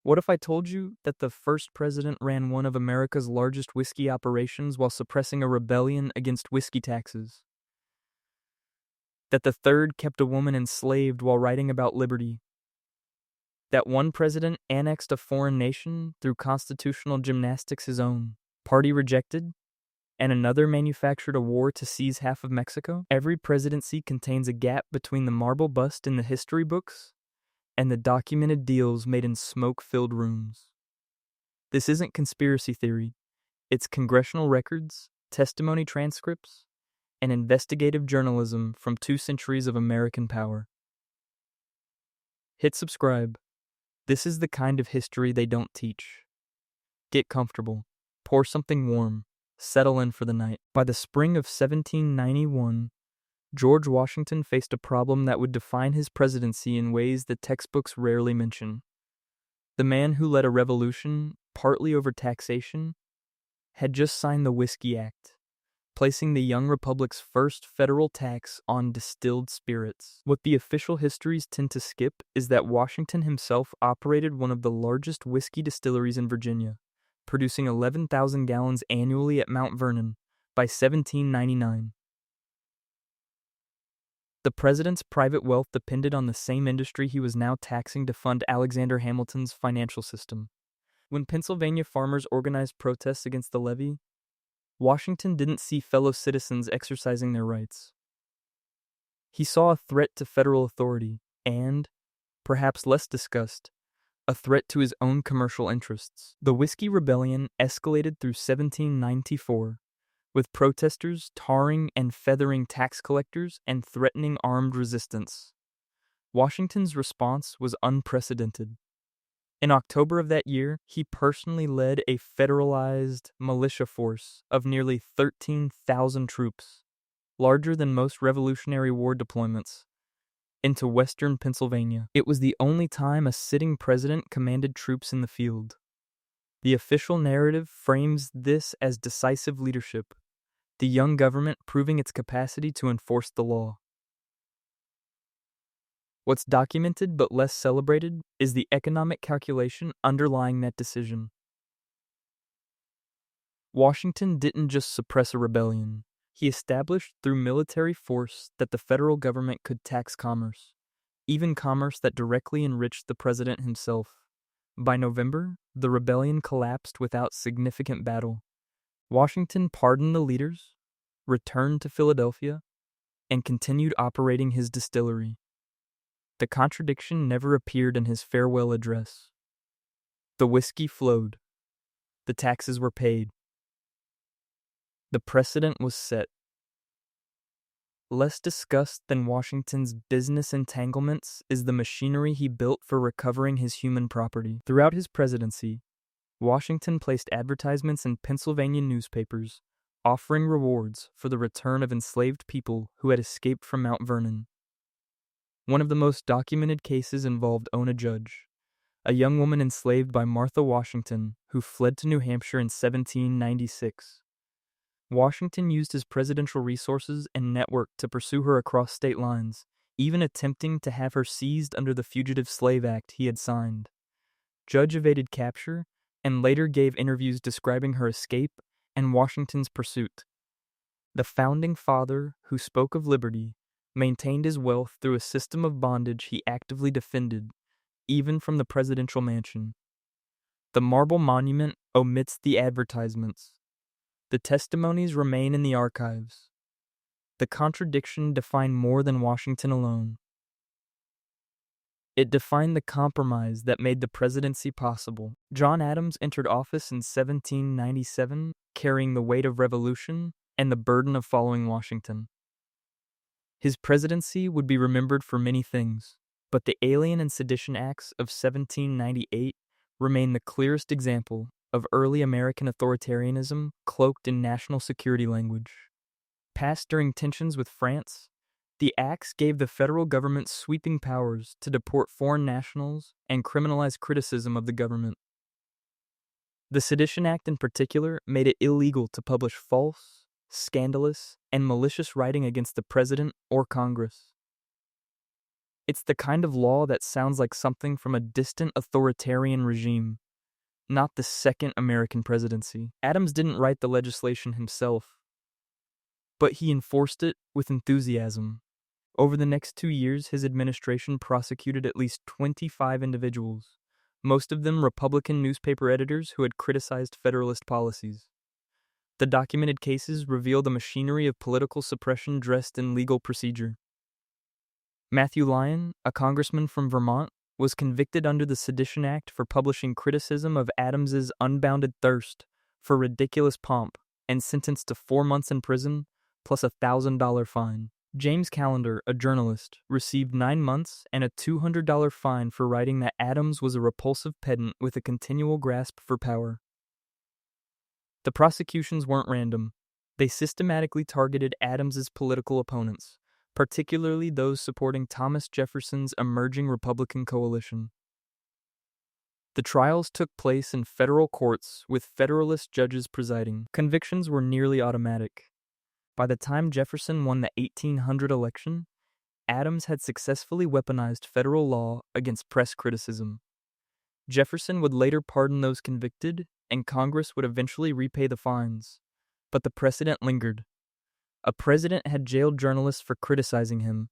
What if I told you that the first president ran one of America's largest whiskey operations while suppressing a rebellion against whiskey taxes? That the third kept a woman enslaved while writing about liberty? That one president annexed a foreign nation through constitutional gymnastics his own party rejected, and another manufactured a war to seize half of Mexico? Every presidency contains a gap between the marble bust in the history books and the documented deals made in smoke-filled rooms. This isn't conspiracy theory. It's congressional records, testimony transcripts, and investigative journalism from 2 centuries of American power. Hit subscribe. This is the kind of history they don't teach. Get comfortable. Pour something warm. Settle in for the night. By the spring of 1791, George Washington faced a problem that would define his presidency in ways the textbooks rarely mention. The man who led a revolution, partly over taxation, had just signed the Whiskey Act, placing the young republic's first federal tax on distilled spirits. What the official histories tend to skip is that Washington himself operated one of the largest whiskey distilleries in Virginia, producing 11,000 gallons annually at Mount Vernon by 1799. The president's private wealth depended on the same industry he was now taxing to fund Alexander Hamilton's financial system. When Pennsylvania farmers organized protests against the levy, Washington didn't see fellow citizens exercising their rights. He saw a threat to federal authority and, perhaps less discussed, a threat to his own commercial interests. The Whiskey Rebellion escalated through 1794, with protesters tarring and feathering tax collectors and threatening armed resistance. Washington's response was unprecedented. In October of that year, he personally led a federalized militia force of nearly 13,000 troops, larger than most Revolutionary War deployments, into western Pennsylvania. It was the only time a sitting president commanded troops in the field. The official narrative frames this as decisive leadership, the young government proving its capacity to enforce the law. What's documented but less celebrated is the economic calculation underlying that decision. Washington didn't just suppress a rebellion. He established through military force that the federal government could tax commerce, even commerce that directly enriched the president himself. By November, the rebellion collapsed without significant battle. Washington pardoned the leaders, returned to Philadelphia, and continued operating his distillery. The contradiction never appeared in his farewell address. The whiskey flowed. The taxes were paid. The precedent was set. Less discussed than Washington's business entanglements is the machinery he built for recovering his human property. Throughout his presidency, Washington placed advertisements in Pennsylvania newspapers offering rewards for the return of enslaved people who had escaped from Mount Vernon. One of the most documented cases involved Ona Judge, a young woman enslaved by Martha Washington who fled to New Hampshire in 1796. Washington used his presidential resources and network to pursue her across state lines, even attempting to have her seized under the Fugitive Slave Act he had signed. Judge evaded capture and later gave interviews describing her escape and Washington's pursuit. The founding father, who spoke of liberty, maintained his wealth through a system of bondage he actively defended, even from the presidential mansion. The marble monument omits the advertisements. The testimonies remain in the archives. The contradiction defined more than Washington alone. It defined the compromise that made the presidency possible. John Adams entered office in 1797, carrying the weight of revolution and the burden of following Washington. His presidency would be remembered for many things, but the Alien and Sedition Acts of 1798 remain the clearest example of early American authoritarianism cloaked in national security language. Passed during tensions with France, the acts gave the federal government sweeping powers to deport foreign nationals and criminalize criticism of the government. The Sedition Act in particular made it illegal to publish false, scandalous, and malicious writing against the president or Congress. It's the kind of law that sounds like something from a distant authoritarian regime, not the second American presidency. Adams didn't write the legislation himself, but he enforced it with enthusiasm. Over the next 2 years, his administration prosecuted at least 25 individuals, most of them Republican newspaper editors who had criticized Federalist policies. The documented cases reveal the machinery of political suppression dressed in legal procedure. Matthew Lyon, a congressman from Vermont, was convicted under the Sedition Act for publishing criticism of Adams's unbounded thirst for ridiculous pomp and sentenced to 4 months in prison plus a $1,000 fine. James Callender, a journalist, received 9 months and a $200 fine for writing that Adams was a repulsive pedant with a continual grasp for power. The prosecutions weren't random. They systematically targeted Adams's political opponents, particularly those supporting Thomas Jefferson's emerging Republican coalition. The trials took place in federal courts with Federalist judges presiding. Convictions were nearly automatic. By the time Jefferson won the 1800 election, Adams had successfully weaponized federal law against press criticism. Jefferson would later pardon those convicted, and Congress would eventually repay the fines. But the precedent lingered. A president had jailed journalists for criticizing him,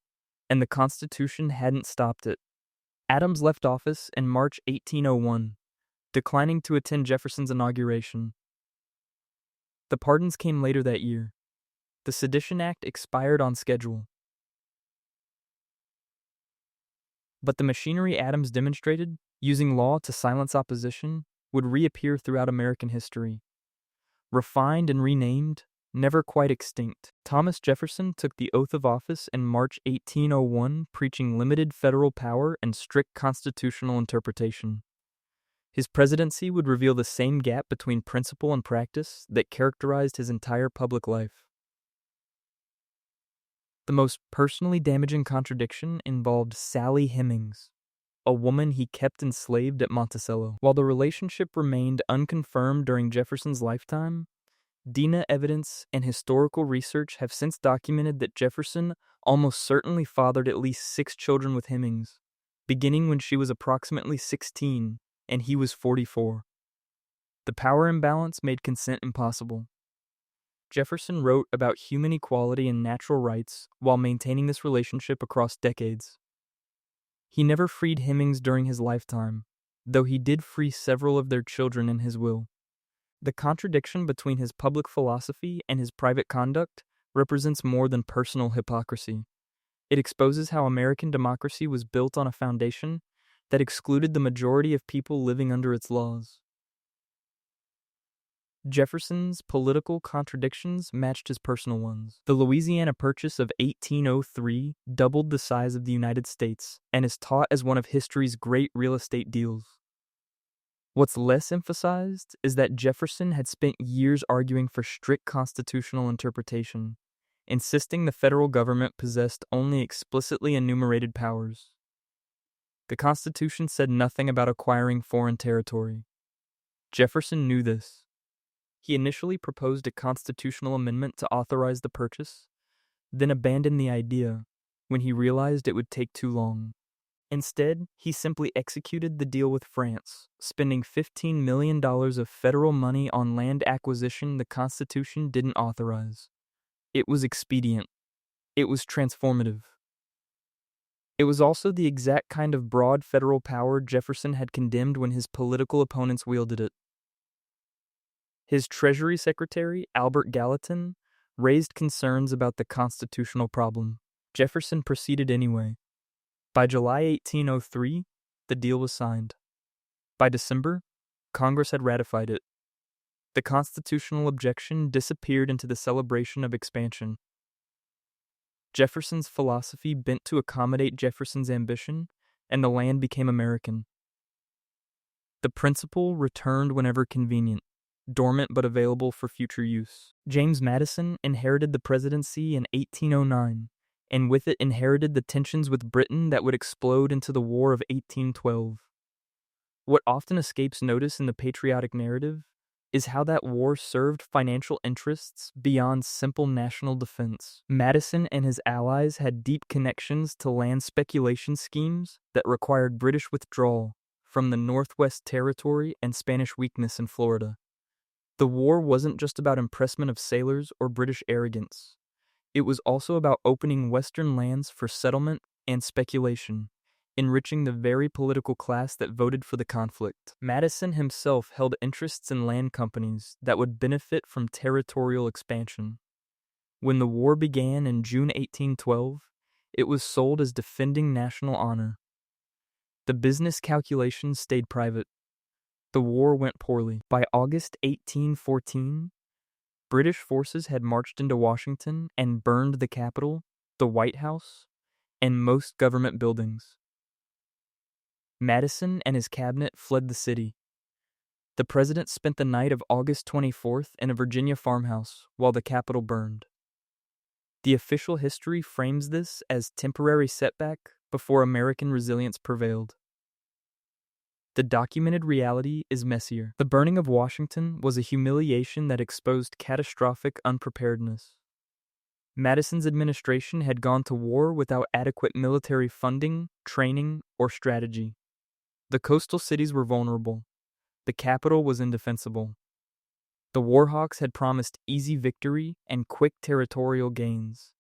and the Constitution hadn't stopped it. Adams left office in March 1801, declining to attend Jefferson's inauguration. The pardons came later that year. The Sedition Act expired on schedule. But the machinery Adams demonstrated, using law to silence opposition, would reappear throughout American history. Refined and renamed, never quite extinct, Thomas Jefferson took the oath of office in March 1801, preaching limited federal power and strict constitutional interpretation. His presidency would reveal the same gap between principle and practice that characterized his entire public life. The most personally damaging contradiction involved Sally Hemings, a woman he kept enslaved at Monticello. While the relationship remained unconfirmed during Jefferson's lifetime, DNA evidence and historical research have since documented that Jefferson almost certainly fathered at least 6 children with Hemings, beginning when she was approximately 16 and he was 44. The power imbalance made consent impossible. Jefferson wrote about human equality and natural rights while maintaining this relationship across decades. He never freed Hemings during his lifetime, though he did free several of their children in his will. The contradiction between his public philosophy and his private conduct represents more than personal hypocrisy. It exposes how American democracy was built on a foundation that excluded the majority of people living under its laws. Jefferson's political contradictions matched his personal ones. The Louisiana Purchase of 1803 doubled the size of the United States and is taught as one of history's great real estate deals. What's less emphasized is that Jefferson had spent years arguing for strict constitutional interpretation, insisting the federal government possessed only explicitly enumerated powers. The Constitution said nothing about acquiring foreign territory. Jefferson knew this. He initially proposed a constitutional amendment to authorize the purchase, then abandoned the idea when he realized it would take too long. Instead, he simply executed the deal with France, spending $15 million of federal money on land acquisition the Constitution didn't authorize. It was expedient. It was transformative. It was also the exact kind of broad federal power Jefferson had condemned when his political opponents wielded it. His Treasury Secretary, Albert Gallatin, raised concerns about the constitutional problem. Jefferson proceeded anyway. By July 1803, the deal was signed. By December, Congress had ratified it. The constitutional objection disappeared into the celebration of expansion. Jefferson's philosophy bent to accommodate Jefferson's ambition, and the land became American. The principle returned whenever convenient, dormant but available for future use. James Madison inherited the presidency in 1809, and with it inherited the tensions with Britain that would explode into the War of 1812. What often escapes notice in the patriotic narrative is how that war served financial interests beyond simple national defense. Madison and his allies had deep connections to land speculation schemes that required British withdrawal from the Northwest Territory and Spanish weakness in Florida. The war wasn't just about impressment of sailors or British arrogance. It was also about opening Western lands for settlement and speculation, enriching the very political class that voted for the conflict. Madison himself held interests in land companies that would benefit from territorial expansion. When the war began in June 1812, it was sold as defending national honor. The business calculations stayed private. The war went poorly. By August 1814, British forces had marched into Washington and burned the Capitol, the White House, and most government buildings. Madison and his cabinet fled the city. The president spent the night of August 24th in a Virginia farmhouse while the Capitol burned. The official history frames this as temporary setback before American resilience prevailed. The documented reality is messier. The burning of Washington was a humiliation that exposed catastrophic unpreparedness. Madison's administration had gone to war without adequate military funding, training, or strategy. The coastal cities were vulnerable. The capital was indefensible. The Warhawks had promised easy victory and quick territorial gains.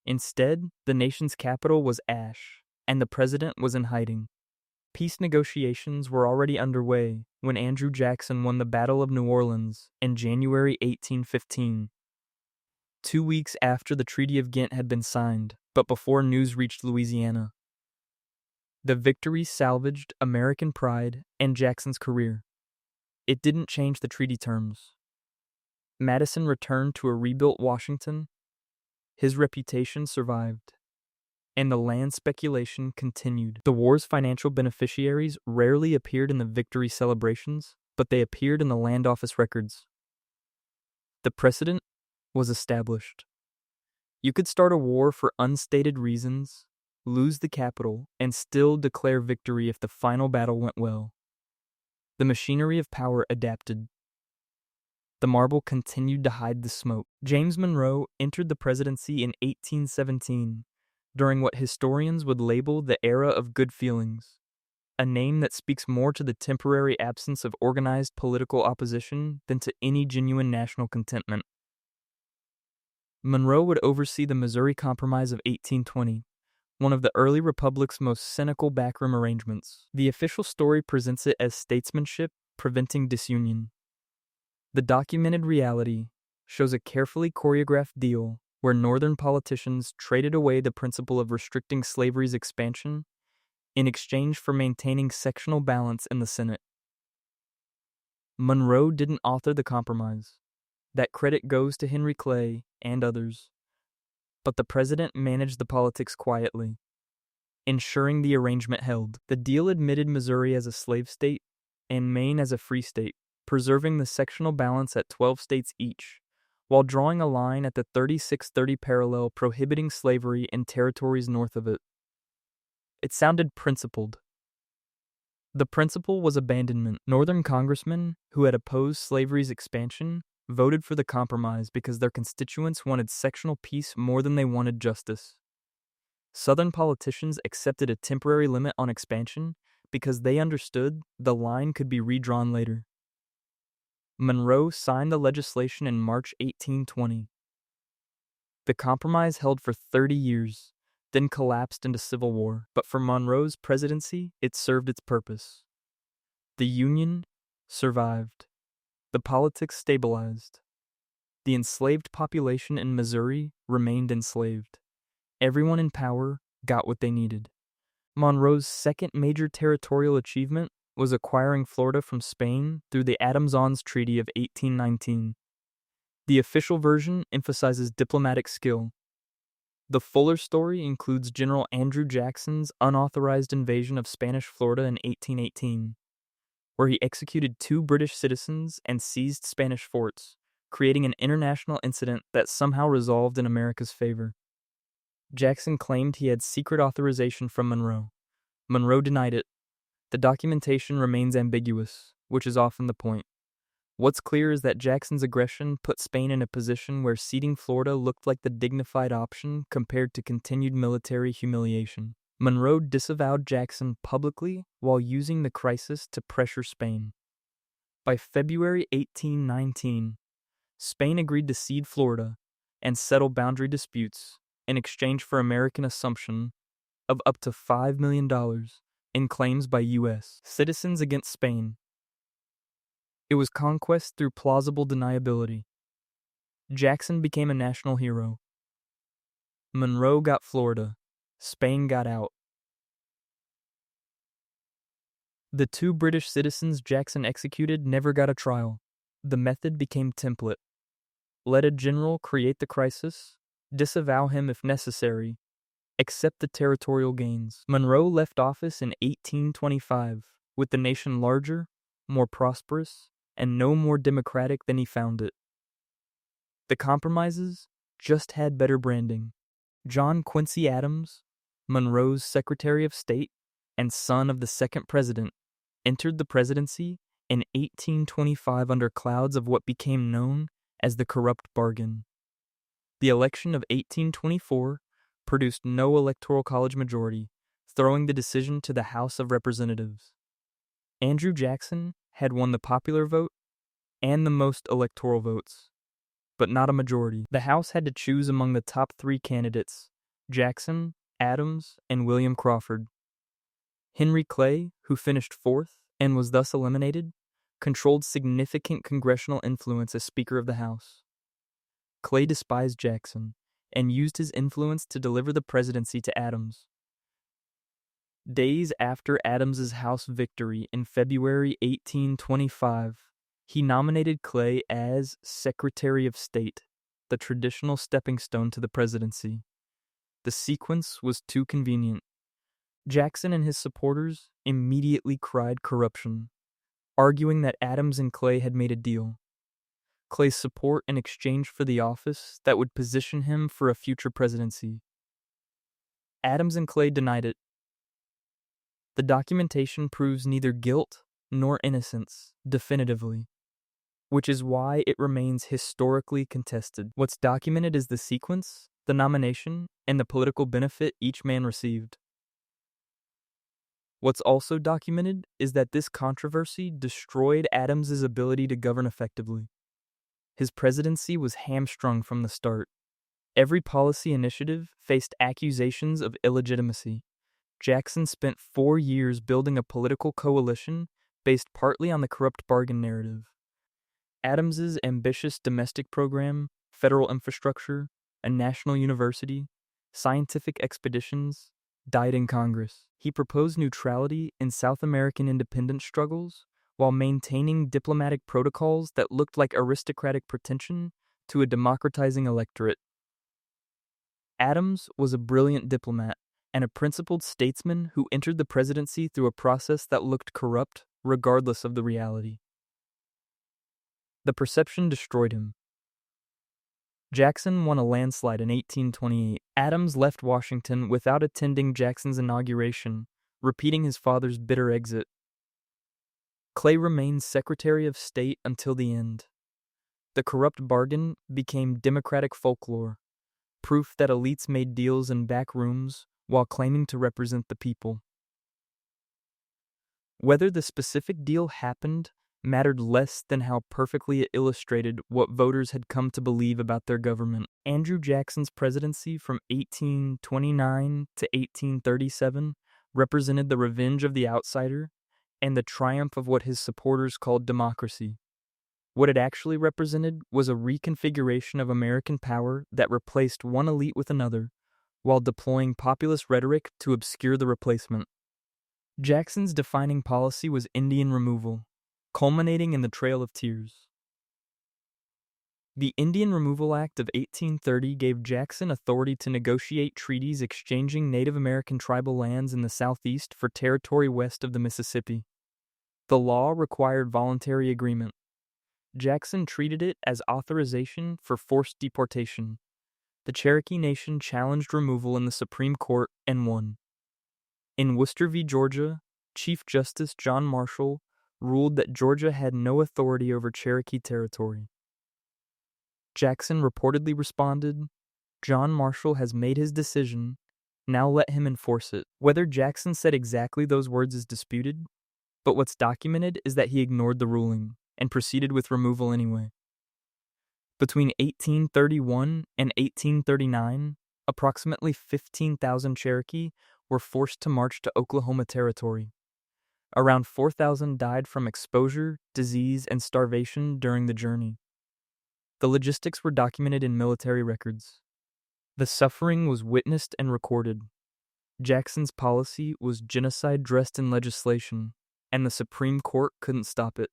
Instead, the nation's capital was ash, and the president was in hiding. Peace negotiations were already underway when Andrew Jackson won the Battle of New Orleans in January 1815. 2 weeks after the Treaty of Ghent had been signed, but before news reached Louisiana. The victory salvaged American pride and Jackson's career. It didn't change the treaty terms. Madison returned to a rebuilt Washington. His reputation survived, and the land speculation continued. The war's financial beneficiaries rarely appeared in the victory celebrations, but they appeared in the land office records. The precedent was established. You could start a war for unstated reasons, lose the capital, and still declare victory if the final battle went well. The machinery of power adapted. The marble continued to hide the smoke. James Monroe entered the presidency in 1817, during what historians would label the era of good feelings, a name that speaks more to the temporary absence of organized political opposition than to any genuine national contentment. Monroe would oversee the Missouri Compromise of 1820, one of the early republic's most cynical backroom arrangements. The official story presents it as statesmanship preventing disunion. The documented reality shows a carefully choreographed deal where Northern politicians traded away the principle of restricting slavery's expansion in exchange for maintaining sectional balance in the Senate. Monroe didn't author the compromise. That credit goes to Henry Clay and others. But the president managed the politics quietly, ensuring the arrangement held. The deal admitted Missouri as a slave state and Maine as a free state, preserving the sectional balance at 12 states each, while drawing a line at the 3630 parallel prohibiting slavery in territories north of it. It sounded principled. The principle was abandonment. Northern congressmen who had opposed slavery's expansion voted for the compromise because their constituents wanted sectional peace more than they wanted justice. Southern politicians accepted a temporary limit on expansion because they understood the line could be redrawn later. Monroe signed the legislation in March 1820. The compromise held for 30 years, then collapsed into civil war, but for Monroe's presidency, it served its purpose. The Union survived. The politics stabilized. The enslaved population in Missouri remained enslaved. Everyone in power got what they needed. Monroe's second major territorial achievement was acquiring Florida from Spain through the Adams-Ons Treaty of 1819. The official version emphasizes diplomatic skill. The fuller story includes General Andrew Jackson's unauthorized invasion of Spanish Florida in 1818, where he executed 2 British citizens and seized Spanish forts, creating an international incident that somehow resolved in America's favor. Jackson claimed he had secret authorization from Monroe. Monroe denied it. The documentation remains ambiguous, which is often the point. What's clear is that Jackson's aggression put Spain in a position where ceding Florida looked like the dignified option compared to continued military humiliation. Monroe disavowed Jackson publicly while using the crisis to pressure Spain. By February 1819, Spain agreed to cede Florida and settle boundary disputes in exchange for American assumption of up to $5 million in claims by U.S. citizens against Spain. It was conquest through plausible deniability. Jackson became a national hero. Monroe got Florida. Spain got out. The two British citizens Jackson executed never got a trial. The method became template. Let a general create the crisis, disavow him if necessary, accept the territorial gains. Monroe left office in 1825, with the nation larger, more prosperous, and no more democratic than he found it. The compromises just had better branding. John Quincy Adams, Monroe's Secretary of State and son of the second president, entered the presidency in 1825 under clouds of what became known as the corrupt bargain. The election of 1824 produced no electoral college majority, throwing the decision to the House of Representatives. Andrew Jackson had won the popular vote and the most electoral votes, but not a majority. The House had to choose among the top three candidates: Jackson, Adams, and William Crawford. Henry Clay, who finished fourth and was thus eliminated, controlled significant congressional influence as Speaker of the House. Clay despised Jackson and used his influence to deliver the presidency to Adams. Days after Adams's House victory in February 1825, he nominated Clay as Secretary of State, the traditional stepping stone to the presidency. The sequence was too convenient. Jackson and his supporters immediately cried corruption, arguing that Adams and Clay had made a deal. Clay's support in exchange for the office that would position him for a future presidency. Adams and Clay denied it. The documentation proves neither guilt nor innocence definitively, which is why it remains historically contested. What's documented is the sequence, the nomination, and the political benefit each man received. What's also documented is that this controversy destroyed Adams's ability to govern effectively. His presidency was hamstrung from the start. Every policy initiative faced accusations of illegitimacy. Jackson spent 4 years building a political coalition based partly on the corrupt bargain narrative. Adams's ambitious domestic program, federal infrastructure, a national university, scientific expeditions, died in Congress. He proposed neutrality in South American independence struggles while maintaining diplomatic protocols that looked like aristocratic pretension to a democratizing electorate. Adams was a brilliant diplomat and a principled statesman who entered the presidency through a process that looked corrupt regardless of the reality. The perception destroyed him. Jackson won a landslide in 1828. Adams left Washington without attending Jackson's inauguration, repeating his father's bitter exit. Clay remained Secretary of State until the end. The corrupt bargain became Democratic folklore, proof that elites made deals in back rooms while claiming to represent the people. Whether the specific deal happened mattered less than how perfectly it illustrated what voters had come to believe about their government. Andrew Jackson's presidency from 1829 to 1837 represented the revenge of the outsider and the triumph of what his supporters called democracy. What it actually represented was a reconfiguration of American power that replaced one elite with another, while deploying populist rhetoric to obscure the replacement. Jackson's defining policy was Indian removal, culminating in the Trail of Tears. The Indian Removal Act of 1830 gave Jackson authority to negotiate treaties exchanging Native American tribal lands in the Southeast for territory west of the Mississippi. The law required voluntary agreement. Jackson treated it as authorization for forced deportation. The Cherokee Nation challenged removal in the Supreme Court and won. In Worcester v. Georgia, Chief Justice John Marshall ruled that Georgia had no authority over Cherokee territory. Jackson reportedly responded, "John Marshall has made his decision, now let him enforce it." Whether Jackson said exactly those words is disputed, but what's documented is that he ignored the ruling and proceeded with removal anyway. Between 1831 and 1839, approximately 15,000 Cherokee were forced to march to Oklahoma Territory. Around 4,000 died from exposure, disease, and starvation during the journey. The logistics were documented in military records. The suffering was witnessed and recorded. Jackson's policy was genocide dressed in legislation, and the Supreme Court couldn't stop it.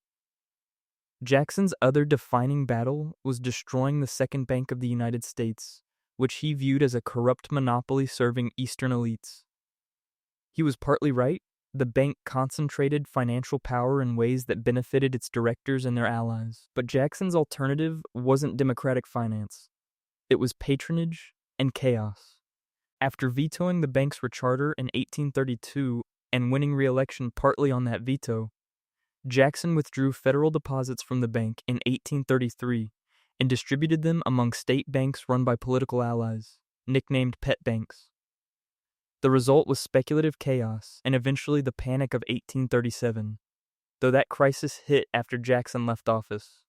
Jackson's other defining battle was destroying the Second Bank of the United States, which he viewed as a corrupt monopoly serving Eastern elites. He was partly right. The bank concentrated financial power in ways that benefited its directors and their allies. But Jackson's alternative wasn't democratic finance. It was patronage and chaos. After vetoing the bank's recharter in 1832 and winning re-election partly on that veto, Jackson withdrew federal deposits from the bank in 1833 and distributed them among state banks run by political allies, nicknamed pet banks. The result was speculative chaos and eventually the Panic of 1837, though that crisis hit after Jackson left office.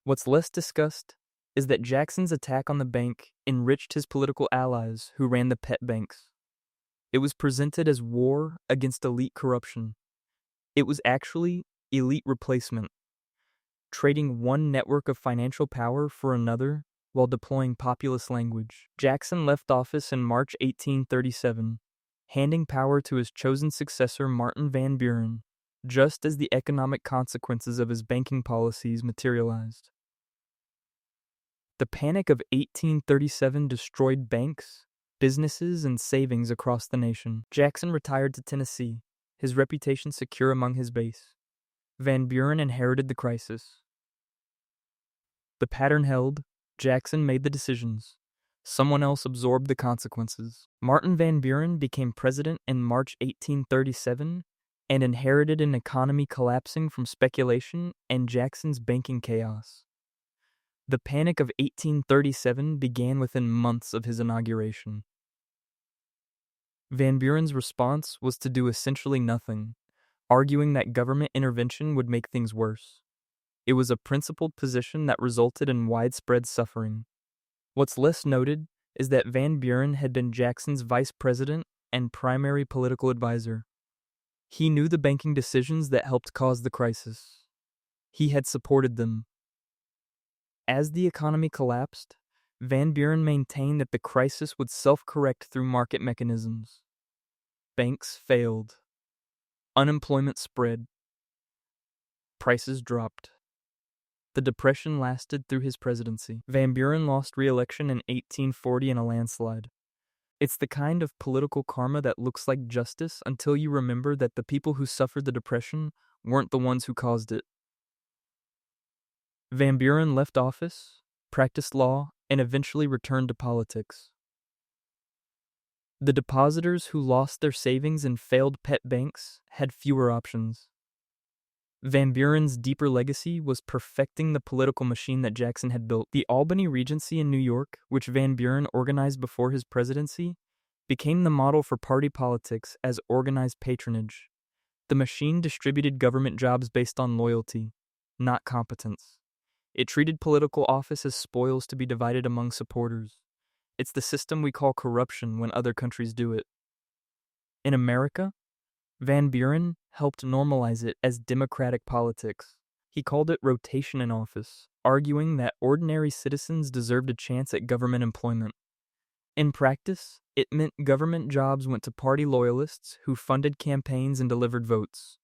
What's less discussed is that Jackson's attack on the bank enriched his political allies who ran the pet banks. It was presented as war against elite corruption. It was actually elite replacement, trading one network of financial power for another while deploying populist language. Jackson left office in March 1837, handing power to his chosen successor Martin Van Buren, just as the economic consequences of his banking policies materialized. The Panic of 1837 destroyed banks, businesses, and savings across the nation. Jackson retired to Tennessee, his reputation secure among his base. Van Buren inherited the crisis. The pattern held. Jackson made the decisions. Someone else absorbed the consequences. Martin Van Buren became president in March 1837 and inherited an economy collapsing from speculation and Jackson's banking chaos. The Panic of 1837 began within months of his inauguration. Van Buren's response was to do essentially nothing, arguing that government intervention would make things worse. It was a principled position that resulted in widespread suffering. What's less noted is that Van Buren had been Jackson's vice president and primary political advisor. He knew the banking decisions that helped cause the crisis. He had supported them. As the economy collapsed, Van Buren maintained that the crisis would self-correct through market mechanisms. Banks failed. Unemployment spread. Prices dropped. The Depression lasted through his presidency. Van Buren lost re-election in 1840 in a landslide. It's the kind of political karma that looks like justice until you remember that the people who suffered the Depression weren't the ones who caused it. Van Buren left office, practiced law, and eventually returned to politics. The depositors who lost their savings in failed pet banks had fewer options. Van Buren's deeper legacy was perfecting the political machine that Jackson had built. The Albany Regency in New York, which Van Buren organized before his presidency, became the model for party politics as organized patronage. The machine distributed government jobs based on loyalty, not competence. It treated political office as spoils to be divided among supporters. It's the system we call corruption when other countries do it. In America, Van Buren helped normalize it as democratic politics. He called it rotation in office, arguing that ordinary citizens deserved a chance at government employment. In practice, it meant government jobs went to party loyalists who funded campaigns and delivered votes.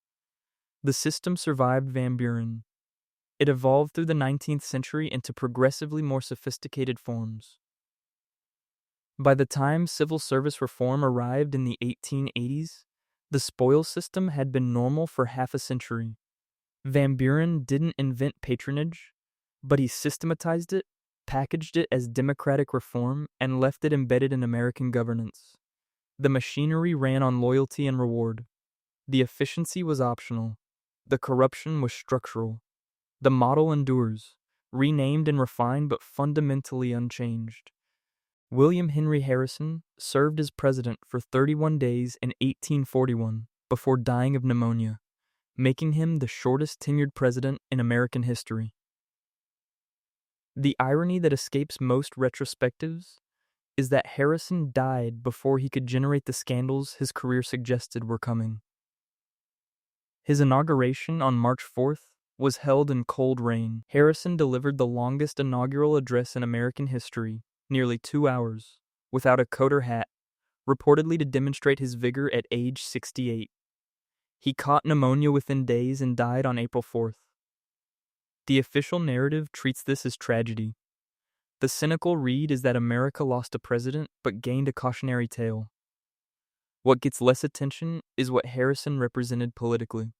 The system survived Van Buren. It evolved through the 19th century into progressively more sophisticated forms. By the time civil service reform arrived in the 1880s, the spoils system had been normal for half a century. Van Buren didn't invent patronage, but he systematized it, packaged it as democratic reform, and left it embedded in American governance. The machinery ran on loyalty and reward. The efficiency was optional. The corruption was structural. The model endures, renamed and refined but fundamentally unchanged. William Henry Harrison served as president for 31 days in 1841 before dying of pneumonia, making him the shortest tenured president in American history. The irony that escapes most retrospectives is that Harrison died before he could generate the scandals his career suggested were coming. His inauguration on March 4th was held in cold rain. Harrison delivered the longest inaugural address in American history, nearly 2 hours, without a coat or hat, reportedly to demonstrate his vigor at age 68. He caught pneumonia within days and died on April 4th. The official narrative treats this as tragedy. The cynical read is that America lost a president but gained a cautionary tale. What gets less attention is what Harrison represented politically.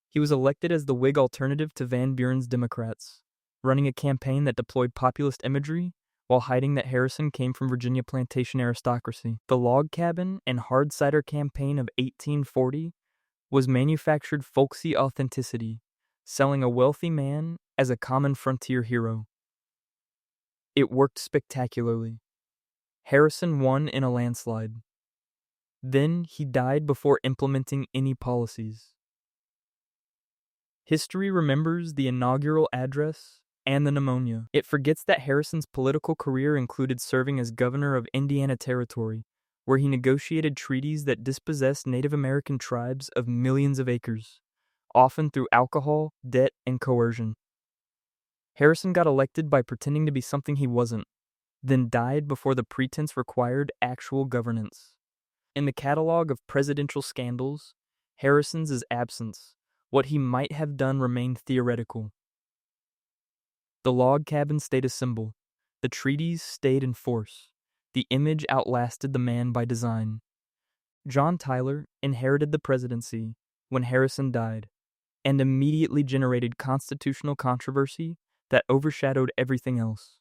He was elected as the Whig alternative to Van Buren's Democrats, running a campaign that deployed populist imagery while hiding that Harrison came from Virginia plantation aristocracy. The log cabin and hard cider campaign of 1840 was manufactured folksy authenticity, selling a wealthy man as a common frontier hero. It worked spectacularly. Harrison won in a landslide. Then he died before implementing any policies. History remembers the inaugural address and the pneumonia. It forgets that Harrison's political career included serving as governor of Indiana Territory, where he negotiated treaties that dispossessed Native American tribes of millions of acres, often through alcohol, debt, and coercion. Harrison got elected by pretending to be something he wasn't, then died before the pretense required actual governance. In the catalog of presidential scandals, Harrison's is absence. What he might have done remained theoretical. The log cabin stayed a symbol. The treaties stayed in force. The image outlasted the man by design. John Tyler inherited the presidency when Harrison died, and immediately generated constitutional controversy that overshadowed everything else.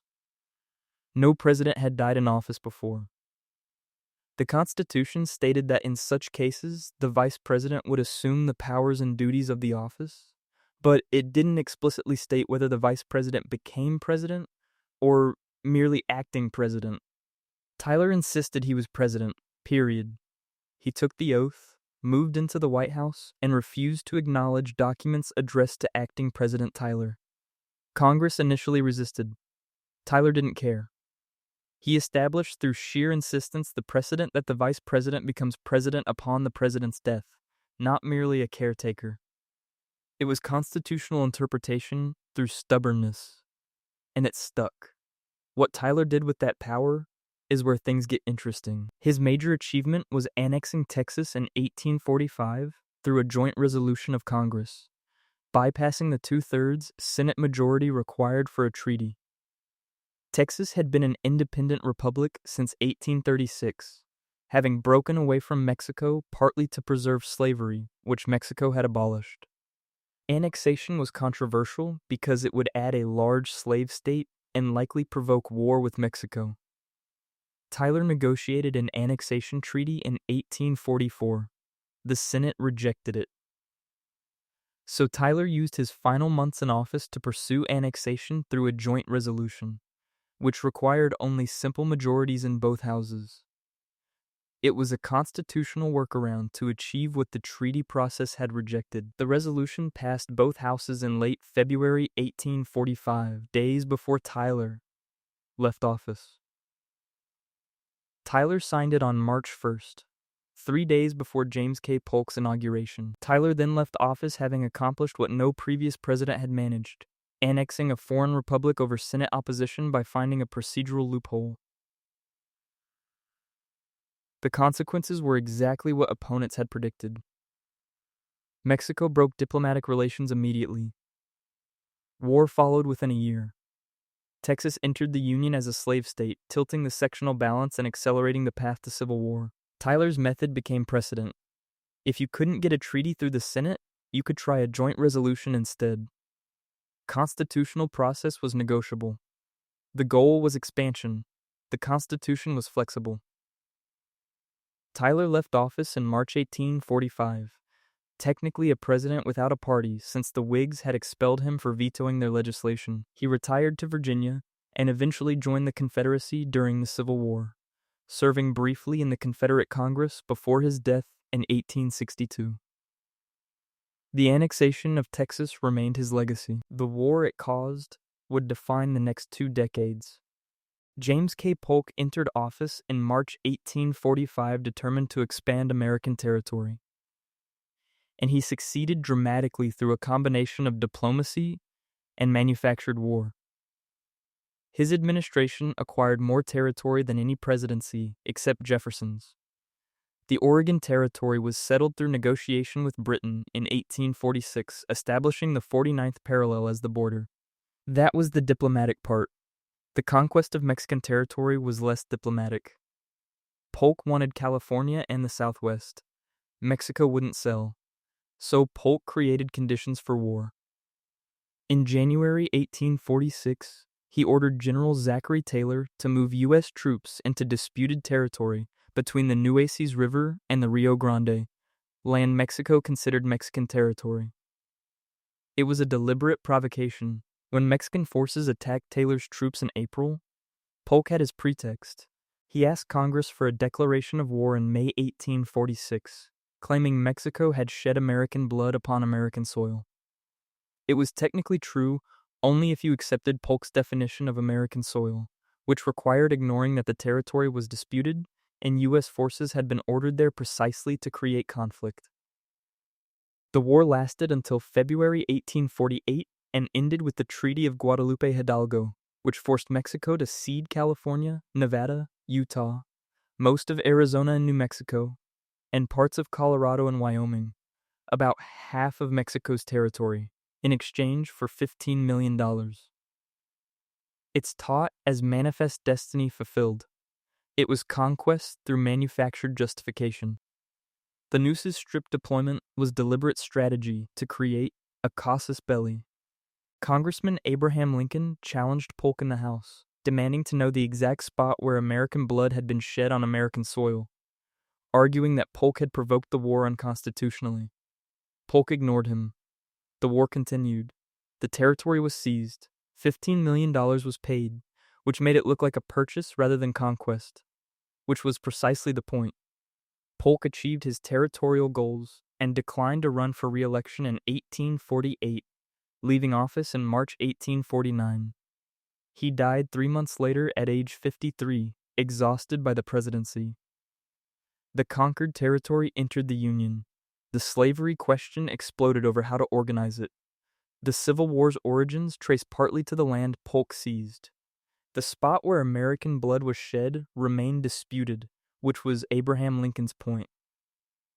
No president had died in office before. The Constitution stated that in such cases, the vice president would assume the powers and duties of the office, but it didn't explicitly state whether the vice president became president or merely acting president. Tyler insisted he was president, period. He took the oath, moved into the White House, and refused to acknowledge documents addressed to acting President Tyler. Congress initially resisted. Tyler didn't care. He established through sheer insistence the precedent that the vice president becomes president upon the president's death, not merely a caretaker. It was constitutional interpretation through stubbornness, and it stuck. What Tyler did with that power is where things get interesting. His major achievement was annexing Texas in 1845 through a joint resolution of Congress, bypassing the 2/3 Senate majority required for a treaty. Texas had been an independent republic since 1836, having broken away from Mexico partly to preserve slavery, which Mexico had abolished. Annexation was controversial because it would add a large slave state and likely provoke war with Mexico. Tyler negotiated an annexation treaty in 1844. The Senate rejected it. So Tyler used his final months in office to pursue annexation through a joint resolution, which required only simple majorities in both houses. It was a constitutional workaround to achieve what the treaty process had rejected. The resolution passed both houses in late February 1845, days before Tyler left office. Tyler signed it on March 1st, 3 days before James K. Polk's inauguration. Tyler then left office having accomplished what no previous president had managed, annexing a foreign republic over Senate opposition by finding a procedural loophole. The consequences were exactly what opponents had predicted. Mexico broke diplomatic relations immediately. War followed within a year. Texas entered the Union as a slave state, tilting the sectional balance and accelerating the path to civil war. Tyler's method became precedent. If you couldn't get a treaty through the Senate, you could try a joint resolution instead. Constitutional process was negotiable. The goal was expansion. The Constitution was flexible. Tyler left office in March 1845. technically a president without a party since the Whigs had expelled him for vetoing their legislation. He retired to Virginia and eventually joined the Confederacy during the Civil War, serving briefly in the Confederate Congress before his death in 1862. The annexation of Texas remained his legacy. The war it caused would define the next 2 decades. James K. Polk entered office in March 1845 determined to expand American territory, and he succeeded dramatically through a combination of diplomacy and manufactured war. His administration acquired more territory than any presidency except Jefferson's. The Oregon Territory was settled through negotiation with Britain in 1846, establishing the 49th parallel as the border. That was the diplomatic part. The conquest of Mexican territory was less diplomatic. Polk wanted California and the Southwest. Mexico wouldn't sell, so Polk created conditions for war. In January 1846, he ordered General Zachary Taylor to move U.S. troops into disputed territory between the Nueces River and the Rio Grande, land Mexico considered Mexican territory. It was a deliberate provocation. When Mexican forces attacked Taylor's troops in April, Polk had his pretext. He asked Congress for a declaration of war in May 1846, claiming Mexico had shed American blood upon American soil. It was technically true only if you accepted Polk's definition of American soil, which required ignoring that the territory was disputed and U.S. forces had been ordered there precisely to create conflict. The war lasted until February 1848 and ended with the Treaty of Guadalupe Hidalgo, which forced Mexico to cede California, Nevada, Utah, most of Arizona and New Mexico, and parts of Colorado and Wyoming, about half of Mexico's territory, in exchange for $15 million. It's taught as manifest destiny fulfilled. It was conquest through manufactured justification. The Nooses Strip deployment was deliberate strategy to create a casus belli. Congressman Abraham Lincoln challenged Polk in the House, demanding to know the exact spot where American blood had been shed on American soil, arguing that Polk had provoked the war unconstitutionally. Polk ignored him. The war continued. The territory was seized. $15 million was paid, which made it look like a purchase rather than conquest, which was precisely the point. Polk achieved his territorial goals and declined to run for re-election in 1848, leaving office in March 1849. He died 3 months later at age 53, exhausted by the presidency. The conquered territory entered the Union. The slavery question exploded over how to organize it. The Civil War's origins trace partly to the land Polk seized. The spot where American blood was shed remained disputed, which was Abraham Lincoln's point.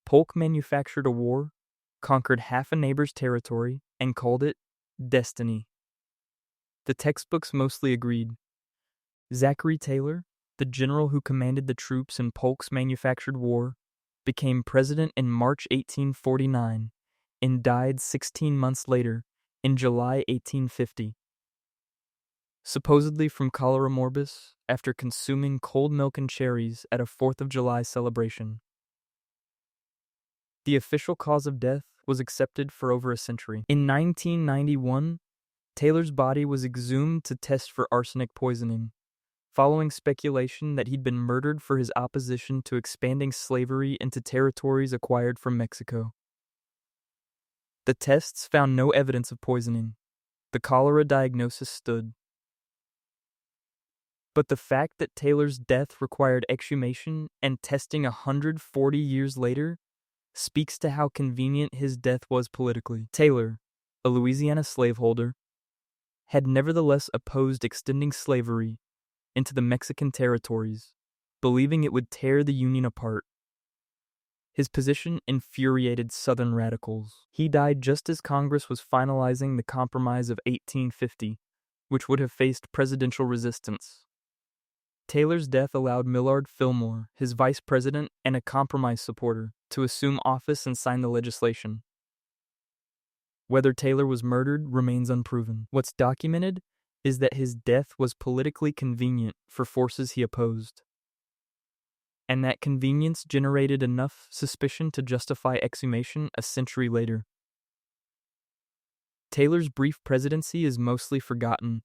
Polk manufactured a war, conquered half a neighbor's territory, and called it destiny. The textbooks mostly agreed. Zachary Taylor, the general who commanded the troops in Polk's manufactured war, became president in March 1849 and died 16 months later in July 1850. Supposedly from cholera morbus after consuming cold milk and cherries at a 4th of July celebration. The official cause of death was accepted for over a century. In 1991, Taylor's body was exhumed to test for arsenic poisoning, following speculation that he'd been murdered for his opposition to expanding slavery into territories acquired from Mexico. The tests found no evidence of poisoning. The cholera diagnosis stood. But the fact that Taylor's death required exhumation and testing 140 years later speaks to how convenient his death was politically. Taylor, a Louisiana slaveholder, had nevertheless opposed extending slavery into the Mexican territories, believing it would tear the Union apart. His position infuriated Southern radicals. He died just as Congress was finalizing the Compromise of 1850, which would have faced presidential resistance. Taylor's death allowed Millard Fillmore, his vice president and a compromise supporter, to assume office and sign the legislation. Whether Taylor was murdered remains unproven. What's documented is that his death was politically convenient for forces he opposed. and that convenience generated enough suspicion to justify exhumation a century later. Taylor's brief presidency is mostly forgotten,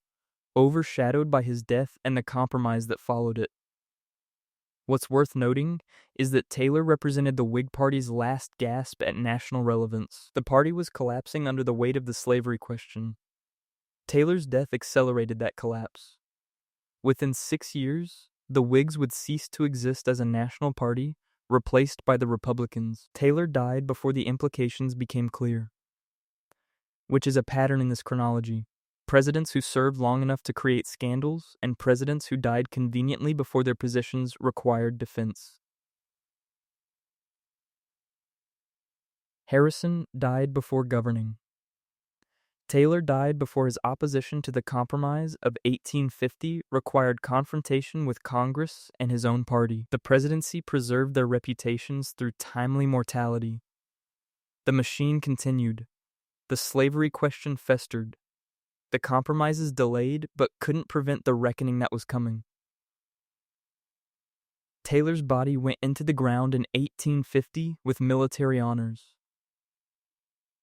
overshadowed by his death and the compromise that followed it. What's worth noting is that Taylor represented the Whig Party's last gasp at national relevance. The party was collapsing under the weight of the slavery question. Taylor's death accelerated that collapse. Within 6 years, the Whigs would cease to exist as a national party, replaced by the Republicans. Taylor died before the implications became clear, which is a pattern in this chronology. Presidents who served long enough to create scandals, and presidents who died conveniently before their positions required defense. Harrison died before governing. Taylor died before his opposition to the Compromise of 1850 required confrontation with Congress and his own party. The presidency preserved their reputations through timely mortality. The machine continued. The slavery question festered. The compromises delayed but couldn't prevent the reckoning that was coming. Taylor's body went into the ground in 1850 with military honors.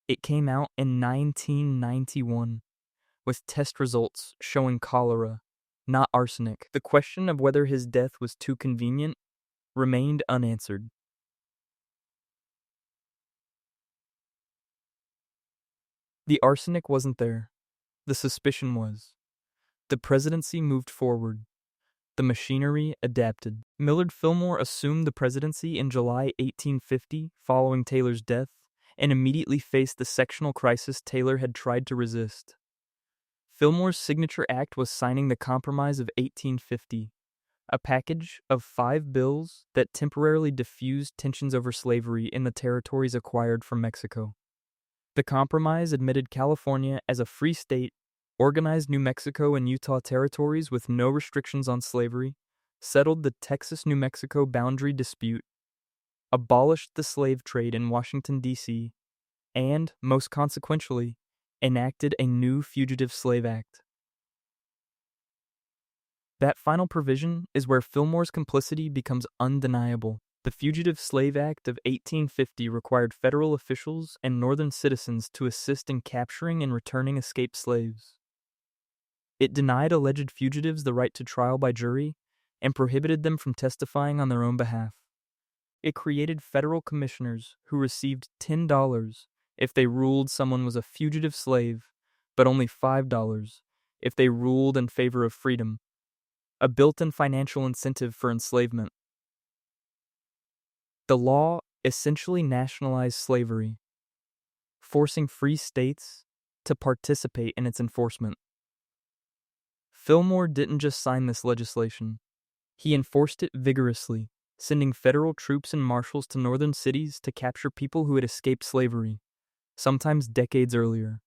It came out in 1991 with test results showing cholera, not arsenic. The question of whether his death was too convenient remained unanswered. The arsenic wasn't there. The suspicion was. The presidency moved forward. The machinery adapted. Millard Fillmore assumed the presidency in July 1850 following Taylor's death and immediately faced the sectional crisis Taylor had tried to resist. Fillmore's signature act was signing the Compromise of 1850, a package of 5 bills that temporarily diffused tensions over slavery in the territories acquired from Mexico. The Compromise admitted California as a free state, organized New Mexico and Utah territories with no restrictions on slavery, settled the Texas-New Mexico boundary dispute, abolished the slave trade in Washington, D.C., and, most consequentially, enacted a new Fugitive Slave Act. That final provision is where Fillmore's complicity becomes undeniable. The Fugitive Slave Act of 1850 required federal officials and northern citizens to assist in capturing and returning escaped slaves. It denied alleged fugitives the right to trial by jury and prohibited them from testifying on their own behalf. It created federal commissioners who received $10 if they ruled someone was a fugitive slave, but only $5 if they ruled in favor of freedom, a built-in financial incentive for enslavement. The law essentially nationalized slavery, forcing free states to participate in its enforcement. Fillmore didn't just sign this legislation. He enforced it vigorously, sending federal troops and marshals to northern cities to capture people who had escaped slavery, sometimes decades earlier.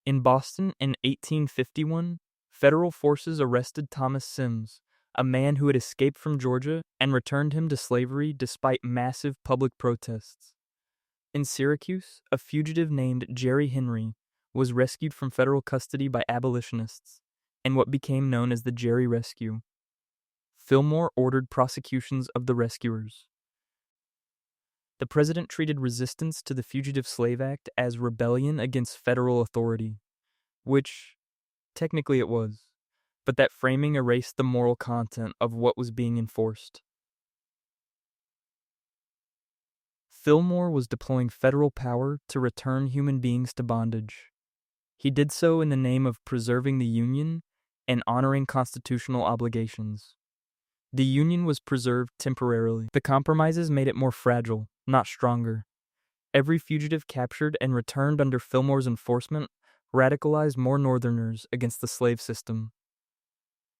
In Boston in 1851, federal forces arrested Thomas Sims, a man who had escaped from Georgia, and returned him to slavery despite massive public protests. In Syracuse, a fugitive named Jerry Henry was rescued from federal custody by abolitionists, and what became known as the Jerry Rescue. Fillmore ordered prosecutions of the rescuers. The president treated resistance to the Fugitive Slave Act as rebellion against federal authority, which technically it was, but that framing erased the moral content of what was being enforced. Fillmore was deploying federal power to return human beings to bondage. He did so in the name of preserving the Union and honoring constitutional obligations. The Union was preserved temporarily. The compromises made it more fragile, not stronger. Every fugitive captured and returned under Fillmore's enforcement radicalized more Northerners against the slave system.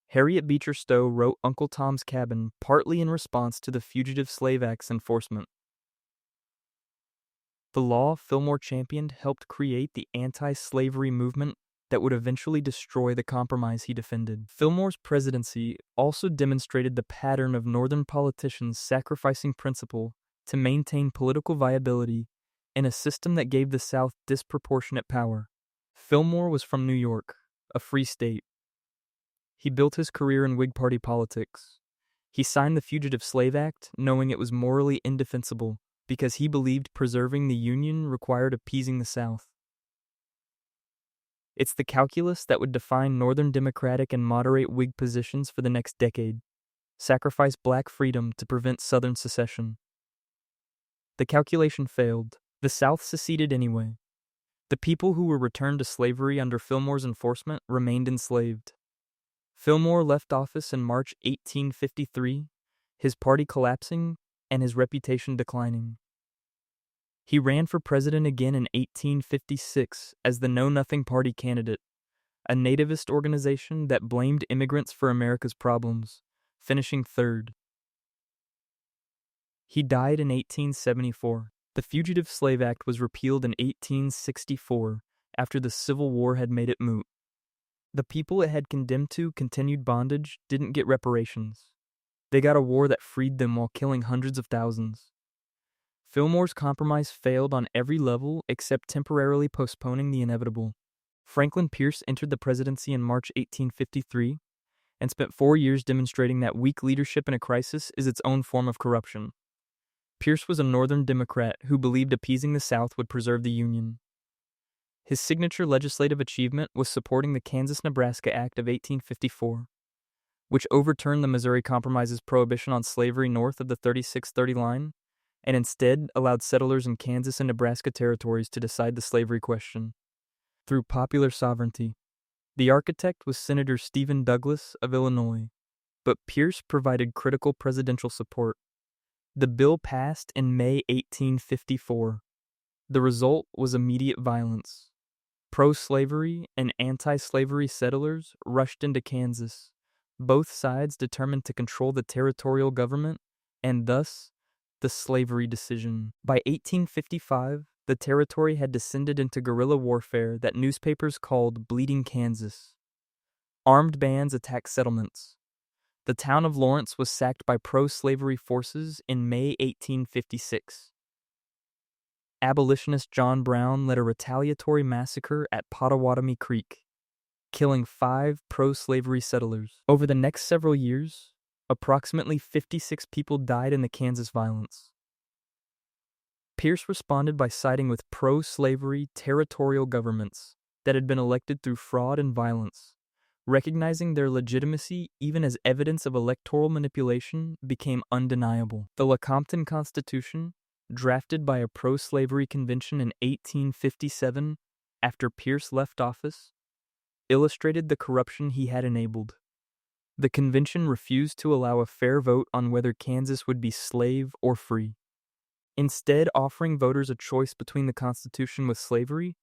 Harriet Beecher Stowe wrote Uncle Tom's Cabin partly in response to the Fugitive Slave Act's enforcement. The law Fillmore championed helped create the anti-slavery movement that would eventually destroy the compromise he defended. Fillmore's presidency also demonstrated the pattern of Northern politicians sacrificing principle to maintain political viability in a system that gave the South disproportionate power. Fillmore was from New York, a free state. He built his career in Whig Party politics. He signed the Fugitive Slave Act, knowing it was morally indefensible, because he believed preserving the Union required appeasing the South. It's the calculus that would define Northern Democratic and moderate Whig positions for the next decade. Sacrifice black freedom to prevent Southern secession. The calculation failed. The South seceded anyway. The people who were returned to slavery under Fillmore's enforcement remained enslaved. Fillmore left office in March 1853, his party collapsing and his reputation declining. He ran for president again in 1856 as the Know Nothing Party candidate, a nativist organization that blamed immigrants for America's problems, finishing third. He died in 1874. The Fugitive Slave Act was repealed in 1864 after the Civil War had made it moot. The people it had condemned to continued bondage didn't get reparations. They got a war that freed them while killing hundreds of thousands. Fillmore's compromise failed on every level except temporarily postponing the inevitable. Franklin Pierce entered the presidency in March 1853 and spent 4 years demonstrating that weak leadership in a crisis is its own form of corruption. Pierce was a Northern Democrat who believed appeasing the South would preserve the Union. His signature legislative achievement was supporting the Kansas-Nebraska Act of 1854, which overturned the Missouri Compromise's prohibition on slavery north of the 3630 line, and instead allowed settlers in Kansas and Nebraska territories to decide the slavery question. Through popular sovereignty, the architect was Senator Stephen Douglas of Illinois, but Pierce provided critical presidential support. The bill passed in May 1854. The result was immediate violence. Pro-slavery and anti-slavery settlers rushed into Kansas, both sides determined to control the territorial government and thus the slavery decision. By 1855, the territory had descended into guerrilla warfare that newspapers called Bleeding Kansas. Armed bands attacked settlements. The town of Lawrence was sacked by pro-slavery forces in May 1856. Abolitionist John Brown led a retaliatory massacre at Pottawatomie Creek, killing 5 pro-slavery settlers. Over the next several years, approximately 56 people died in the Kansas violence. Pierce responded by siding with pro-slavery territorial governments that had been elected through fraud and violence, recognizing their legitimacy even as evidence of electoral manipulation became undeniable. The Lecompton Constitution, drafted by a pro-slavery convention in 1857 after Pierce left office, illustrated the corruption he had enabled. The convention refused to allow a fair vote on whether Kansas would be slave or free, instead offering voters a choice between the Constitution with slavery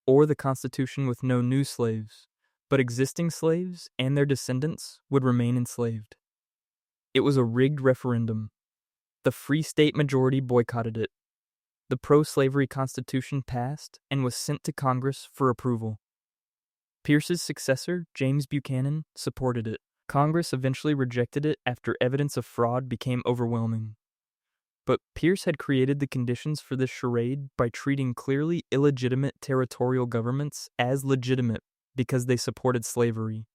or the Constitution with no new slaves, but existing slaves and their descendants would remain enslaved. It was a rigged referendum. The Free State majority boycotted it. The pro-slavery Constitution passed and was sent to Congress for approval. Pierce's successor, James Buchanan, supported it. Congress eventually rejected it after evidence of fraud became overwhelming. But Pierce had created the conditions for this charade by treating clearly illegitimate territorial governments as legitimate because they supported slavery.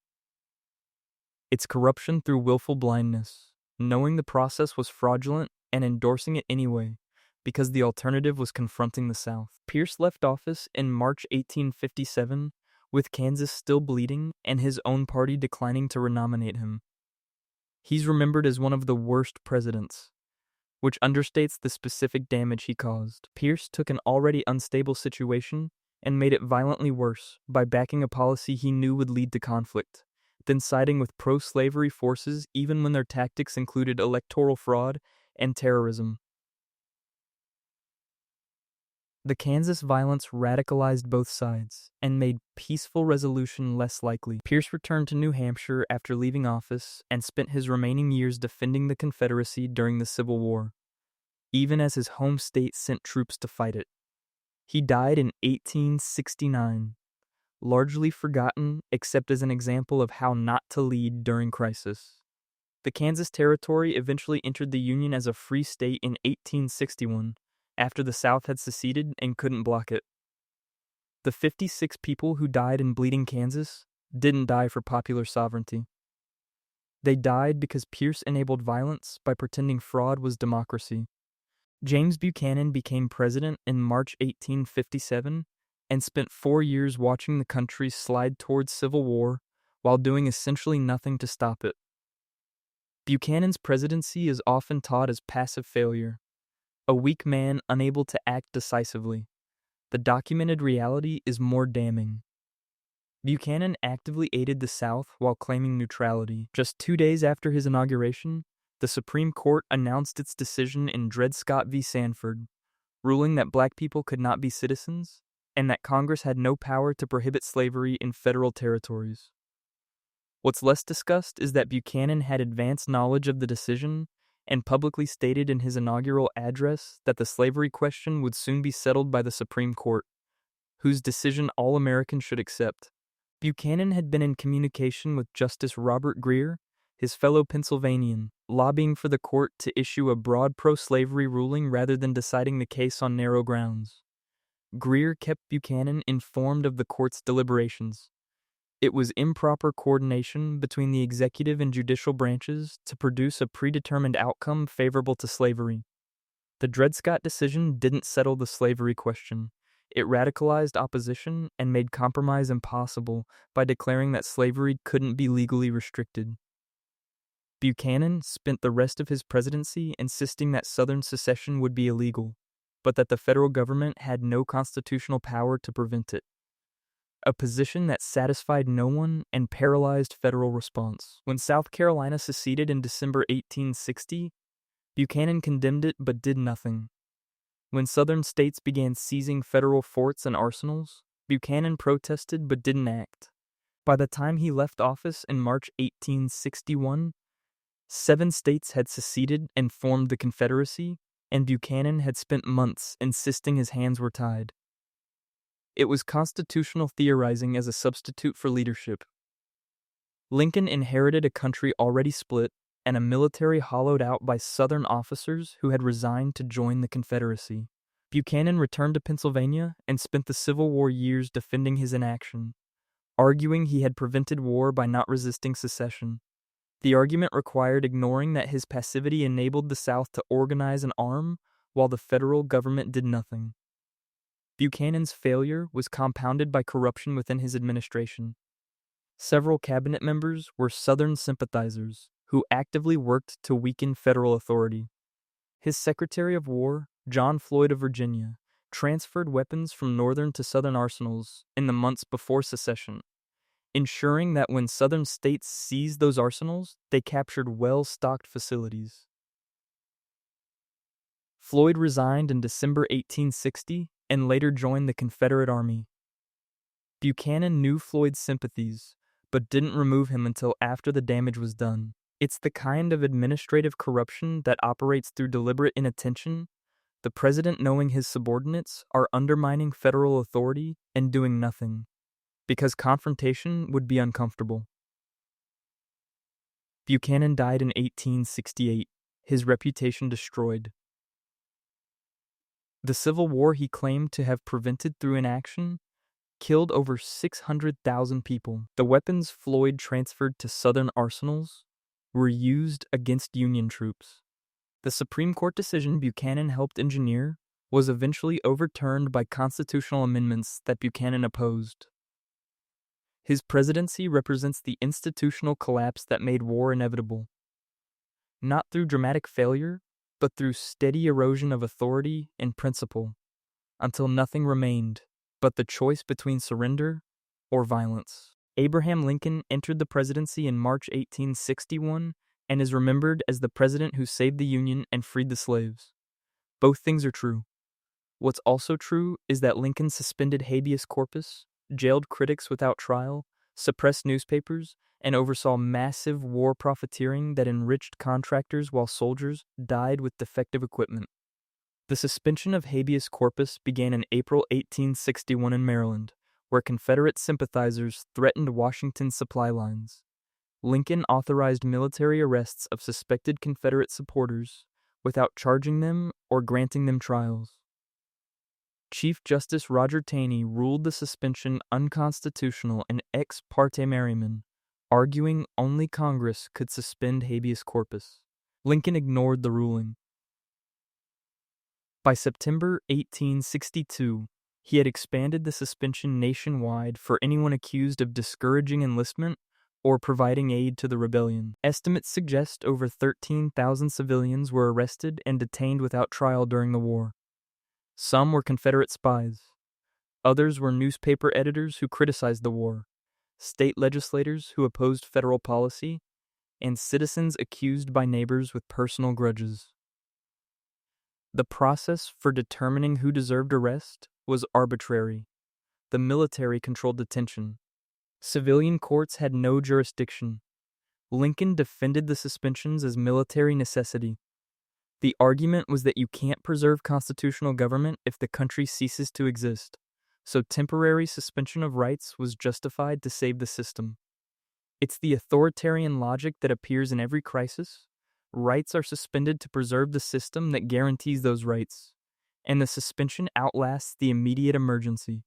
It's corruption through willful blindness, knowing the process was fraudulent and endorsing it anyway, because the alternative was confronting the South. Pierce left office in March 1857, with Kansas still bleeding and his own party declining to renominate him. He's remembered as one of the worst presidents, which understates the specific damage he caused. Pierce took an already unstable situation and made it violently worse by backing a policy he knew would lead to conflict, then siding with pro-slavery forces even when their tactics included electoral fraud and terrorism. The Kansas violence radicalized both sides and made peaceful resolution less likely. Pierce returned to New Hampshire after leaving office and spent his remaining years defending the Confederacy during the Civil War, even as his home state sent troops to fight it. He died in 1869, largely forgotten except as an example of how not to lead during crisis. The Kansas Territory eventually entered the Union as a free state in 1861, after the South had seceded and couldn't block it. The 56 people who died in Bleeding Kansas didn't die for popular sovereignty. They died because Pierce enabled violence by pretending fraud was democracy. James Buchanan became president in March 1857 and spent 4 years watching the country slide towards civil war while doing essentially nothing to stop it. Buchanan's presidency is often taught as passive failure, a weak man unable to act decisively. The documented reality is more damning. Buchanan actively aided the South while claiming neutrality. Just 2 days after his inauguration, the Supreme Court announced its decision in Dred Scott v. Sanford, ruling that black people could not be citizens and that Congress had no power to prohibit slavery in federal territories. What's less discussed is that Buchanan had advanced knowledge of the decision and publicly stated in his inaugural address that the slavery question would soon be settled by the Supreme Court, whose decision all Americans should accept. Buchanan had been in communication with Justice Robert Grier, his fellow Pennsylvanian, lobbying for the court to issue a broad pro-slavery ruling rather than deciding the case on narrow grounds. Grier kept Buchanan informed of the court's deliberations. It was improper coordination between the executive and judicial branches to produce a predetermined outcome favorable to slavery. The Dred Scott decision didn't settle the slavery question. It radicalized opposition and made compromise impossible by declaring that slavery couldn't be legally restricted. Buchanan spent the rest of his presidency insisting that Southern secession would be illegal, but that the federal government had no constitutional power to prevent it. A position that satisfied no one and paralyzed federal response. When South Carolina seceded in December 1860, Buchanan condemned it but did nothing. When Southern states began seizing federal forts and arsenals, Buchanan protested but didn't act. By the time he left office in March 1861, 7 states had seceded and formed the Confederacy, and Buchanan had spent months insisting his hands were tied. It was constitutional theorizing as a substitute for leadership. Lincoln inherited a country already split and a military hollowed out by Southern officers who had resigned to join the Confederacy. Buchanan returned to Pennsylvania and spent the Civil War years defending his inaction, arguing he had prevented war by not resisting secession. The argument required ignoring that his passivity enabled the South to organize and arm while the federal government did nothing. Buchanan's failure was compounded by corruption within his administration. Several cabinet members were Southern sympathizers who actively worked to weaken federal authority. His Secretary of War, John Floyd of Virginia, transferred weapons from Northern to Southern arsenals in the months before secession, ensuring that when Southern states seized those arsenals, they captured well-stocked facilities. Floyd resigned in December 1860 and later joined the Confederate Army. Buchanan knew Floyd's sympathies, but didn't remove him until after the damage was done. It's the kind of administrative corruption that operates through deliberate inattention, the president knowing his subordinates are undermining federal authority and doing nothing, because confrontation would be uncomfortable. Buchanan died in 1868, his reputation destroyed. The Civil War he claimed to have prevented through inaction killed over 600,000 people. The weapons Floyd transferred to Southern arsenals were used against Union troops. The Supreme Court decision Buchanan helped engineer was eventually overturned by constitutional amendments that Buchanan opposed. His presidency represents the institutional collapse that made war inevitable. Not through dramatic failure, but through steady erosion of authority and principle, until nothing remained but the choice between surrender or violence. Abraham Lincoln entered the presidency in March 1861 and is remembered as the president who saved the Union and freed the slaves. Both things are true. What's also true is that Lincoln suspended habeas corpus, jailed critics without trial, suppressed newspapers, and oversaw massive war profiteering that enriched contractors while soldiers died with defective equipment. The suspension of habeas corpus began in April 1861 in Maryland, where Confederate sympathizers threatened Washington's supply lines. Lincoln authorized military arrests of suspected Confederate supporters without charging them or granting them trials. Chief Justice Roger Taney ruled the suspension unconstitutional and ex parte Merryman, arguing only Congress could suspend habeas corpus. Lincoln ignored the ruling. By September 1862, he had expanded the suspension nationwide for anyone accused of discouraging enlistment or providing aid to the rebellion. Estimates suggest over 13,000 civilians were arrested and detained without trial during the war. Some were Confederate spies. Others were newspaper editors who criticized the war, state legislators who opposed federal policy, and citizens accused by neighbors with personal grudges. The process for determining who deserved arrest was arbitrary. The military controlled detention. Civilian courts had no jurisdiction. Lincoln defended the suspensions as military necessity. The argument was that you can't preserve constitutional government if the country ceases to exist, so temporary suspension of rights was justified to save the system. It's the authoritarian logic that appears in every crisis. Rights are suspended to preserve the system that guarantees those rights, and the suspension outlasts the immediate emergency.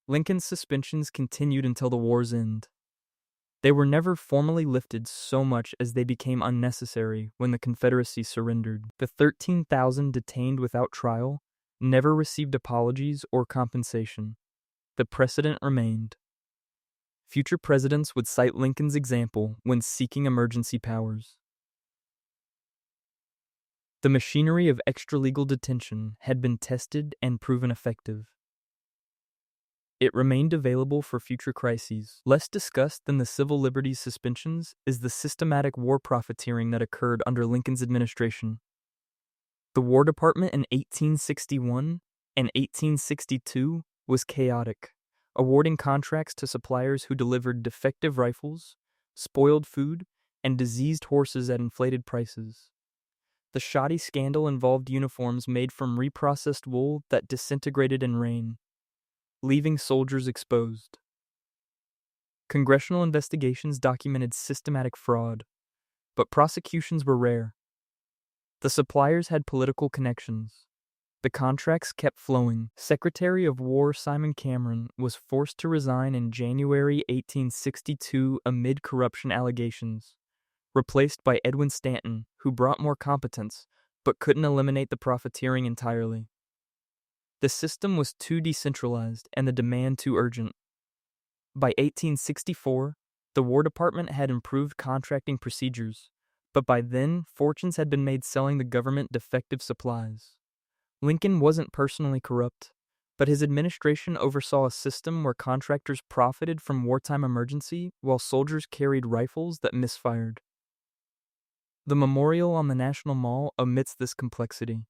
Lincoln's suspensions continued until the war's end. They were never formally lifted so much as they became unnecessary when the Confederacy surrendered. The 13,000 detained without trial never received apologies or compensation. The precedent remained. Future presidents would cite Lincoln's example when seeking emergency powers. The machinery of extralegal detention had been tested and proven effective. It remained available for future crises. Less discussed than the civil liberties suspensions is the systematic war profiteering that occurred under Lincoln's administration. The War Department in 1861 and 1862 was chaotic, awarding contracts to suppliers who delivered defective rifles, spoiled food, and diseased horses at inflated prices. The shoddy scandal involved uniforms made from reprocessed wool that disintegrated in rain, leaving soldiers exposed. Congressional investigations documented systematic fraud, but prosecutions were rare. The suppliers had political connections. The contracts kept flowing. Secretary of War Simon Cameron was forced to resign in January 1862 amid corruption allegations, replaced by Edwin Stanton, who brought more competence, but couldn't eliminate the profiteering entirely. The system was too decentralized and the demand too urgent. By 1864, the War Department had improved contracting procedures, but by then, fortunes had been made selling the government defective supplies. Lincoln wasn't personally corrupt, but his administration oversaw a system where contractors profited from wartime emergency while soldiers carried rifles that misfired. The memorial on the National Mall omits this complexity.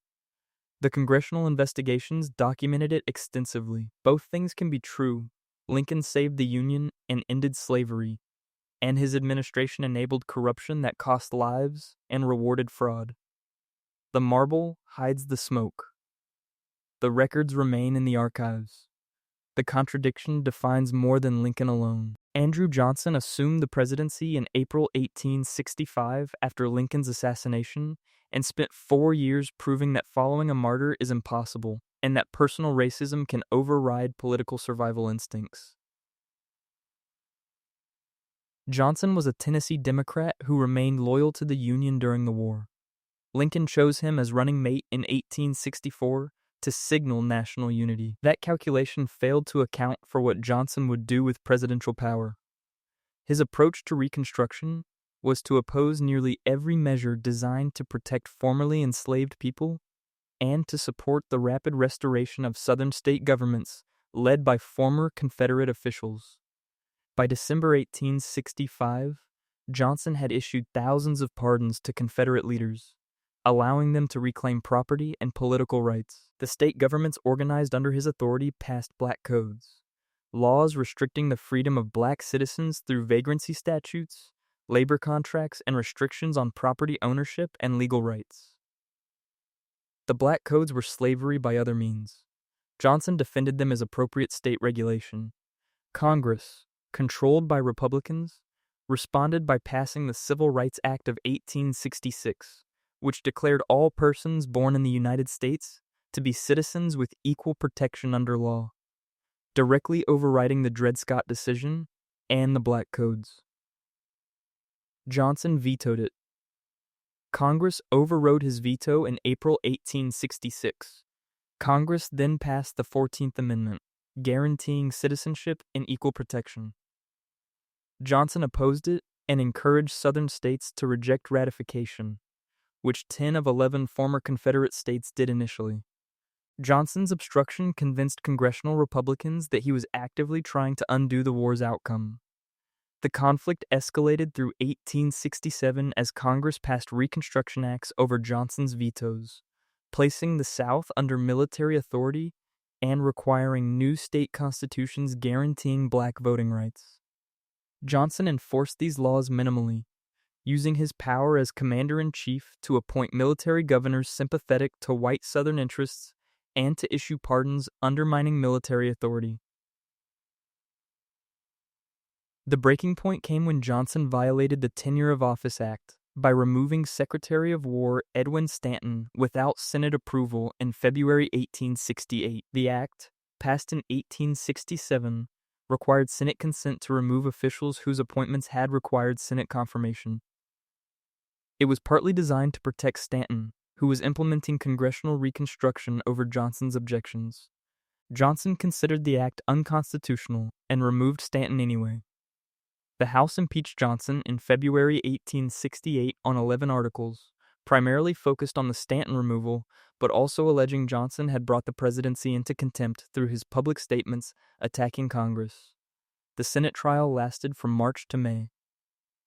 The congressional investigations documented it extensively. Both things can be true. Lincoln saved the Union and ended slavery, and his administration enabled corruption that cost lives and rewarded fraud. The marble hides the smoke. The records remain in the archives. The contradiction defines more than Lincoln alone. Andrew Johnson assumed the presidency in April 1865 after Lincoln's assassination and spent 4 years proving that following a martyr is impossible and that personal racism can override political survival instincts. Johnson was a Tennessee Democrat who remained loyal to the Union during the war. Lincoln chose him as running mate in 1864 to signal national unity. That calculation failed to account for what Johnson would do with presidential power. His approach to Reconstruction was to oppose nearly every measure designed to protect formerly enslaved people and to support the rapid restoration of Southern state governments led by former Confederate officials. By December 1865, Johnson had issued thousands of pardons to Confederate leaders, allowing them to reclaim property and political rights. The state governments organized under his authority passed black codes, laws restricting the freedom of black citizens through vagrancy statutes, labor contracts, and restrictions on property ownership and legal rights. The black codes were slavery by other means. Johnson defended them as appropriate state regulation. Congress, controlled by Republicans, responded by passing the Civil Rights Act of 1866, which declared all persons born in the United States to be citizens with equal protection under law, directly overriding the Dred Scott decision and the Black Codes. Johnson vetoed it. Congress overrode his veto in April 1866. Congress then passed the 14th Amendment, guaranteeing citizenship and equal protection. Johnson opposed it and encouraged Southern states to reject ratification, which 10 of 11 former Confederate states did initially. Johnson's obstruction convinced congressional Republicans that he was actively trying to undo the war's outcome. The conflict escalated through 1867 as Congress passed Reconstruction Acts over Johnson's vetoes, placing the South under military authority and requiring new state constitutions guaranteeing black voting rights. Johnson enforced these laws minimally, using his power as commander-in-chief to appoint military governors sympathetic to white Southern interests and to issue pardons undermining military authority. The breaking point came when Johnson violated the Tenure of Office Act by removing Secretary of War Edwin Stanton without Senate approval in February 1868. The act, passed in 1867, required Senate consent to remove officials whose appointments had required Senate confirmation. It was partly designed to protect Stanton, who was implementing congressional reconstruction over Johnson's objections. Johnson considered the act unconstitutional and removed Stanton anyway. The House impeached Johnson in February 1868 on 11 articles, primarily focused on the Stanton removal, but also alleging Johnson had brought the presidency into contempt through his public statements attacking Congress. The Senate trial lasted from March to May.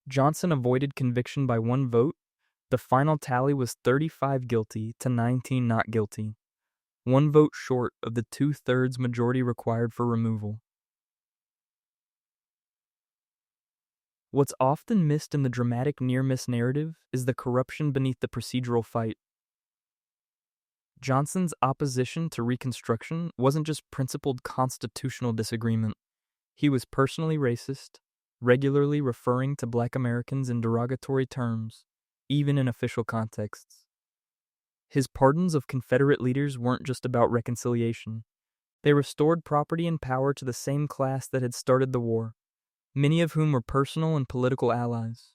Johnson avoided conviction by one vote. The final tally was 35 guilty to 19 not guilty, one vote short of the 2/3 majority required for removal. What's often missed in the dramatic near-miss narrative is the corruption beneath the procedural fight. Johnson's opposition to Reconstruction wasn't just principled constitutional disagreement. He was personally racist, regularly referring to black Americans in derogatory terms, even in official contexts. His pardons of Confederate leaders weren't just about reconciliation. They restored property and power to the same class that had started the war, many of whom were personal and political allies.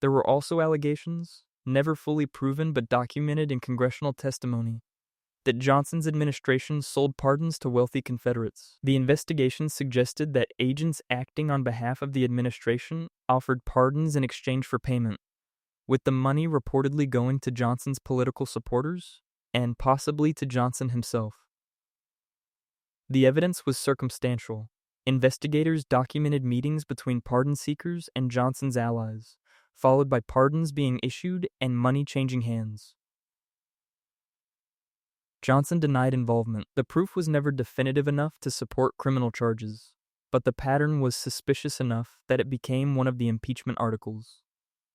There were also allegations, never fully proven but documented in congressional testimony, that Johnson's administration sold pardons to wealthy Confederates. The investigation suggested that agents acting on behalf of the administration offered pardons in exchange for payment, with the money reportedly going to Johnson's political supporters and possibly to Johnson himself. The evidence was circumstantial. Investigators documented meetings between pardon seekers and Johnson's allies, followed by pardons being issued and money changing hands. Johnson denied involvement. The proof was never definitive enough to support criminal charges, but the pattern was suspicious enough that it became one of the impeachment articles.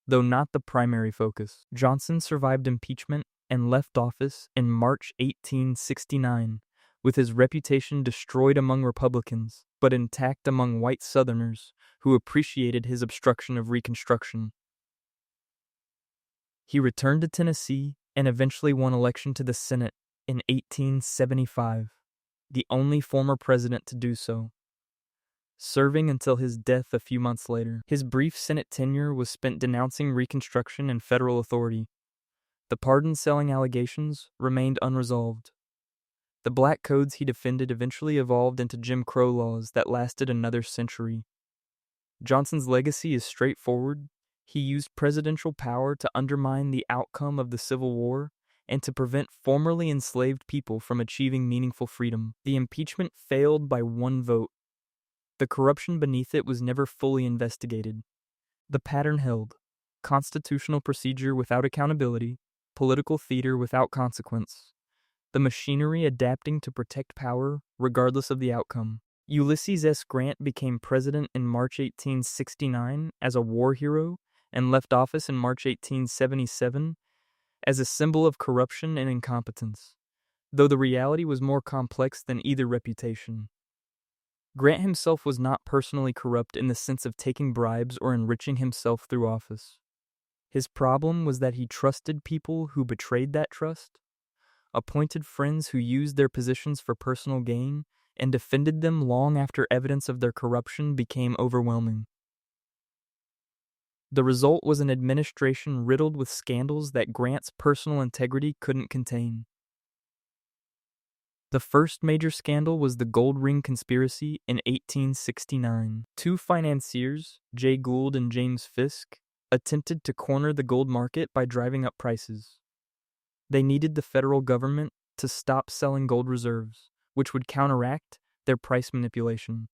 Though not the primary focus, Johnson survived impeachment and left office in March 1869, with his reputation destroyed among Republicans, but intact among white Southerners who appreciated his obstruction of Reconstruction. He returned to Tennessee and eventually won election to the Senate in 1875, the only former president to do so, serving until his death a few months later. His brief Senate tenure was spent denouncing Reconstruction and federal authority. The pardon-selling allegations remained unresolved. The black codes he defended eventually evolved into Jim Crow laws that lasted another century. Johnson's legacy is straightforward. He used presidential power to undermine the outcome of the Civil War and to prevent formerly enslaved people from achieving meaningful freedom. The impeachment failed by one vote. The corruption beneath it was never fully investigated. The pattern held: constitutional procedure without accountability, political theater without consequence. The machinery adapting to protect power regardless of the outcome. Ulysses S. Grant became president in March 1869 as a war hero and left office in March 1877 as a symbol of corruption and incompetence, though the reality was more complex than either reputation. Grant himself was not personally corrupt in the sense of taking bribes or enriching himself through office. His problem was that he trusted people who betrayed that trust, appointed friends who used their positions for personal gain, and defended them long after evidence of their corruption became overwhelming. The result was an administration riddled with scandals that Grant's personal integrity couldn't contain. The first major scandal was the gold ring conspiracy in 1869. Two financiers, Jay Gould and James Fisk, attempted to corner the gold market by driving up prices. They needed the federal government to stop selling gold reserves, which would counteract their price manipulation.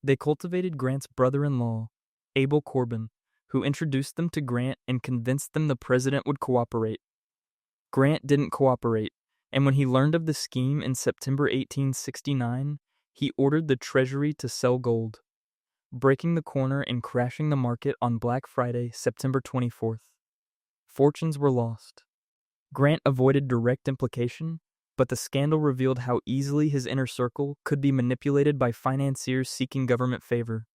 They cultivated Grant's brother-in-law, Abel Corbin, who introduced them to Grant and convinced them the president would cooperate. Grant didn't cooperate, and when he learned of the scheme in September 1869, he ordered the Treasury to sell gold, breaking the corner and crashing the market on Black Friday, September 24th. Fortunes were lost. Grant avoided direct implication, but the scandal revealed how easily his inner circle could be manipulated by financiers seeking government favor.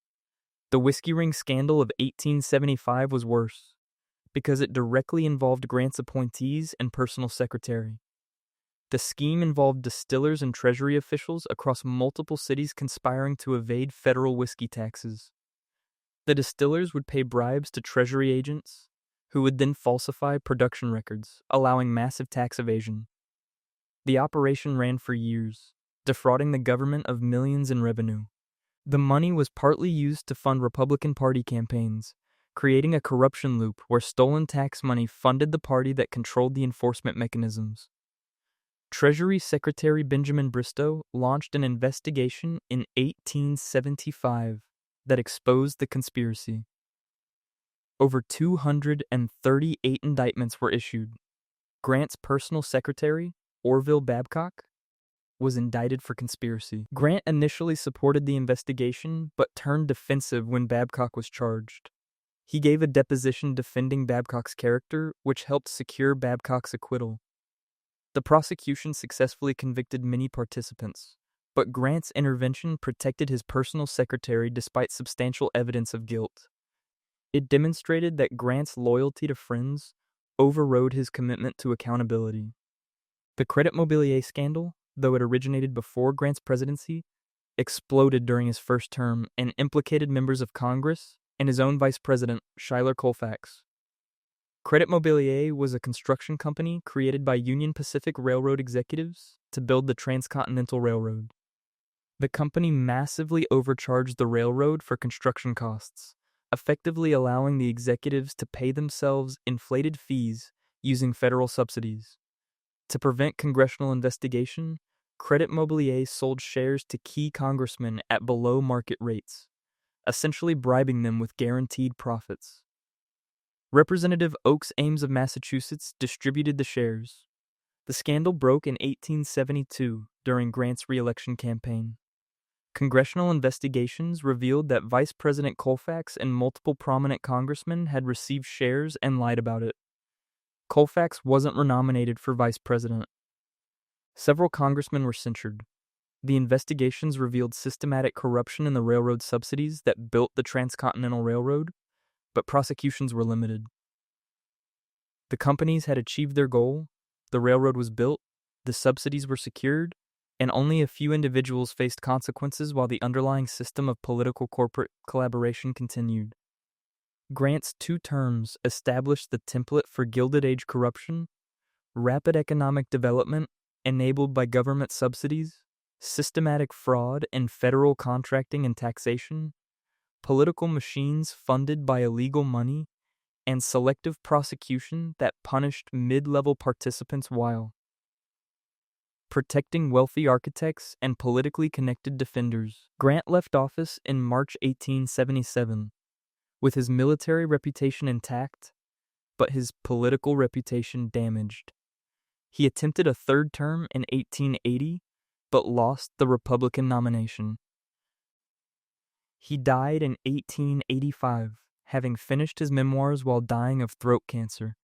The whiskey ring scandal of 1875 was worse, because it directly involved Grant's appointees and personal secretary. The scheme involved distillers and treasury officials across multiple cities conspiring to evade federal whiskey taxes. The distillers would pay bribes to treasury agents, who would then falsify production records, allowing massive tax evasion. The operation ran for years, defrauding the government of millions in revenue. The money was partly used to fund Republican Party campaigns, creating a corruption loop where stolen tax money funded the party that controlled the enforcement mechanisms. Treasury Secretary Benjamin Bristow launched an investigation in 1875 that exposed the conspiracy. Over 238 indictments were issued. Grant's personal secretary, Orville Babcock, was indicted for conspiracy. Grant initially supported the investigation, but turned defensive when Babcock was charged. He gave a deposition defending Babcock's character, which helped secure Babcock's acquittal. The prosecution successfully convicted many participants, but Grant's intervention protected his personal secretary despite substantial evidence of guilt. It demonstrated that Grant's loyalty to friends overrode his commitment to accountability. The Credit Mobilier scandal, though it originated before Grant's presidency, exploded during his first term and implicated members of Congress and his own vice president, Schuyler Colfax. Credit Mobilier was a construction company created by Union Pacific Railroad executives to build the Transcontinental Railroad. The company massively overcharged the railroad for construction costs, effectively allowing the executives to pay themselves inflated fees using federal subsidies. To prevent congressional investigation, Credit Mobilier sold shares to key congressmen at below market rates, essentially bribing them with guaranteed profits. Representative Oakes Ames of Massachusetts distributed the shares. The scandal broke in 1872 during Grant's re-election campaign. Congressional investigations revealed that Vice President Colfax and multiple prominent congressmen had received shares and lied about it. Colfax wasn't renominated for vice president. Several congressmen were censured. The investigations revealed systematic corruption in the railroad subsidies that built the Transcontinental Railroad, but prosecutions were limited. The companies had achieved their goal, the railroad was built, the subsidies were secured, and only a few individuals faced consequences while the underlying system of political corporate collaboration continued. Grant's 2 terms established the template for Gilded Age corruption, rapid economic development enabled by government subsidies, systematic fraud in federal contracting and taxation, political machines funded by illegal money, and selective prosecution that punished mid-level participants while protecting wealthy architects and politically connected defenders. Grant left office in March 1877, with his military reputation intact, but his political reputation damaged. He attempted a 3rd term in 1880, but lost the Republican nomination. He died in 1885, having finished his memoirs while dying of throat cancer.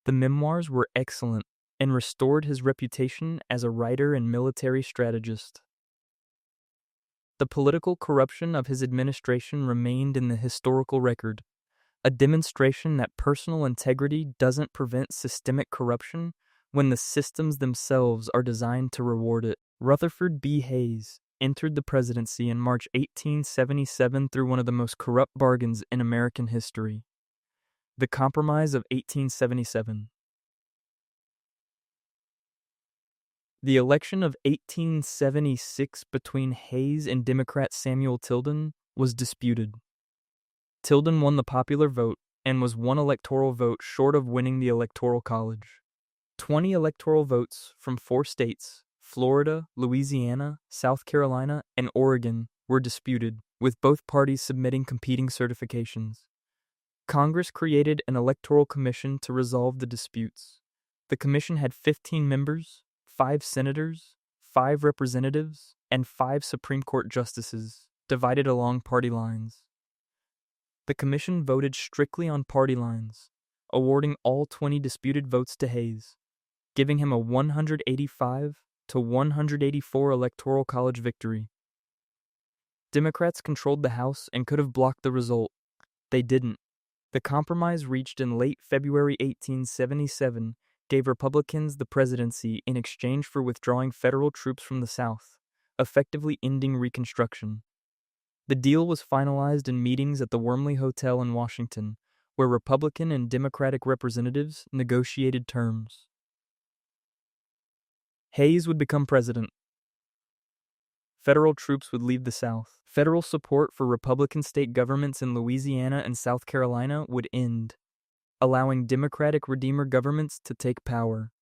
The memoirs were excellent and restored his reputation as a writer and military strategist. The political corruption of his administration remained in the historical record, a demonstration that personal integrity doesn't prevent systemic corruption when the systems themselves are designed to reward it. Rutherford B. Hayes entered the presidency in March 1877 through one of the most corrupt bargains in American history. The Compromise of 1877. The election of 1876 between Hayes and Democrat Samuel Tilden was disputed. Tilden won the popular vote and was one electoral vote short of winning the Electoral College. 20 electoral votes from 4 states, Florida, Louisiana, South Carolina, and Oregon, were disputed, with both parties submitting competing certifications. Congress created an electoral commission to resolve the disputes. The commission had 15 members, 5 senators, 5 representatives, and 5 Supreme Court justices, divided along party lines. The commission voted strictly on party lines, awarding all 20 disputed votes to Hayes, giving him a 185 to 184 electoral college victory. Democrats controlled the House and could have blocked the result. They didn't. The compromise reached in late February 1877 gave Republicans the presidency in exchange for withdrawing federal troops from the South, effectively ending Reconstruction. The deal was finalized in meetings at the Wormley Hotel in Washington, where Republican and Democratic representatives negotiated terms. Hayes would become president. Federal troops would leave the South. Federal support for Republican state governments in Louisiana and South Carolina would end, allowing Democratic Redeemer governments to take power.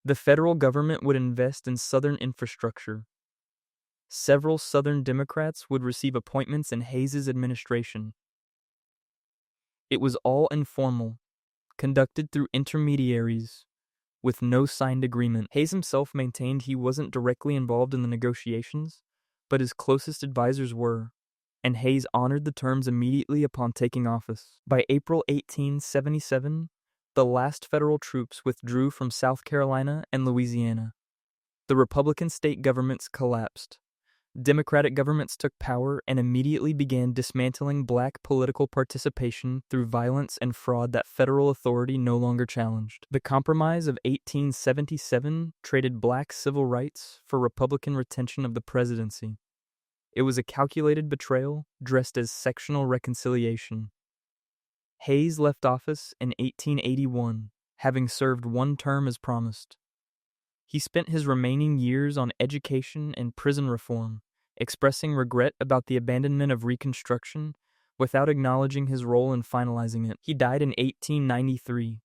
The federal government would invest in Southern infrastructure. Several Southern Democrats would receive appointments in Hayes's administration. It was all informal, conducted through intermediaries, with no signed agreement. Hayes himself maintained he wasn't directly involved in the negotiations, but his closest advisors were, and Hayes honored the terms immediately upon taking office. By April 1877, the last federal troops withdrew from South Carolina and Louisiana. The Republican state governments collapsed. Democratic governments took power and immediately began dismantling black political participation through violence and fraud that federal authority no longer challenged. The Compromise of 1877 traded black civil rights for Republican retention of the presidency. It was a calculated betrayal dressed as sectional reconciliation. Hayes left office in 1881, having served 1 term as promised. He spent his remaining years on education and prison reform, expressing regret about the abandonment of Reconstruction without acknowledging his role in finalizing it. He died in 1893.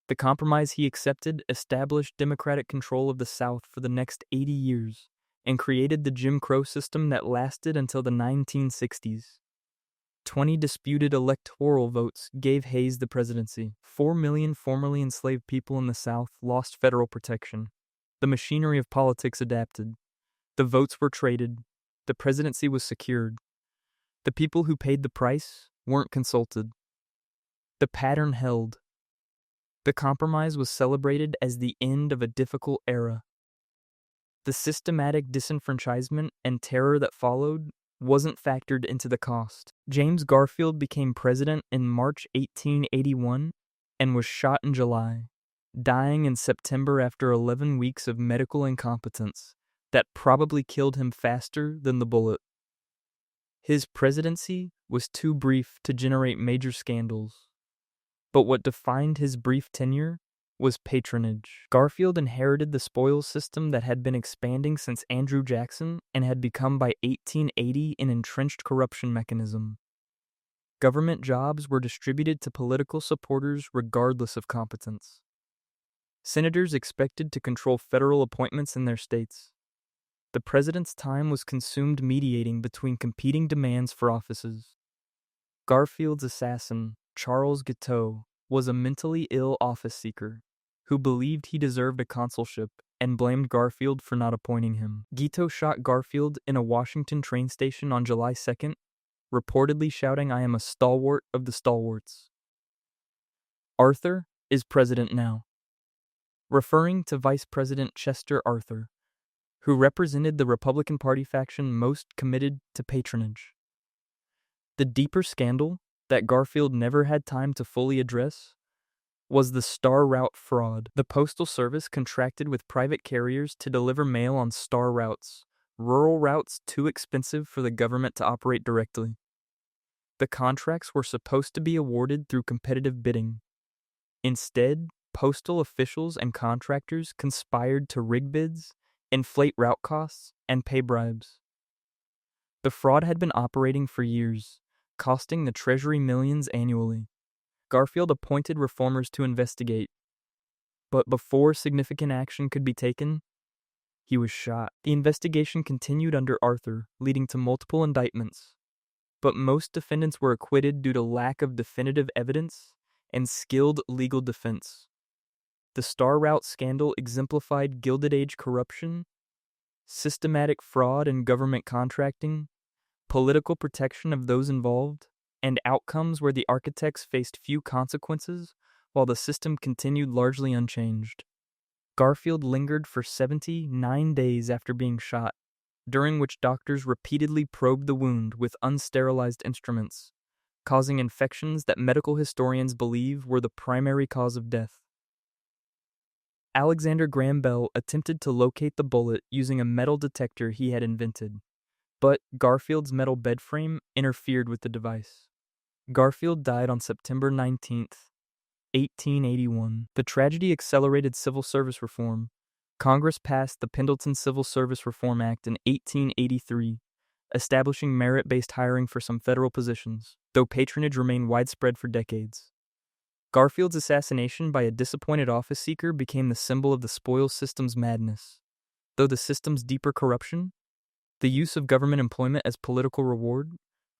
The compromise he accepted established Democratic control of the South for the next 80 years and created the Jim Crow system that lasted until the 1960s. 20 disputed electoral votes gave Hayes the presidency. 4 million formerly enslaved people in the South lost federal protection. The machinery of politics adapted. The votes were traded. The presidency was secured. The people who paid the price weren't consulted. The pattern held. The compromise was celebrated as the end of a difficult era. The systematic disenfranchisement and terror that followed wasn't factored into the cost. James Garfield became president in March 1881 and was shot in July, dying in September after 11 weeks of medical incompetence that probably killed him faster than the bullet. His presidency was too brief to generate major scandals, but what defined his brief tenure was patronage. Garfield inherited the spoils system that had been expanding since Andrew Jackson and had become by 1880 an entrenched corruption mechanism. Government jobs were distributed to political supporters regardless of competence. Senators expected to control federal appointments in their states. The president's time was consumed mediating between competing demands for offices. Garfield's assassin, Charles Guiteau, was a mentally ill office seeker who believed he deserved a consulship and blamed Garfield for not appointing him. Guiteau shot Garfield in a Washington train station on July 2nd, reportedly shouting, "I am a stalwart of the stalwarts." Arthur is president now, referring to Vice President Chester Arthur, who represented the Republican Party faction most committed to patronage. The deeper scandal that Garfield never had time to fully address was the star route fraud. The Postal Service contracted with private carriers to deliver mail on star routes, rural routes too expensive for the government to operate directly. The contracts were supposed to be awarded through competitive bidding. Instead, postal officials and contractors conspired to rig bids, inflate route costs, and pay bribes. The fraud had been operating for years, costing the Treasury millions annually. Garfield appointed reformers to investigate, but before significant action could be taken, he was shot. The investigation continued under Arthur, leading to multiple indictments, but most defendants were acquitted due to lack of definitive evidence and skilled legal defense. The Star Route scandal exemplified Gilded Age corruption, systematic fraud in government contracting, political protection of those involved, and outcomes where the architects faced few consequences while the system continued largely unchanged. Garfield lingered for 79 days after being shot, during which doctors repeatedly probed the wound with unsterilized instruments, causing infections that medical historians believe were the primary cause of death. Alexander Graham Bell attempted to locate the bullet using a metal detector he had invented, but Garfield's metal bed frame interfered with the device. Garfield died on September 19, 1881. The tragedy accelerated civil service reform. Congress passed the Pendleton Civil Service Reform Act in 1883, establishing merit-based hiring for some federal positions, though patronage remained widespread for decades. Garfield's assassination by a disappointed office seeker became the symbol of the spoils system's madness. Though the system's deeper corruption, the use of government employment as political reward,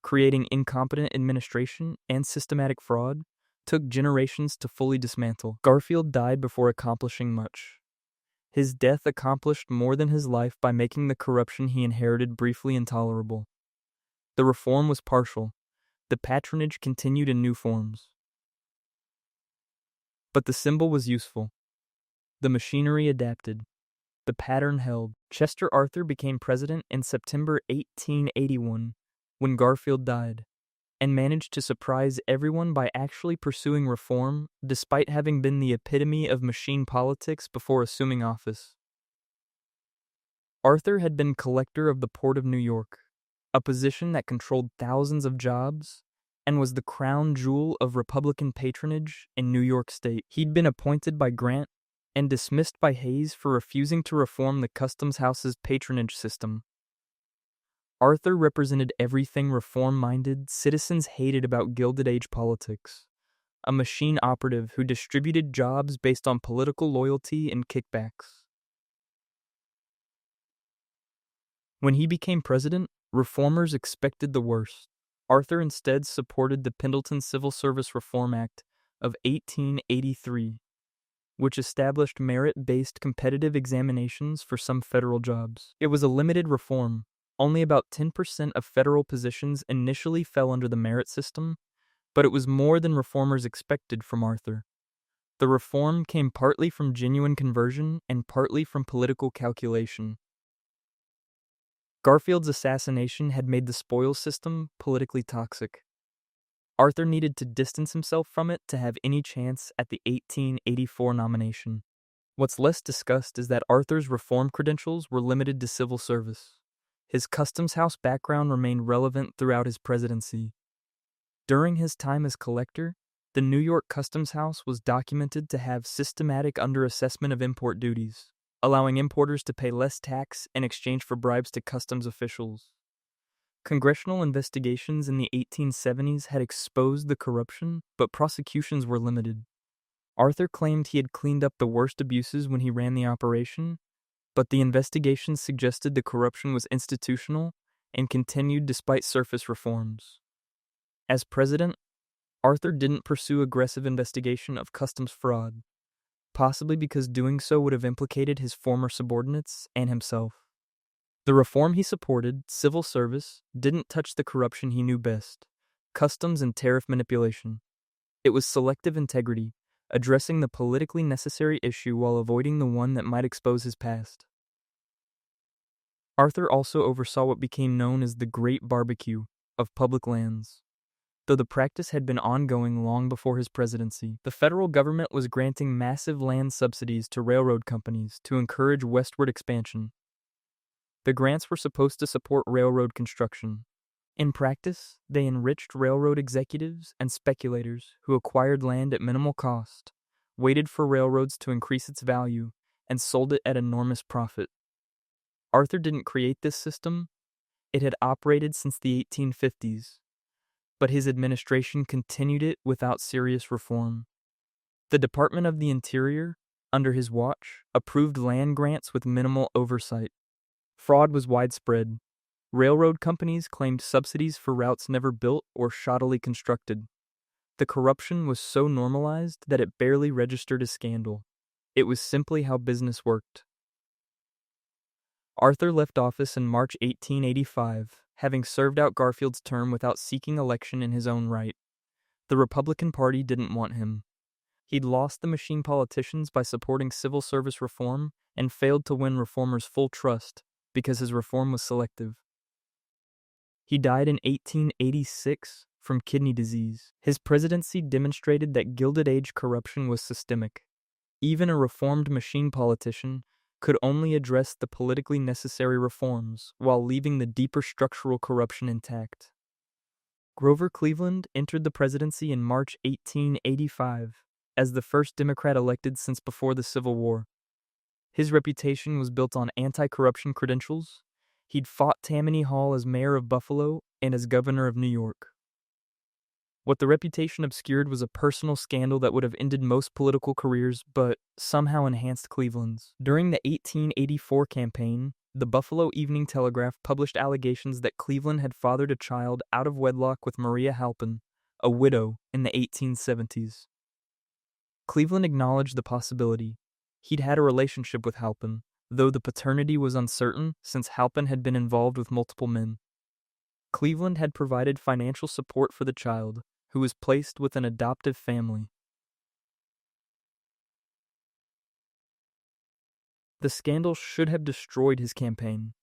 creating incompetent administration and systematic fraud, took generations to fully dismantle. Garfield died before accomplishing much. His death accomplished more than his life by making the corruption he inherited briefly intolerable. The reform was partial. The patronage continued in new forms. But the symbol was useful. The machinery adapted. The pattern held. Chester Arthur became president in September 1881, when Garfield died, and managed to surprise everyone by actually pursuing reform despite having been the epitome of machine politics before assuming office. Arthur had been collector of the Port of New York, a position that controlled thousands of jobs and was the crown jewel of Republican patronage in New York State. He'd been appointed by Grant and dismissed by Hayes for refusing to reform the Customs House's patronage system. Arthur represented everything reform-minded citizens hated about Gilded Age politics, a machine operative who distributed jobs based on political loyalty and kickbacks. When he became president, reformers expected the worst. Arthur instead supported the Pendleton Civil Service Reform Act of 1883, which established merit-based competitive examinations for some federal jobs. It was a limited reform. Only about 10% of federal positions initially fell under the merit system, but it was more than reformers expected from Arthur. The reform came partly from genuine conversion and partly from political calculation. Garfield's assassination had made the spoils system politically toxic. Arthur needed to distance himself from it to have any chance at the 1884 nomination. What's less discussed is that Arthur's reform credentials were limited to civil service. His Customs House background remained relevant throughout his presidency. During his time as collector, the New York Customs House was documented to have systematic underassessment of import duties, allowing importers to pay less tax in exchange for bribes to customs officials. Congressional investigations in the 1870s had exposed the corruption, but prosecutions were limited. Arthur claimed he had cleaned up the worst abuses when he ran the operation, but the investigations suggested the corruption was institutional and continued despite surface reforms. As president, Arthur didn't pursue aggressive investigation of customs fraud, possibly because doing so would have implicated his former subordinates and himself. The reform he supported, civil service, didn't touch the corruption he knew best, customs and tariff manipulation. It was selective integrity, addressing the politically necessary issue while avoiding the one that might expose his past. Arthur also oversaw what became known as the Great Barbecue of public lands. Though the practice had been ongoing long before his presidency, the federal government was granting massive land subsidies to railroad companies to encourage westward expansion. The grants were supposed to support railroad construction, In practice, they enriched railroad executives and speculators who acquired land at minimal cost, waited for railroads to increase its value, and sold it at enormous profit. Arthur didn't create this system. It had operated since the 1850s, but his administration continued it without serious reform. The Department of the Interior, under his watch, approved land grants with minimal oversight. Fraud was widespread. Railroad companies claimed subsidies for routes never built or shoddily constructed. The corruption was so normalized that it barely registered as scandal. It was simply how business worked. Arthur left office in March 1885, having served out Garfield's term without seeking election in his own right. The Republican Party didn't want him. He'd lost the machine politicians by supporting civil service reform and failed to win reformers' full trust because his reform was selective. He died in 1886 from kidney disease. His presidency demonstrated that Gilded Age corruption was systemic. Even a reformed machine politician could only address the politically necessary reforms while leaving the deeper structural corruption intact. Grover Cleveland entered the presidency in March 1885 as the first Democrat elected since before the Civil War. His reputation was built on anti-corruption credentials. He'd fought Tammany Hall as mayor of Buffalo and as governor of New York. What the reputation obscured was a personal scandal that would have ended most political careers, but somehow enhanced Cleveland's. During the 1884 campaign, the Buffalo Evening Telegraph published allegations that Cleveland had fathered a child out of wedlock with Maria Halpin, a widow, in the 1870s. Cleveland acknowledged the possibility. He'd had a relationship with Halpin, though the paternity was uncertain since Halpin had been involved with multiple men. Cleveland had provided financial support for the child, who was placed with an adoptive family. The scandal should have destroyed his campaign.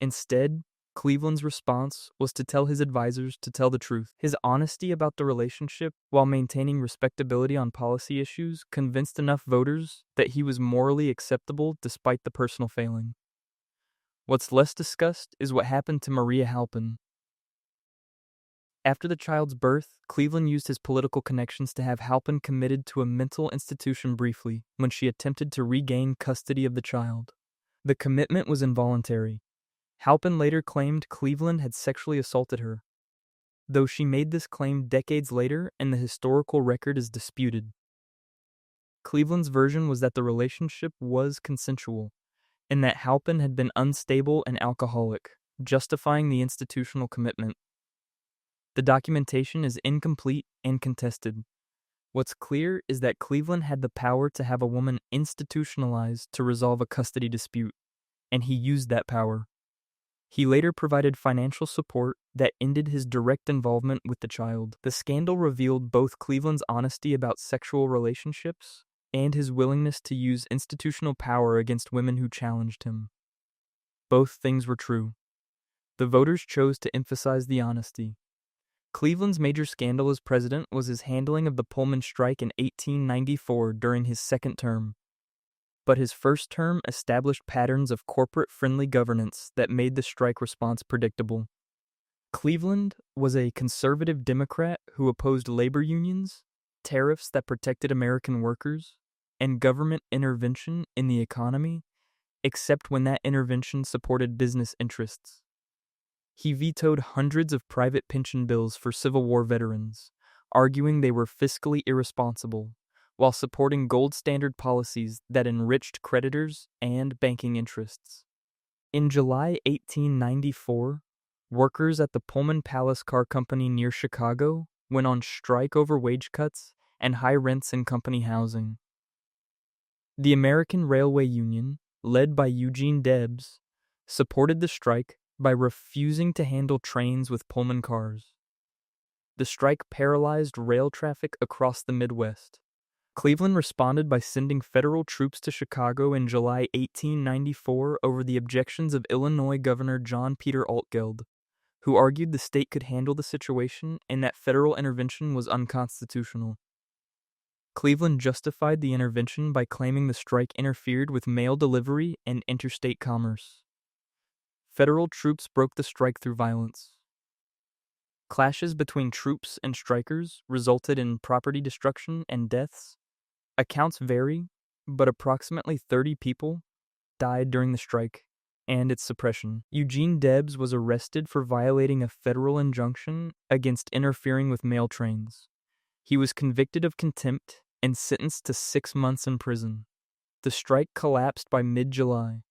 Instead, Cleveland's response was to tell his advisors to tell the truth. His honesty about the relationship, while maintaining respectability on policy issues, convinced enough voters that he was morally acceptable despite the personal failing. What's less discussed is what happened to Maria Halpin. After the child's birth, Cleveland used his political connections to have Halpin committed to a mental institution briefly when she attempted to regain custody of the child. The commitment was involuntary. Halpin later claimed Cleveland had sexually assaulted her, though she made this claim decades later and the historical record is disputed. Cleveland's version was that the relationship was consensual, and that Halpin had been unstable and alcoholic, justifying the institutional commitment. The documentation is incomplete and contested. What's clear is that Cleveland had the power to have a woman institutionalized to resolve a custody dispute, and he used that power. He later provided financial support that ended his direct involvement with the child. The scandal revealed both Cleveland's honesty about sexual relationships and his willingness to use institutional power against women who challenged him. Both things were true. The voters chose to emphasize the honesty. Cleveland's major scandal as president was his handling of the Pullman strike in 1894 during his second term. But his first term established patterns of corporate-friendly governance that made the strike response predictable. Cleveland was a conservative Democrat who opposed labor unions, tariffs that protected American workers, and government intervention in the economy, except when that intervention supported business interests. He vetoed hundreds of private pension bills for Civil War veterans, arguing they were fiscally irresponsible, while supporting gold standard policies that enriched creditors and banking interests. In July 1894, workers at the Pullman Palace Car Company near Chicago went on strike over wage cuts and high rents in company housing. The American Railway Union, led by Eugene Debs, supported the strike by refusing to handle trains with Pullman cars. The strike paralyzed rail traffic across the Midwest. Cleveland responded by sending federal troops to Chicago in July 1894 over the objections of Illinois Governor John Peter Altgeld, who argued the state could handle the situation and that federal intervention was unconstitutional. Cleveland justified the intervention by claiming the strike interfered with mail delivery and interstate commerce. Federal troops broke the strike through violence. Clashes between troops and strikers resulted in property destruction and deaths. Accounts vary, but approximately 30 people died during the strike and its suppression. Eugene Debs was arrested for violating a federal injunction against interfering with mail trains. He was convicted of contempt and sentenced to 6 months in prison. The strike collapsed by mid-July.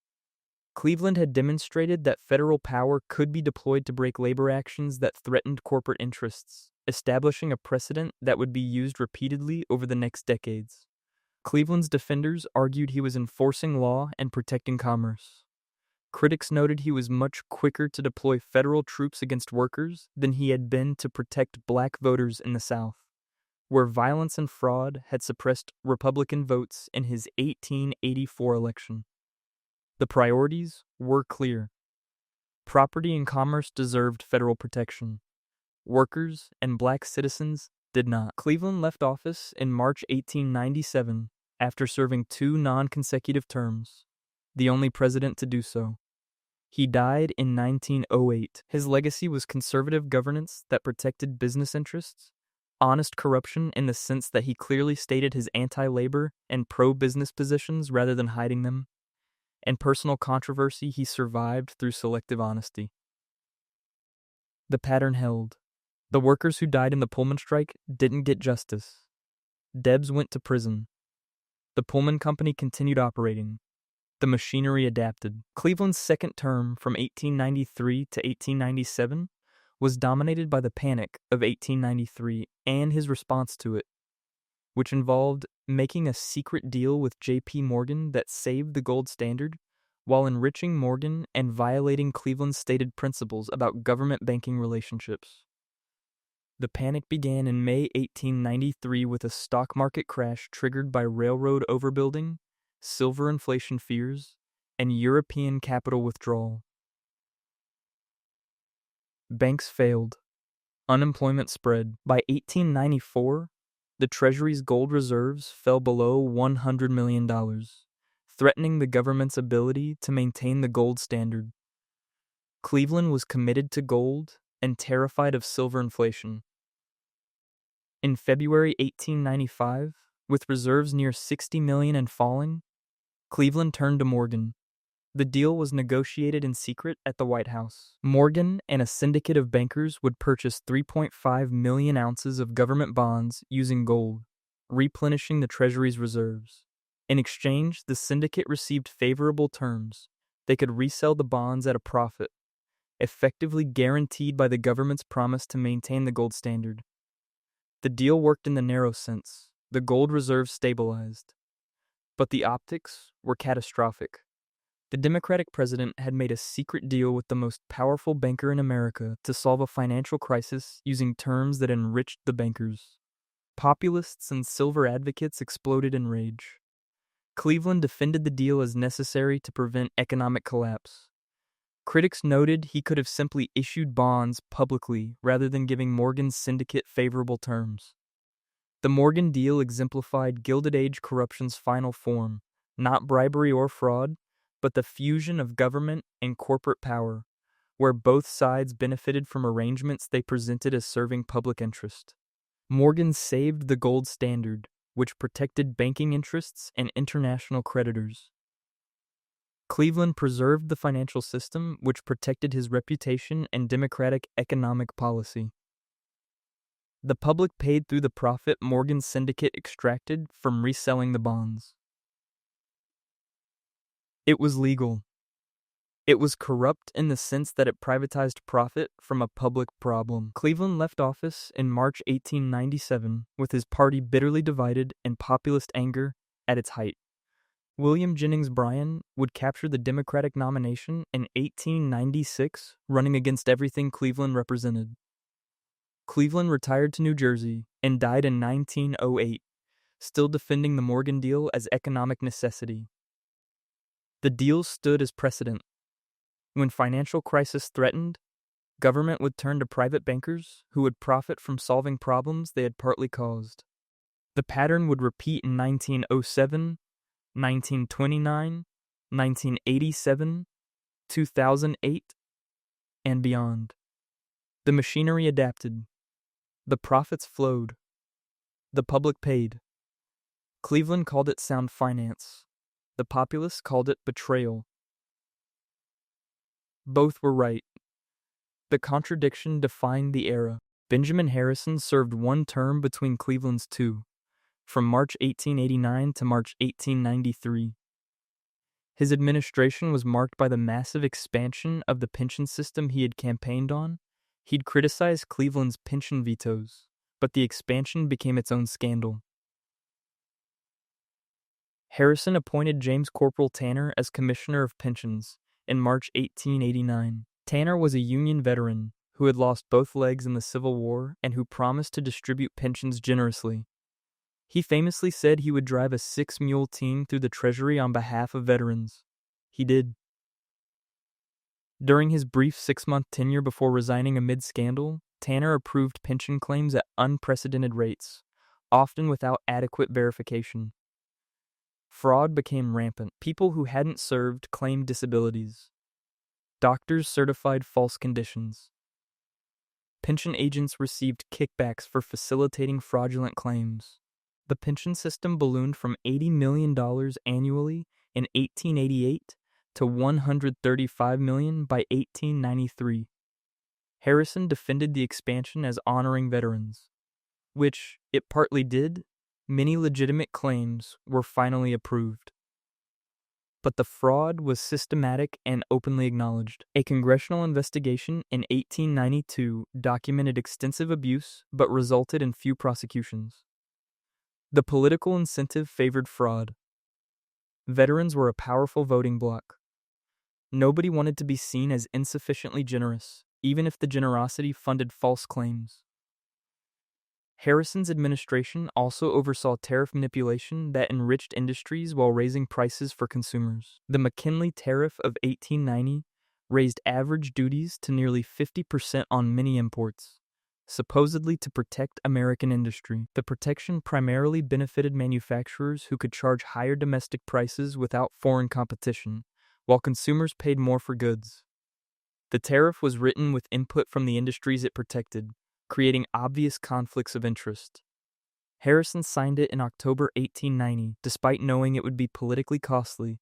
Cleveland had demonstrated that federal power could be deployed to break labor actions that threatened corporate interests, establishing a precedent that would be used repeatedly over the next decades. Cleveland's defenders argued he was enforcing law and protecting commerce. Critics noted he was much quicker to deploy federal troops against workers than he had been to protect black voters in the South, where violence and fraud had suppressed Republican votes in his 1884 election. The priorities were clear. Property and commerce deserved federal protection. Workers and black citizens did not. Cleveland left office in March 1897 after serving 2 non-consecutive terms, the only president to do so. He died in 1908. His legacy was conservative governance that protected business interests, honest corruption in the sense that he clearly stated his anti-labor and pro-business positions rather than hiding them, and personal controversy he survived through selective honesty. The pattern held. The workers who died in the Pullman strike didn't get justice. Debs went to prison. The Pullman Company continued operating. The machinery adapted. Cleveland's second term from 1893 to 1897 was dominated by the Panic of 1893 and his response to it, which involved making a secret deal with J.P. Morgan that saved the gold standard while enriching Morgan and violating Cleveland's stated principles about government banking relationships. The panic began in May 1893 with a stock market crash triggered by railroad overbuilding, silver inflation fears, and European capital withdrawal. Banks failed. Unemployment spread. By 1894, the Treasury's gold reserves fell below $100 million, threatening the government's ability to maintain the gold standard. Cleveland was committed to gold and terrified of silver inflation. In February 1895, with reserves near $60 million and falling, Cleveland turned to Morgan. The deal was negotiated in secret at the White House. Morgan and a syndicate of bankers would purchase 3.5 million ounces of government bonds using gold, replenishing the Treasury's reserves. In exchange, the syndicate received favorable terms. They could resell the bonds at a profit, effectively guaranteed by the government's promise to maintain the gold standard. The deal worked in the narrow sense. The gold reserves stabilized. But the optics were catastrophic. The Democratic president had made a secret deal with the most powerful banker in America to solve a financial crisis using terms that enriched the bankers. Populists and silver advocates exploded in rage. Cleveland defended the deal as necessary to prevent economic collapse. Critics noted he could have simply issued bonds publicly rather than giving Morgan's syndicate favorable terms. The Morgan deal exemplified Gilded Age corruption's final form, not bribery or fraud, but the fusion of government and corporate power, where both sides benefited from arrangements they presented as serving public interest. Morgan saved the gold standard, which protected banking interests and international creditors. Cleveland preserved the financial system, which protected his reputation and democratic economic policy. The public paid through the profit Morgan's syndicate extracted from reselling the bonds. It was legal. It was corrupt in the sense that it privatized profit from a public problem. Cleveland left office in March 1897 with his party bitterly divided and populist anger at its height. William Jennings Bryan would capture the Democratic nomination in 1896, running against everything Cleveland represented. Cleveland retired to New Jersey and died in 1908, still defending the Morgan deal as economic necessity. The deal stood as precedent. When financial crisis threatened, government would turn to private bankers who would profit from solving problems they had partly caused. The pattern would repeat in 1907, 1929, 1987, 2008, and beyond. The machinery adapted. The profits flowed. The public paid. Cleveland called it sound finance. The populace called it betrayal. Both were right. The contradiction defined the era. Benjamin Harrison served one term between Cleveland's two, from March 1889 to March 1893. His administration was marked by the massive expansion of the pension system he had campaigned on. He'd criticized Cleveland's pension vetoes, but the expansion became its own scandal. Harrison appointed James Corporal Tanner as Commissioner of Pensions in March 1889. Tanner was a Union veteran who had lost both legs in the Civil War and who promised to distribute pensions generously. He famously said he would drive a 6-mule team through the Treasury on behalf of veterans. He did. During his brief 6-month tenure before resigning amid scandal, Tanner approved pension claims at unprecedented rates, often without adequate verification. Fraud became rampant. People who hadn't served claimed disabilities. Doctors certified false conditions. Pension agents received kickbacks for facilitating fraudulent claims. The pension system ballooned from $80 million annually in 1888 to $135 million by 1893. Harrison defended the expansion as honoring veterans, which it partly did. Many legitimate claims were finally approved. But the fraud was systematic and openly acknowledged. A congressional investigation in 1892 documented extensive abuse but resulted in few prosecutions. The political incentive favored fraud. Veterans were a powerful voting bloc. Nobody wanted to be seen as insufficiently generous, even if the generosity funded false claims. Harrison's administration also oversaw tariff manipulation that enriched industries while raising prices for consumers. The McKinley Tariff of 1890 raised average duties to nearly 50% on many imports, supposedly to protect American industry. The protection primarily benefited manufacturers who could charge higher domestic prices without foreign competition, while consumers paid more for goods. The tariff was written with input from the industries it protected, creating obvious conflicts of interest. Harrison signed it in October 1890, despite knowing it would be politically costly.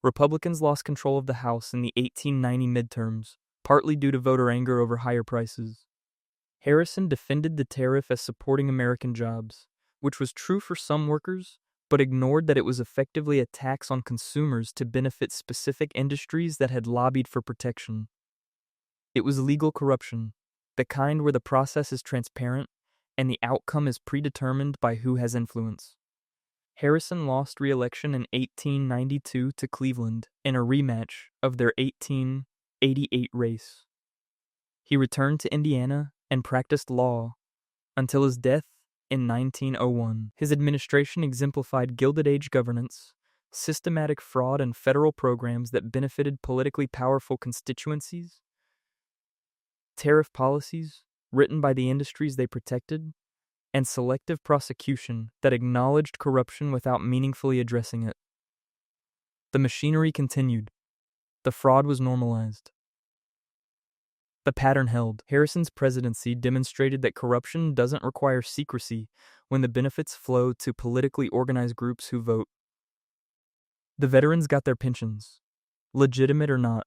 Republicans lost control of the House in the 1890 midterms, partly due to voter anger over higher prices. Harrison defended the tariff as supporting American jobs, which was true for some workers, but ignored that it was effectively a tax on consumers to benefit specific industries that had lobbied for protection. It was legal corruption, the kind where the process is transparent and the outcome is predetermined by who has influence. Harrison lost re-election in 1892 to Cleveland in a rematch of their 1888 race. He returned to Indiana and practiced law until his death in 1901. His administration exemplified Gilded Age governance, systematic fraud, and federal programs that benefited politically powerful constituencies. Tariff policies, written by the industries they protected, and selective prosecution that acknowledged corruption without meaningfully addressing it. The machinery continued. The fraud was normalized. The pattern held. Harrison's presidency demonstrated that corruption doesn't require secrecy when the benefits flow to politically organized groups who vote. The veterans got their pensions, legitimate or not.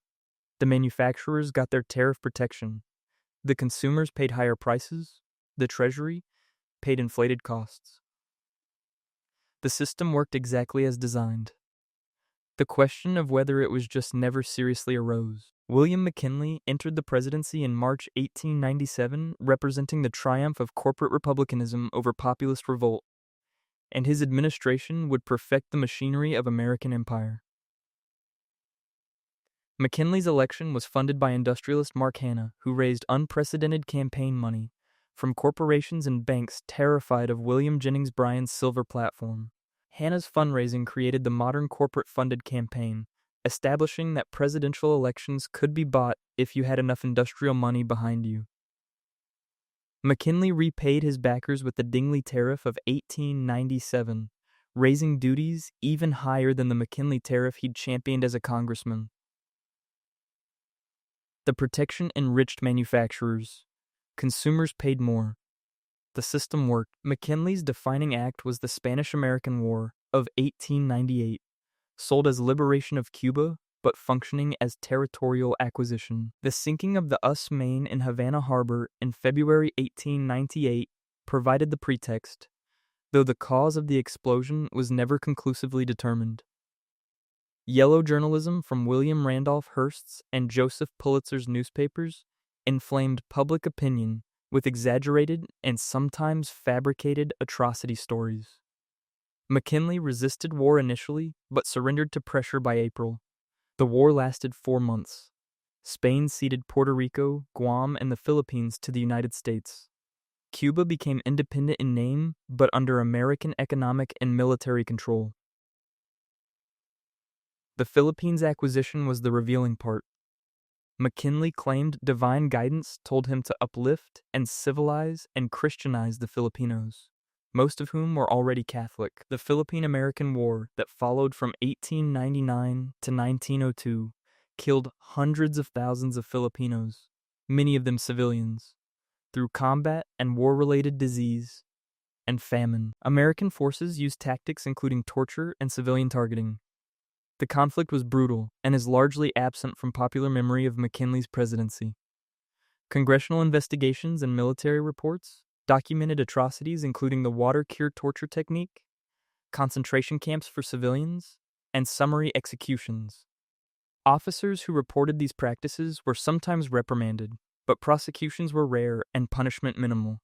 The manufacturers got their tariff protection. The consumers paid higher prices. The Treasury paid inflated costs. The system worked exactly as designed. The question of whether it was just never seriously arose. William McKinley entered the presidency in March 1897, representing the triumph of corporate republicanism over populist revolt, and his administration would perfect the machinery of American empire. McKinley's election was funded by industrialist Mark Hanna, who raised unprecedented campaign money from corporations and banks terrified of William Jennings Bryan's silver platform. Hanna's fundraising created the modern corporate-funded campaign, establishing that presidential elections could be bought if you had enough industrial money behind you. McKinley repaid his backers with the Dingley Tariff of 1897, raising duties even higher than the McKinley Tariff he'd championed as a congressman. The protection enriched manufacturers. Consumers paid more. The system worked. McKinley's defining act was the Spanish-American War of 1898, sold as liberation of Cuba, but functioning as territorial acquisition. The sinking of the US Maine in Havana Harbor in February 1898 provided the pretext, though the cause of the explosion was never conclusively determined. Yellow journalism from William Randolph Hearst's and Joseph Pulitzer's newspapers inflamed public opinion with exaggerated and sometimes fabricated atrocity stories. McKinley resisted war initially, but surrendered to pressure by April. The war lasted 4 months. Spain ceded Puerto Rico, Guam, and the Philippines to the United States. Cuba became independent in name, but under American economic and military control. The Philippines acquisition was the revealing part. McKinley claimed divine guidance told him to uplift and civilize and Christianize the Filipinos, most of whom were already Catholic. The Philippine-American War that followed from 1899 to 1902 killed hundreds of thousands of Filipinos, many of them civilians, through combat and war-related disease and famine. American forces used tactics including torture and civilian targeting. The conflict was brutal and is largely absent from popular memory of McKinley's presidency. Congressional investigations and military reports documented atrocities including the water-cure torture technique, concentration camps for civilians, and summary executions. Officers who reported these practices were sometimes reprimanded, but prosecutions were rare and punishment minimal.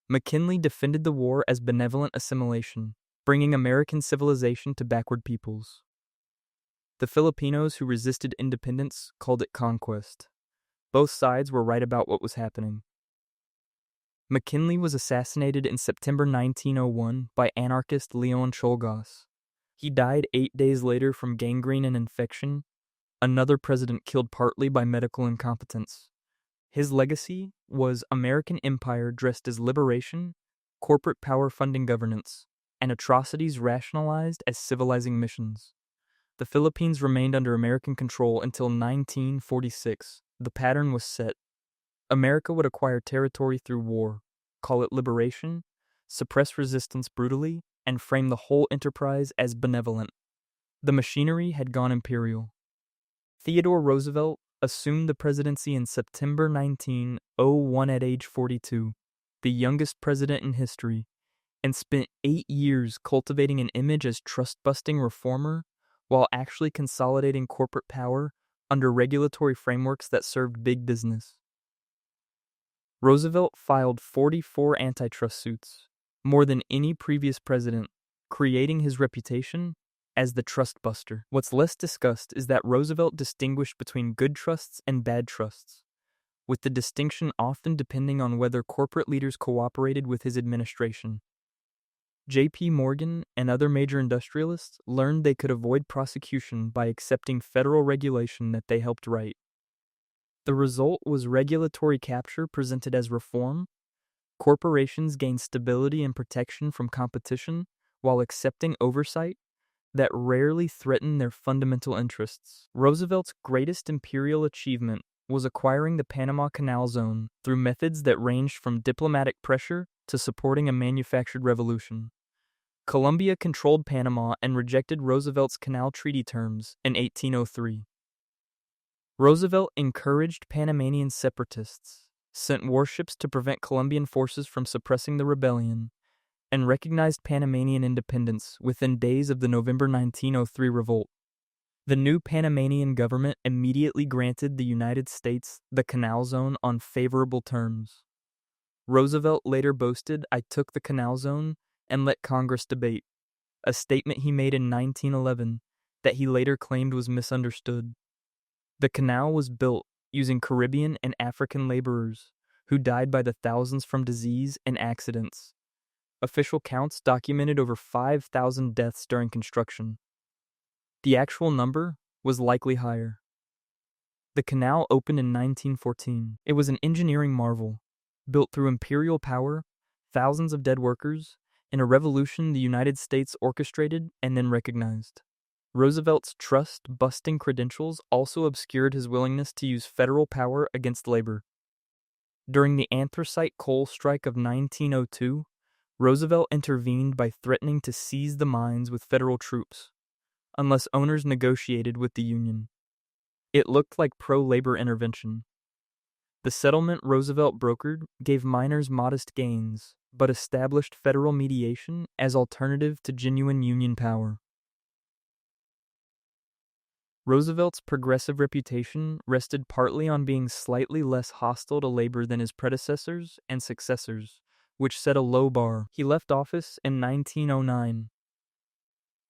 McKinley defended the war as benevolent assimilation, bringing American civilization to backward peoples. The Filipinos who resisted independence called it conquest. Both sides were right about what was happening. McKinley was assassinated in September 1901 by anarchist Leon Czolgosz. He died 8 days later from gangrene and infection, another president killed partly by medical incompetence. His legacy was American empire dressed as liberation, corporate power funding governance, and atrocities rationalized as civilizing missions. The Philippines remained under American control until 1946. The pattern was set. America would acquire territory through war, call it liberation, suppress resistance brutally, and frame the whole enterprise as benevolent. The machinery had gone imperial. Theodore Roosevelt assumed the presidency in September 1901 at age 42, the youngest president in history, and spent 8 years cultivating an image as trust-busting reformer while actually consolidating corporate power under regulatory frameworks that served big business. Roosevelt filed 44 antitrust suits, more than any previous president, creating his reputation as the trust buster. What's less discussed is that Roosevelt distinguished between good trusts and bad trusts, with the distinction often depending on whether corporate leaders cooperated with his administration. J.P. Morgan and other major industrialists learned they could avoid prosecution by accepting federal regulation that they helped write. The result was regulatory capture presented as reform. Corporations gained stability and protection from competition while accepting oversight that rarely threatened their fundamental interests. Roosevelt's greatest imperial achievement was acquiring the Panama Canal Zone through methods that ranged from diplomatic pressure to supporting a manufactured revolution. Colombia controlled Panama and rejected Roosevelt's Canal Treaty terms in 1803. Roosevelt encouraged Panamanian separatists, sent warships to prevent Colombian forces from suppressing the rebellion, and recognized Panamanian independence within days of the November 1903 revolt. The new Panamanian government immediately granted the United States the Canal Zone on favorable terms. Roosevelt later boasted, "I took the Canal Zone and let Congress debate," a statement he made in 1911 that he later claimed was misunderstood. The canal was built using Caribbean and African laborers who died by the thousands from disease and accidents. Official counts documented over 5,000 deaths during construction. The actual number was likely higher. The canal opened in 1914. It was an engineering marvel, built through imperial power, thousands of dead workers, and a revolution the United States orchestrated and then recognized. Roosevelt's trust-busting credentials also obscured his willingness to use federal power against labor. During the anthracite coal strike of 1902, Roosevelt intervened by threatening to seize the mines with federal troops, unless owners negotiated with the Union. It looked like pro-labor intervention. The settlement Roosevelt brokered gave miners modest gains, but established federal mediation as alternative to genuine Union power. Roosevelt's progressive reputation rested partly on being slightly less hostile to labor than his predecessors and successors, which set a low bar. He left office in 1909,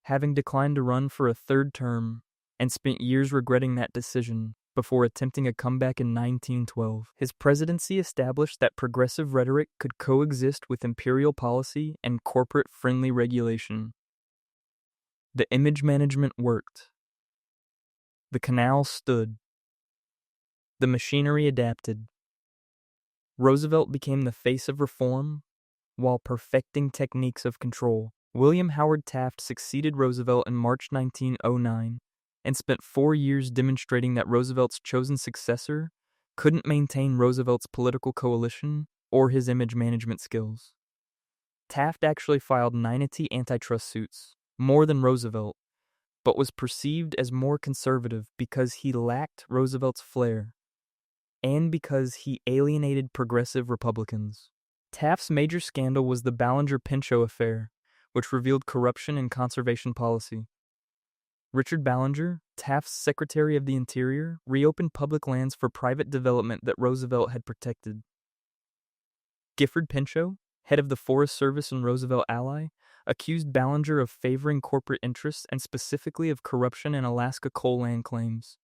having declined to run for a third term, and spent years regretting that decision before attempting a comeback in 1912. His presidency established that progressive rhetoric could coexist with imperial policy and corporate-friendly regulation. The image management worked. The canal stood. The machinery adapted. Roosevelt became the face of reform while perfecting techniques of control. William Howard Taft succeeded Roosevelt in March 1909 and spent 4 years demonstrating that Roosevelt's chosen successor couldn't maintain Roosevelt's political coalition or his image management skills. Taft actually filed 90 antitrust suits, more than Roosevelt, but was perceived as more conservative because he lacked Roosevelt's flair and because he alienated progressive Republicans. Taft's major scandal was the Ballinger-Pinchot affair, which revealed corruption in conservation policy. Richard Ballinger, Taft's Secretary of the Interior, reopened public lands for private development that Roosevelt had protected. Gifford Pinchot, head of the Forest Service and Roosevelt ally, accused Ballinger of favoring corporate interests and specifically of corruption in Alaska coal land claims.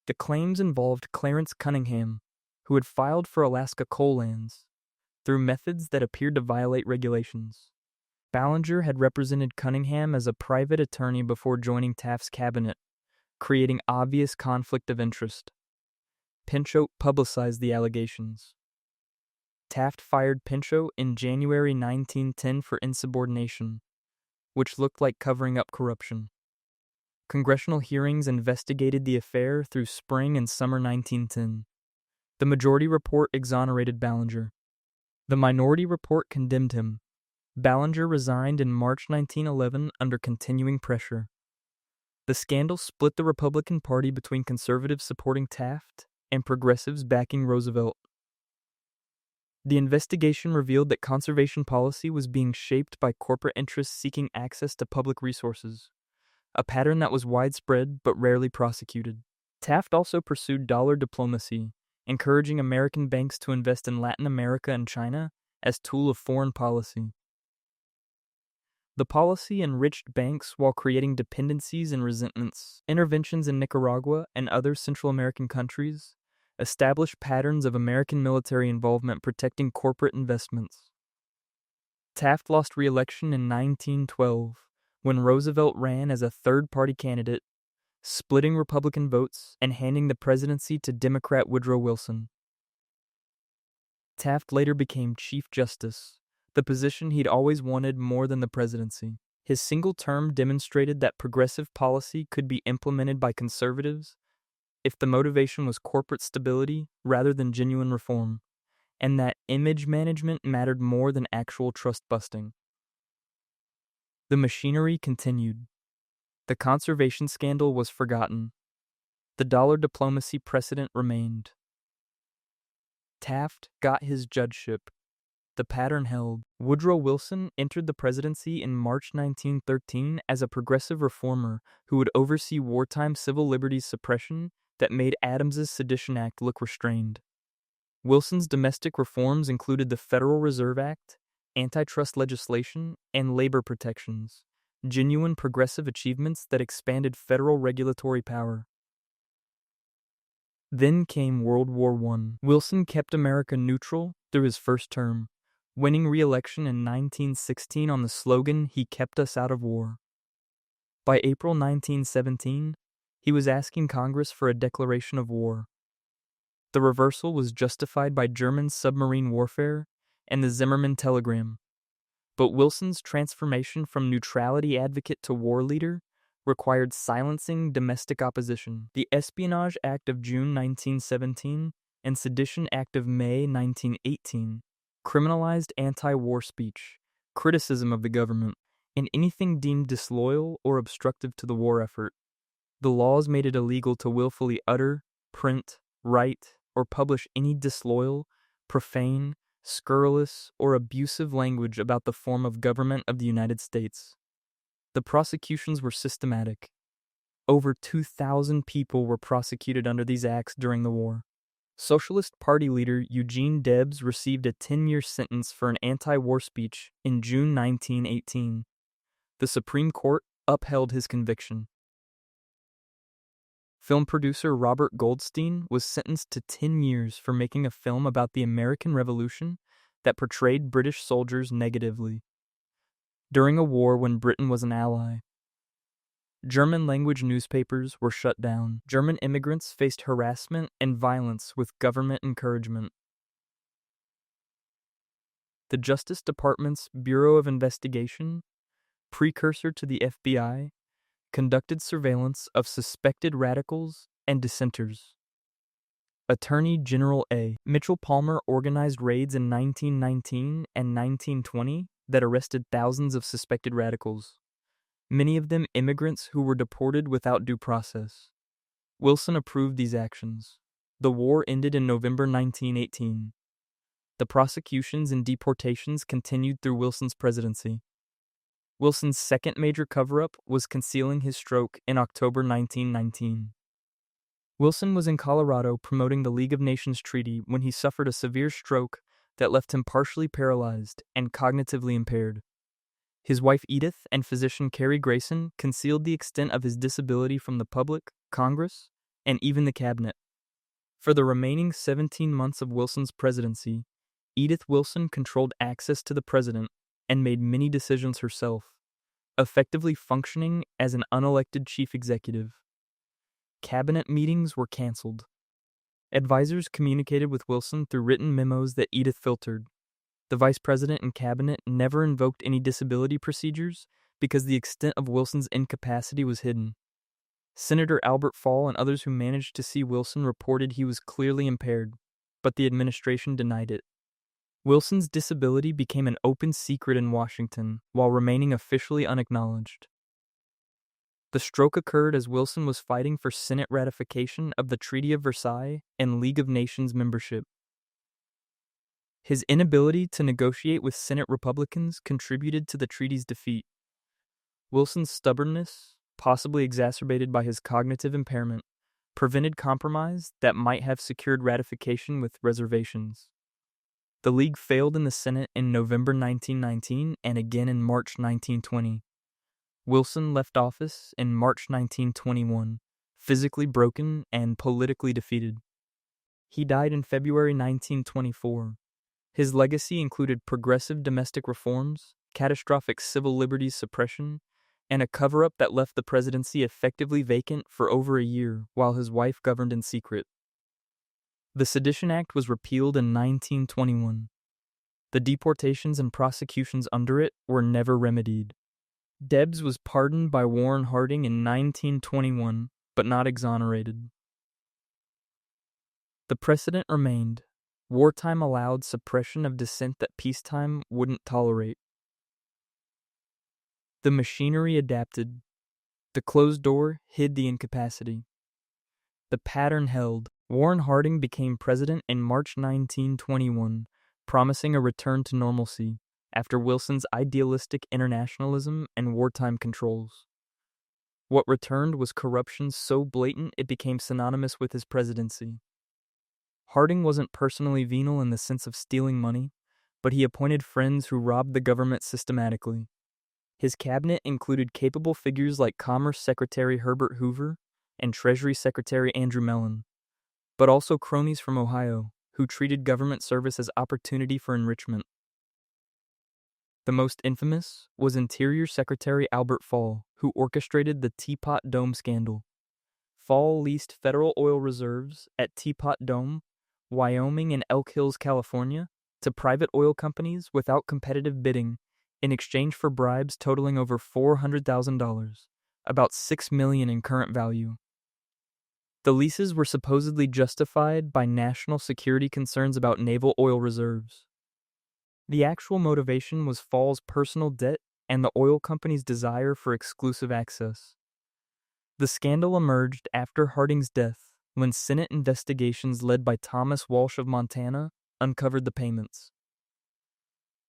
The claims involved Clarence Cunningham, who had filed for Alaska coal lands, through methods that appeared to violate regulations. Ballinger had represented Cunningham as a private attorney before joining Taft's cabinet, creating obvious conflict of interest. Pinchot publicized the allegations. Taft fired Pinchot in January 1910 for insubordination, which looked like covering up corruption. Congressional hearings investigated the affair through spring and summer 1910. The majority report exonerated Ballinger. The minority report condemned him. Ballinger resigned in March 1911 under continuing pressure. The scandal split the Republican Party between conservatives supporting Taft and progressives backing Roosevelt. The investigation revealed that conservation policy was being shaped by corporate interests seeking access to public resources, a pattern that was widespread but rarely prosecuted. Taft also pursued dollar diplomacy, encouraging American banks to invest in Latin America and China as tool of foreign policy. The policy enriched banks while creating dependencies and resentments. Interventions in Nicaragua and other Central American countries established patterns of American military involvement protecting corporate investments. Taft lost re-election in 1912 when Roosevelt ran as a third-party candidate, splitting Republican votes and handing the presidency to Democrat Woodrow Wilson. Taft later became Chief Justice, the position he'd always wanted more than the presidency. His single term demonstrated that progressive policy could be implemented by conservatives if the motivation was corporate stability rather than genuine reform, and that image management mattered more than actual trust-busting. The machinery continued. The conservation scandal was forgotten. The dollar diplomacy precedent remained. Taft got his judgeship. The pattern held. Woodrow Wilson entered the presidency in March 1913 as a progressive reformer who would oversee wartime civil liberties suppression that made Adams's Sedition Act look restrained. Wilson's domestic reforms included the Federal Reserve Act, antitrust legislation, and labor protections, genuine progressive achievements that expanded federal regulatory power. Then came World War I. Wilson kept America neutral through his first term, winning re-election in 1916 on the slogan, "He kept us out of war." By April 1917, he was asking Congress for a declaration of war. The reversal was justified by German submarine warfare and the Zimmermann telegram. But Wilson's transformation from neutrality advocate to war leader required silencing domestic opposition. The Espionage Act of June 1917 and Sedition Act of May 1918 criminalized anti-war speech, criticism of the government, and anything deemed disloyal or obstructive to the war effort. The laws made it illegal to willfully utter, print, write, or publish any disloyal, profane, scurrilous, or abusive language about the form of government of the United States. The prosecutions were systematic. Over 2,000 people were prosecuted under these acts during the war. Socialist Party leader Eugene Debs received a 10-year sentence for an anti-war speech in June 1918. The Supreme Court upheld his conviction. Film producer Robert Goldstein was sentenced to 10 years for making a film about the American Revolution that portrayed British soldiers negatively. During a war when Britain was an ally, German-language newspapers were shut down. German immigrants faced harassment and violence with government encouragement. The Justice Department's Bureau of Investigation, precursor to the FBI, conducted surveillance of suspected radicals and dissenters. Attorney General A. Mitchell Palmer organized raids in 1919 and 1920 that arrested thousands of suspected radicals, many of them immigrants who were deported without due process. Wilson approved these actions. The war ended in November 1918. The prosecutions and deportations continued through Wilson's presidency. Wilson's second major cover-up was concealing his stroke in October 1919. Wilson was in Colorado promoting the League of Nations Treaty when he suffered a severe stroke that left him partially paralyzed and cognitively impaired. His wife Edith and physician Carrie Grayson concealed the extent of his disability from the public, Congress, and even the cabinet. For the remaining 17 months of Wilson's presidency, Edith Wilson controlled access to the president and made many decisions herself, effectively functioning as an unelected chief executive. Cabinet meetings were canceled. Advisors communicated with Wilson through written memos that Edith filtered. The vice president and cabinet never invoked any disability procedures because the extent of Wilson's incapacity was hidden. Senator Albert Fall and others who managed to see Wilson reported he was clearly impaired, but the administration denied it. Wilson's disability became an open secret in Washington while remaining officially unacknowledged. The stroke occurred as Wilson was fighting for Senate ratification of the Treaty of Versailles and League of Nations membership. His inability to negotiate with Senate Republicans contributed to the treaty's defeat. Wilson's stubbornness, possibly exacerbated by his cognitive impairment, prevented compromise that might have secured ratification with reservations. The League failed in the Senate in November 1919 and again in March 1920. Wilson left office in March 1921, physically broken and politically defeated. He died in February 1924. His legacy included progressive domestic reforms, catastrophic civil liberties suppression, and a cover-up that left the presidency effectively vacant for over a year while his wife governed in secret. The Sedition Act was repealed in 1921. The deportations and prosecutions under it were never remedied. Debs was pardoned by Warren Harding in 1921, but not exonerated. The precedent remained. Wartime allowed suppression of dissent that peacetime wouldn't tolerate. The machinery adapted. The closed door hid the incapacity. The pattern held. Warren Harding became president in March 1921, promising a return to normalcy after Wilson's idealistic internationalism and wartime controls. What returned was corruption so blatant it became synonymous with his presidency. Harding wasn't personally venal in the sense of stealing money, but he appointed friends who robbed the government systematically. His cabinet included capable figures like Commerce Secretary Herbert Hoover and Treasury Secretary Andrew Mellon, but also cronies from Ohio who treated government service as opportunity for enrichment. The most infamous was Interior Secretary Albert Fall, who orchestrated the Teapot Dome scandal. Fall leased federal oil reserves at Teapot Dome, Wyoming and Elk Hills, California, to private oil companies without competitive bidding in exchange for bribes totaling over $400,000, about $6 million in current value. The leases were supposedly justified by national security concerns about naval oil reserves. The actual motivation was Fall's personal debt and the oil company's desire for exclusive access. The scandal emerged after Harding's death, when Senate investigations led by Thomas Walsh of Montana uncovered the payments.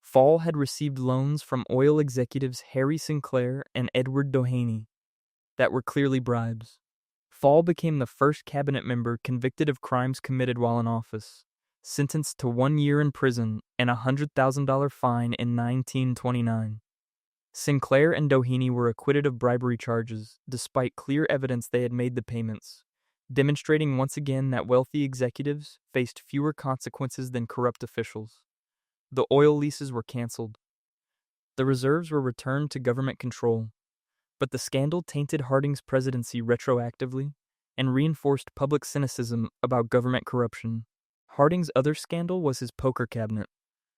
Fall had received loans from oil executives Harry Sinclair and Edward Doheny that were clearly bribes. Fall became the first cabinet member convicted of crimes committed while in office, sentenced to 1 year in prison and a $100,000 fine in 1929. Sinclair and Doheny were acquitted of bribery charges, despite clear evidence they had made the payments, demonstrating once again that wealthy executives faced fewer consequences than corrupt officials. The oil leases were canceled. The reserves were returned to government control, but the scandal tainted Harding's presidency retroactively and reinforced public cynicism about government corruption. Harding's other scandal was his poker cabinet,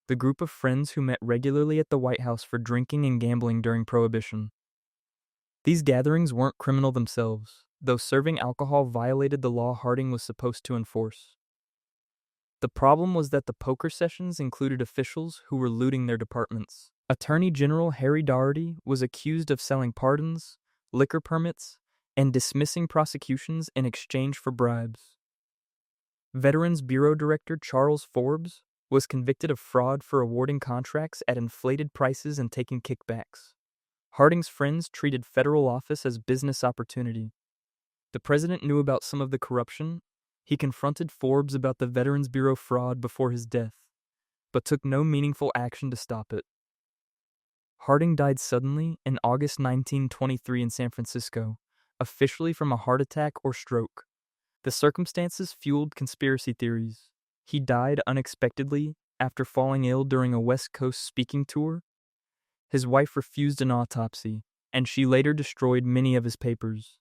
the group of friends who met regularly at the White House for drinking and gambling during Prohibition. These gatherings weren't criminal themselves, though serving alcohol violated the law Harding was supposed to enforce. The problem was that the poker sessions included officials who were looting their departments. Attorney General Harry Daugherty was accused of selling pardons, liquor permits, and dismissing prosecutions in exchange for bribes. Veterans Bureau Director Charles Forbes was convicted of fraud for awarding contracts at inflated prices and taking kickbacks. Harding's friends treated federal office as business opportunity. The president knew about some of the corruption. He confronted Forbes about the Veterans Bureau fraud before his death, but took no meaningful action to stop it. Harding died suddenly in August 1923 in San Francisco, officially from a heart attack or stroke. The circumstances fueled conspiracy theories. He died unexpectedly after falling ill during a West Coast speaking tour. His wife refused an autopsy, and she later destroyed many of his papers.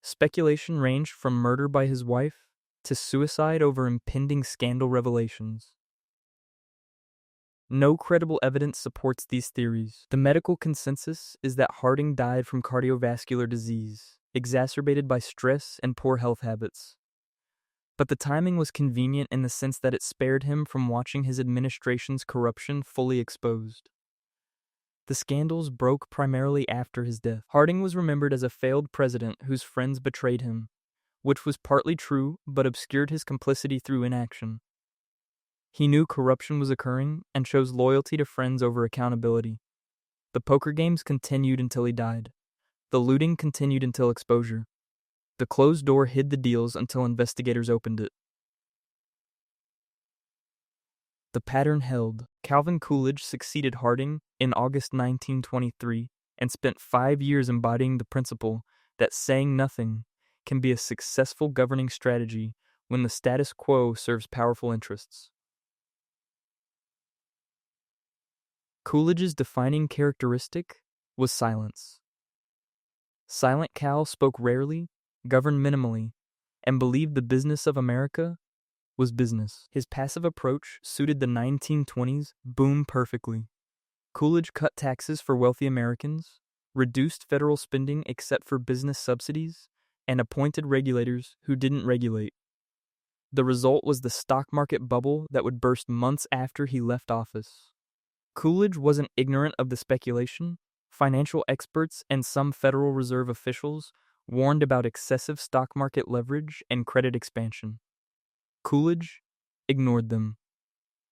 Speculation ranged from murder by his wife to suicide over impending scandal revelations. No credible evidence supports these theories. The medical consensus is that Harding died from cardiovascular disease, exacerbated by stress and poor health habits. But the timing was convenient in the sense that it spared him from watching his administration's corruption fully exposed. The scandals broke primarily after his death. Harding was remembered as a failed president whose friends betrayed him, which was partly true but obscured his complicity through inaction. He knew corruption was occurring and chose loyalty to friends over accountability. The poker games continued until he died. The looting continued until exposure. The closed door hid the deals until investigators opened it. The pattern held. Calvin Coolidge succeeded Harding in August 1923 and spent 5 years embodying the principle that saying nothing can be a successful governing strategy when the status quo serves powerful interests. Coolidge's defining characteristic was silence. Silent Cal spoke rarely, governed minimally, and believed the business of America was business. His passive approach suited the 1920s boom perfectly. Coolidge cut taxes for wealthy Americans, reduced federal spending except for business subsidies, and appointed regulators who didn't regulate. The result was the stock market bubble that would burst months after he left office. Coolidge wasn't ignorant of the speculation. Financial experts and some Federal Reserve officials warned about excessive stock market leverage and credit expansion. Coolidge ignored them.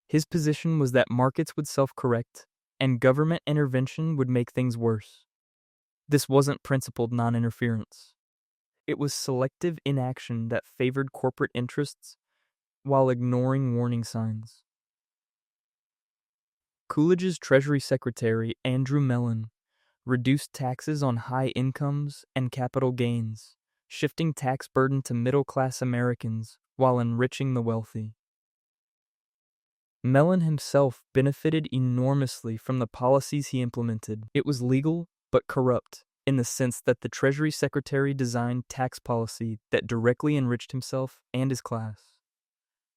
His position was that markets would self-correct and government intervention would make things worse. This wasn't principled non-interference. It was selective inaction that favored corporate interests while ignoring warning signs. Coolidge's Treasury Secretary, Andrew Mellon, reduced taxes on high incomes and capital gains, shifting tax burden to middle-class Americans while enriching the wealthy. Mellon himself benefited enormously from the policies he implemented. It was legal but corrupt, in the sense that the Treasury Secretary designed tax policy that directly enriched himself and his class.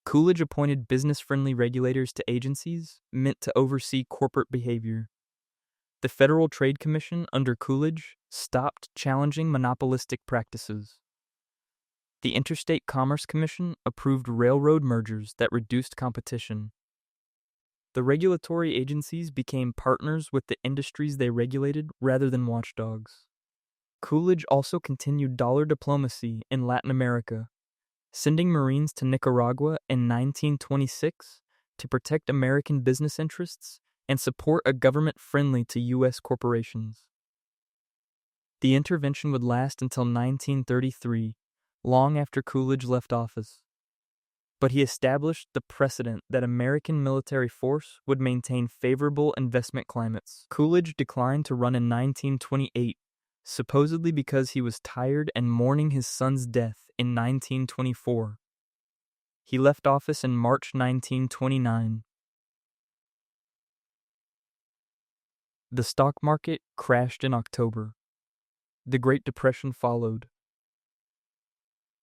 Coolidge appointed business-friendly regulators to agencies meant to oversee corporate behavior. The Federal Trade Commission under Coolidge stopped challenging monopolistic practices. The Interstate Commerce Commission approved railroad mergers that reduced competition. The regulatory agencies became partners with the industries they regulated rather than watchdogs. Coolidge also continued dollar diplomacy in Latin America, sending Marines to Nicaragua in 1926 to protect American business interests and support a government friendly to U.S. corporations. The intervention would last until 1933, long after Coolidge left office. But he established the precedent that American military force would maintain favorable investment climates. Coolidge declined to run in 1928, supposedly because he was tired and mourning his son's death in 1924. He left office in March 1929. The stock market crashed in October. The Great Depression followed.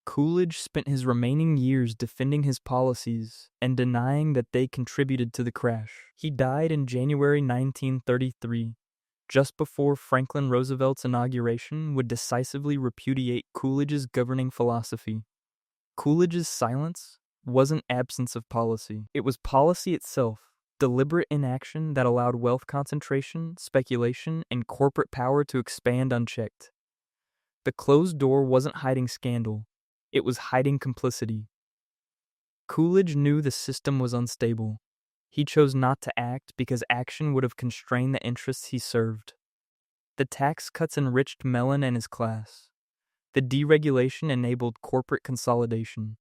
Coolidge spent his remaining years defending his policies and denying that they contributed to the crash. He died in January 1933, just before Franklin Roosevelt's inauguration would decisively repudiate Coolidge's governing philosophy. Coolidge's silence wasn't absence of policy. It was policy itself, deliberate inaction that allowed wealth concentration, speculation, and corporate power to expand unchecked. The closed door wasn't hiding scandal. It was hiding complicity. Coolidge knew the system was unstable. He chose not to act because action would have constrained the interests he served. The tax cuts enriched Mellon and his class. The deregulation enabled corporate consolidation.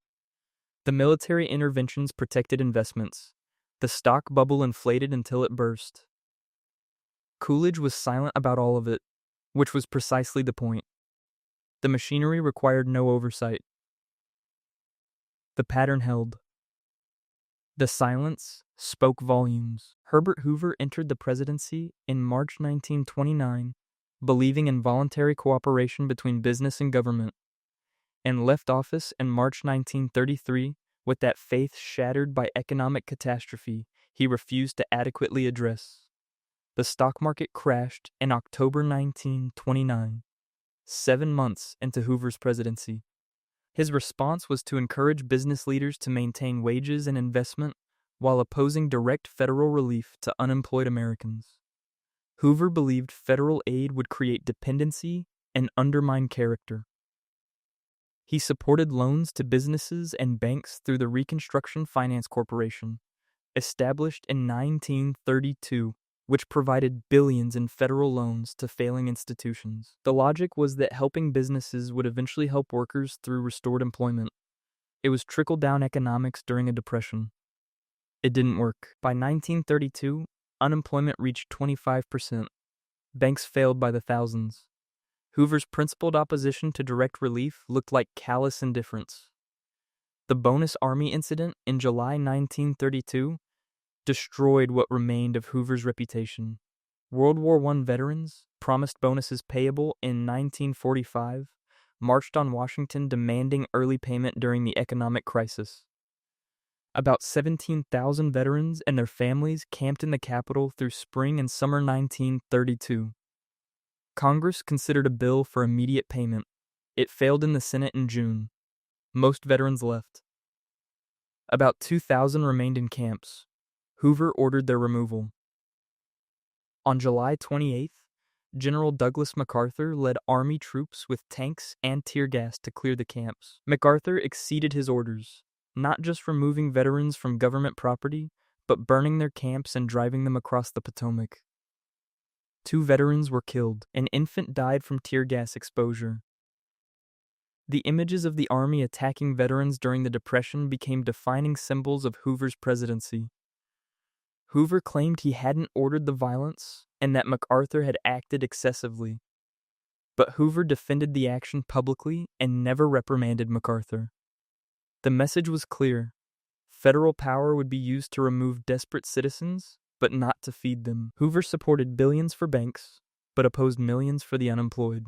The military interventions protected investments. The stock bubble inflated until it burst. Coolidge was silent about all of it, which was precisely the point. The machinery required no oversight. The pattern held. The silence spoke volumes. Herbert Hoover entered the presidency in March 1929, believing in voluntary cooperation between business and government, and left office in March 1933 with that faith shattered by economic catastrophe he refused to adequately address. The stock market crashed in October 1929, 7 months into Hoover's presidency. His response was to encourage business leaders to maintain wages and investment while opposing direct federal relief to unemployed Americans. Hoover believed federal aid would create dependency and undermine character. He supported loans to businesses and banks through the Reconstruction Finance Corporation, established in 1932, which provided billions in federal loans to failing institutions. The logic was that helping businesses would eventually help workers through restored employment. It was trickle-down economics during a depression. It didn't work. By 1932, unemployment reached 25%. Banks failed by the thousands. Hoover's principled opposition to direct relief looked like callous indifference. The Bonus Army incident in July 1932 destroyed what remained of Hoover's reputation. World War I veterans, promised bonuses payable in 1945, marched on Washington demanding early payment during the economic crisis. About 17,000 veterans and their families camped in the Capitol through spring and summer 1932. Congress considered a bill for immediate payment. It failed in the Senate in June. Most veterans left. About 2,000 remained in camps. Hoover ordered their removal. On July 28th, General Douglas MacArthur led Army troops with tanks and tear gas to clear the camps. MacArthur exceeded his orders, not just removing veterans from government property, but burning their camps and driving them across the Potomac. 2 veterans were killed. An infant died from tear gas exposure. The images of the Army attacking veterans during the Depression became defining symbols of Hoover's presidency. Hoover claimed he hadn't ordered the violence and that MacArthur had acted excessively. But Hoover defended the action publicly and never reprimanded MacArthur. The message was clear. Federal power would be used to remove desperate citizens, but not to feed them. Hoover supported billions for banks, but opposed millions for the unemployed.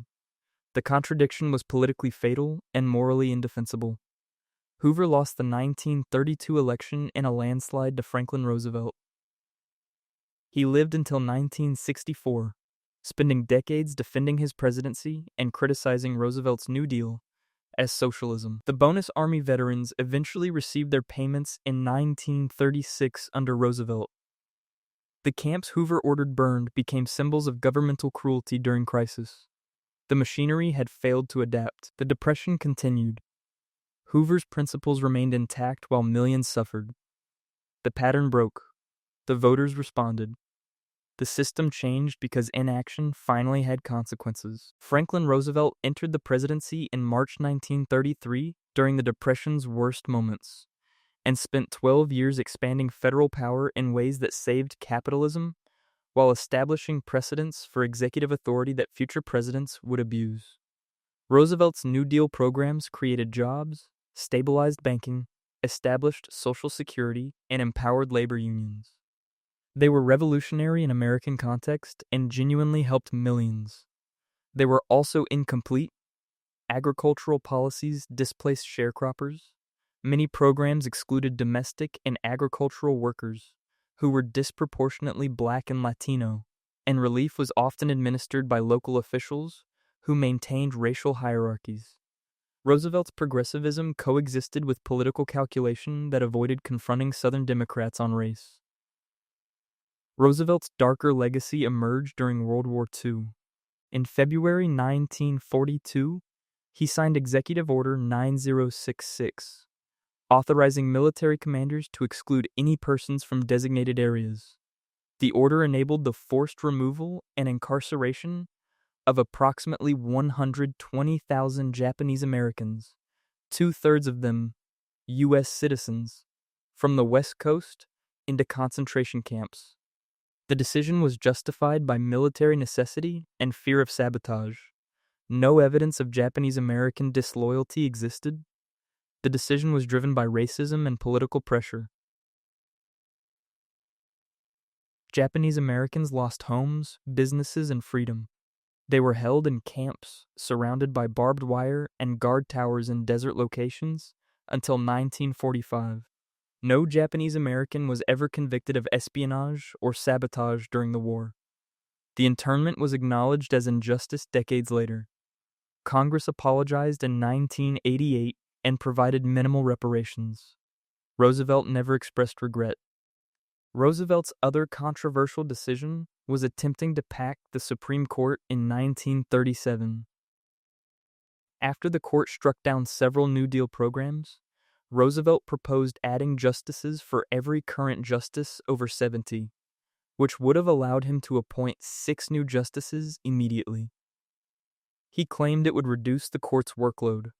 The contradiction was politically fatal and morally indefensible. Hoover lost the 1932 election in a landslide to Franklin Roosevelt. He lived until 1964, spending decades defending his presidency and criticizing Roosevelt's New Deal as socialism. The Bonus Army veterans eventually received their payments in 1936 under Roosevelt. The camps Hoover ordered burned became symbols of governmental cruelty during crisis. The machinery had failed to adapt. The Depression continued. Hoover's principles remained intact while millions suffered. The pattern broke. The voters responded. The system changed because inaction finally had consequences. Franklin Roosevelt entered the presidency in March 1933 during the Depression's worst moments, and spent 12 years expanding federal power in ways that saved capitalism while establishing precedents for executive authority that future presidents would abuse. Roosevelt's New Deal programs created jobs, stabilized banking, established Social Security, and empowered labor unions. They were revolutionary in American context and genuinely helped millions. They were also incomplete. Agricultural policies displaced sharecroppers. Many programs excluded domestic and agricultural workers, who were disproportionately Black and Latino, and relief was often administered by local officials who maintained racial hierarchies. Roosevelt's progressivism coexisted with political calculation that avoided confronting Southern Democrats on race. Roosevelt's darker legacy emerged during World War II. In February 1942, he signed Executive Order 9066, authorizing military commanders to exclude any persons from designated areas. The order enabled the forced removal and incarceration of approximately 120,000 Japanese Americans, 2/3 of them U.S. citizens, from the West Coast into concentration camps. The decision was justified by military necessity and fear of sabotage. No evidence of Japanese American disloyalty existed. The decision was driven by racism and political pressure. Japanese Americans lost homes, businesses, and freedom. They were held in camps, surrounded by barbed wire and guard towers in desert locations, until 1945. No Japanese American was ever convicted of espionage or sabotage during the war. The internment was acknowledged as injustice decades later. Congress apologized in 1988 and provided minimal reparations. Roosevelt never expressed regret. Roosevelt's other controversial decision was attempting to pack the Supreme Court in 1937. After the court struck down several New Deal programs, Roosevelt proposed adding justices for every current justice over 70, which would have allowed him to appoint 6 new justices immediately. He claimed it would reduce the court's workload.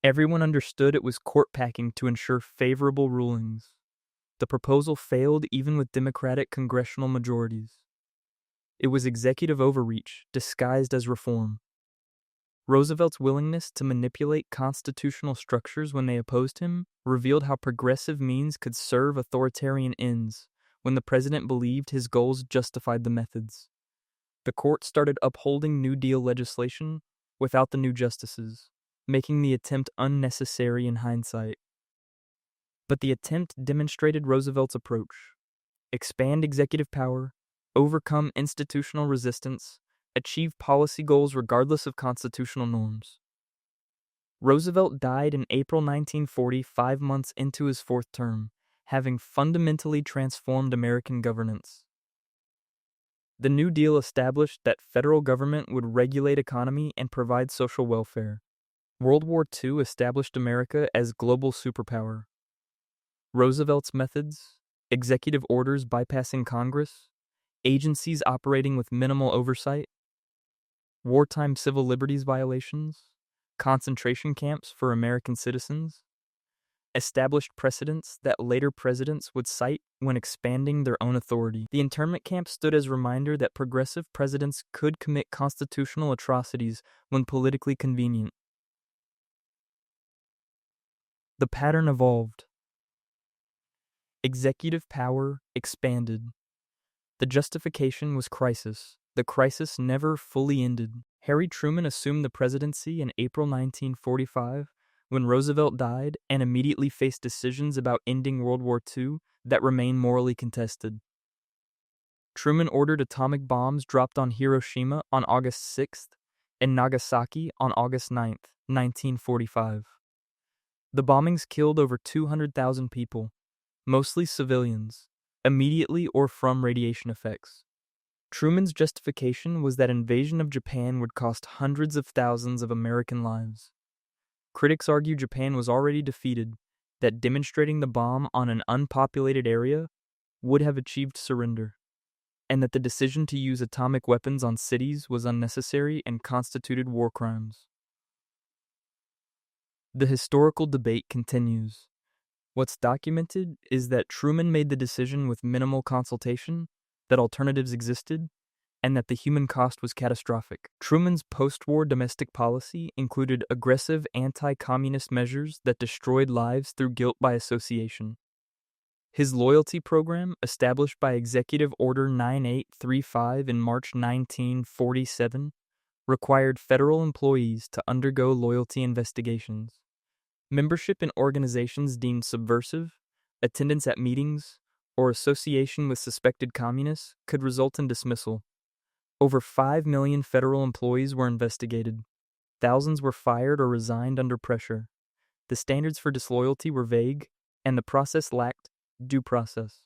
Everyone understood it was court packing to ensure favorable rulings. The proposal failed even with Democratic congressional majorities. It was executive overreach disguised as reform. Roosevelt's willingness to manipulate constitutional structures when they opposed him revealed how progressive means could serve authoritarian ends when the president believed his goals justified the methods. The court started upholding New Deal legislation without the new justices, making the attempt unnecessary in hindsight. But the attempt demonstrated Roosevelt's approach: expand executive power, overcome institutional resistance, achieve policy goals regardless of constitutional norms. Roosevelt died in April 1940, 5 months into his 4th term, having fundamentally transformed American governance. The New Deal established that federal government would regulate economy and provide social welfare. World War II established America as global superpower. Roosevelt's methods, executive orders bypassing Congress, agencies operating with minimal oversight, wartime civil liberties violations, concentration camps for American citizens, established precedents that later presidents would cite when expanding their own authority. The internment camp stood as a reminder that progressive presidents could commit constitutional atrocities when politically convenient. The pattern evolved. Executive power expanded. The justification was crisis. The crisis never fully ended. Harry Truman assumed the presidency in April 1945 when Roosevelt died and immediately faced decisions about ending World War II that remain morally contested. Truman ordered atomic bombs dropped on Hiroshima on August 6th and Nagasaki on August 9th, 1945. The bombings killed over 200,000 people, mostly civilians, immediately or from radiation effects. Truman's justification was that invasion of Japan would cost hundreds of thousands of American lives. Critics argue Japan was already defeated, that demonstrating the bomb on an unpopulated area would have achieved surrender, and that the decision to use atomic weapons on cities was unnecessary and constituted war crimes. The historical debate continues. What's documented is that Truman made the decision with minimal consultation, that alternatives existed, and that the human cost was catastrophic. Truman's post-war domestic policy included aggressive anti-communist measures that destroyed lives through guilt by association. His loyalty program, established by Executive Order 9835 in March 1947, required federal employees to undergo loyalty investigations. Membership in organizations deemed subversive, attendance at meetings, or association with suspected communists could result in dismissal. Over 5 million federal employees were investigated. Thousands were fired or resigned under pressure. The standards for disloyalty were vague, and the process lacked due process.